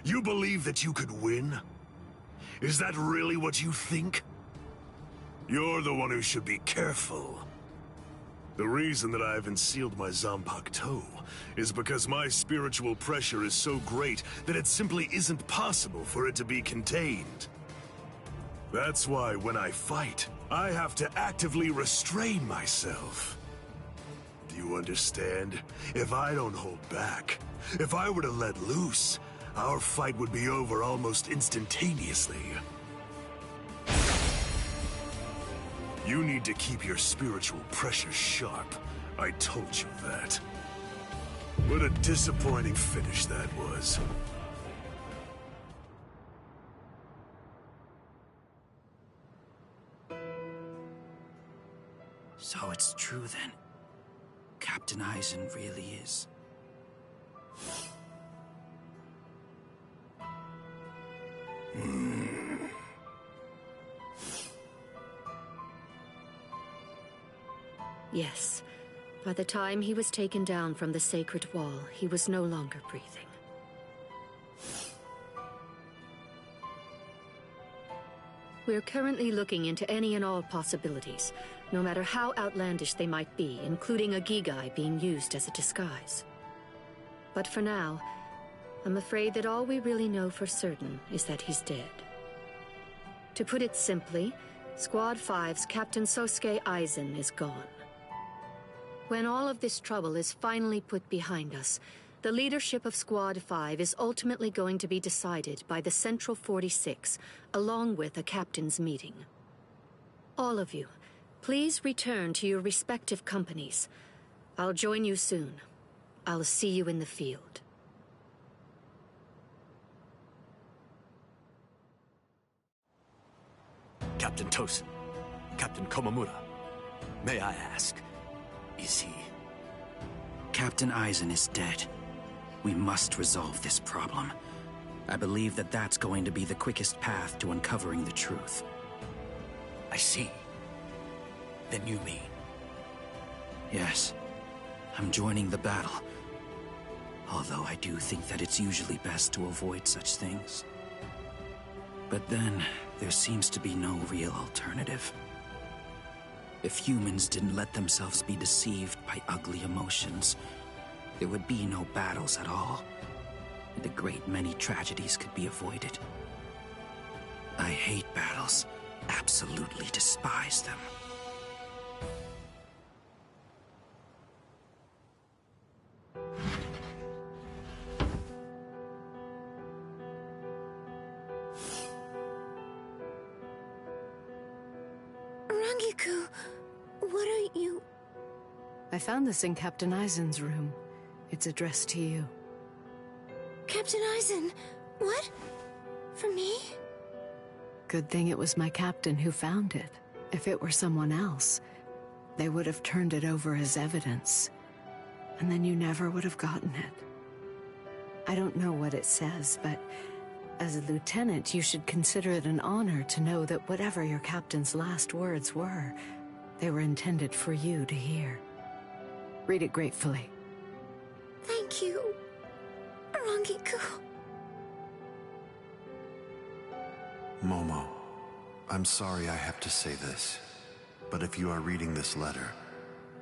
You believe that you could win? Is that really what you think? You're the one who should be careful. The reason that I haven't sealed my Zanpakuto toe is because my spiritual pressure is so great that it simply isn't possible for it to be contained. That's why when I fight, I have to actively restrain myself. Do you understand? If I don't hold back, if I were to let loose, our fight would be over almost instantaneously. You need to keep your spiritual pressure sharp. I told you that. What a disappointing finish that was. So it's true then. Captain Eisen really is. Yes. By the time he was taken down from the sacred wall, he was no longer breathing. We're currently looking into any and all possibilities, no matter how outlandish they might be, including a Gigai being used as a disguise. But for now, I'm afraid that all we really know for certain is that he's dead. To put it simply, Squad 5's Captain Sosuke Eisen is gone. When all of this trouble is finally put behind us, the leadership of Squad 5 is ultimately going to be decided by the Central 46, along with a captain's meeting. All of you, please return to your respective companies. I'll join you soon. I'll see you in the field. Captain Tosin, Captain Komamura, may I ask, is he? Captain Eisen is dead. We must resolve this problem. I believe that that's going to be the quickest path to uncovering the truth. I see. Then you mean? Yes. I'm joining the battle. Although I do think that it's usually best to avoid such things. But then, there seems to be no real alternative. If humans didn't let themselves be deceived by ugly emotions, there would be no battles at all, and a great many tragedies could be avoided. I hate battles, absolutely despise them. Rangiku, what are you... I found this in Captain Eisen's room. It's addressed to you. Captain Eisen, what? For me? Good thing it was my captain who found it. If it were someone else, they would have turned it over as evidence. And then you never would have gotten it. I don't know what it says, but as a lieutenant, you should consider it an honor to know that whatever your captain's last words were, they were intended for you to hear. Read it gratefully. Thank you, Rangiku. Momo, I'm sorry I have to say this, but if you are reading this letter,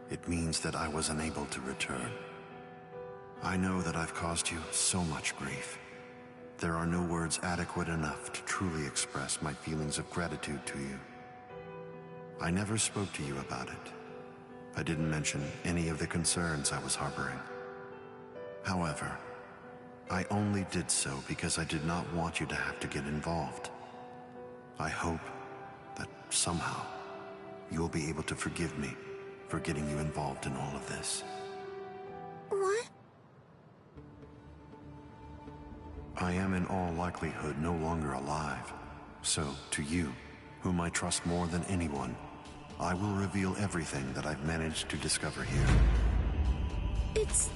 it means that I was unable to return. I know that I've caused you so much grief. There are no words adequate enough to truly express my feelings of gratitude to you. I never spoke to you about it. I didn't mention any of the concerns I was harboring. However, I only did so because I did not want you to have to get involved. I hope that somehow you will be able to forgive me for getting you involved in all of this. What? I am in all likelihood no longer alive. So, to you, whom I trust more than anyone, I will reveal everything that I've managed to discover here. It's...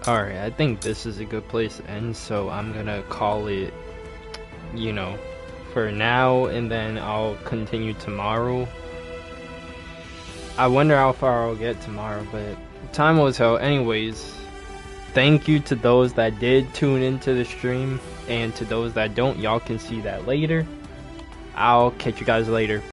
Alright, I think this is a good place to end, so I'm gonna call it, you know, for now, and then I'll continue tomorrow. I wonder how far I'll get tomorrow, but time will tell. Anyways, thank you to those that did tune into the stream, and to those that don't, y'all can see that later. I'll catch you guys later.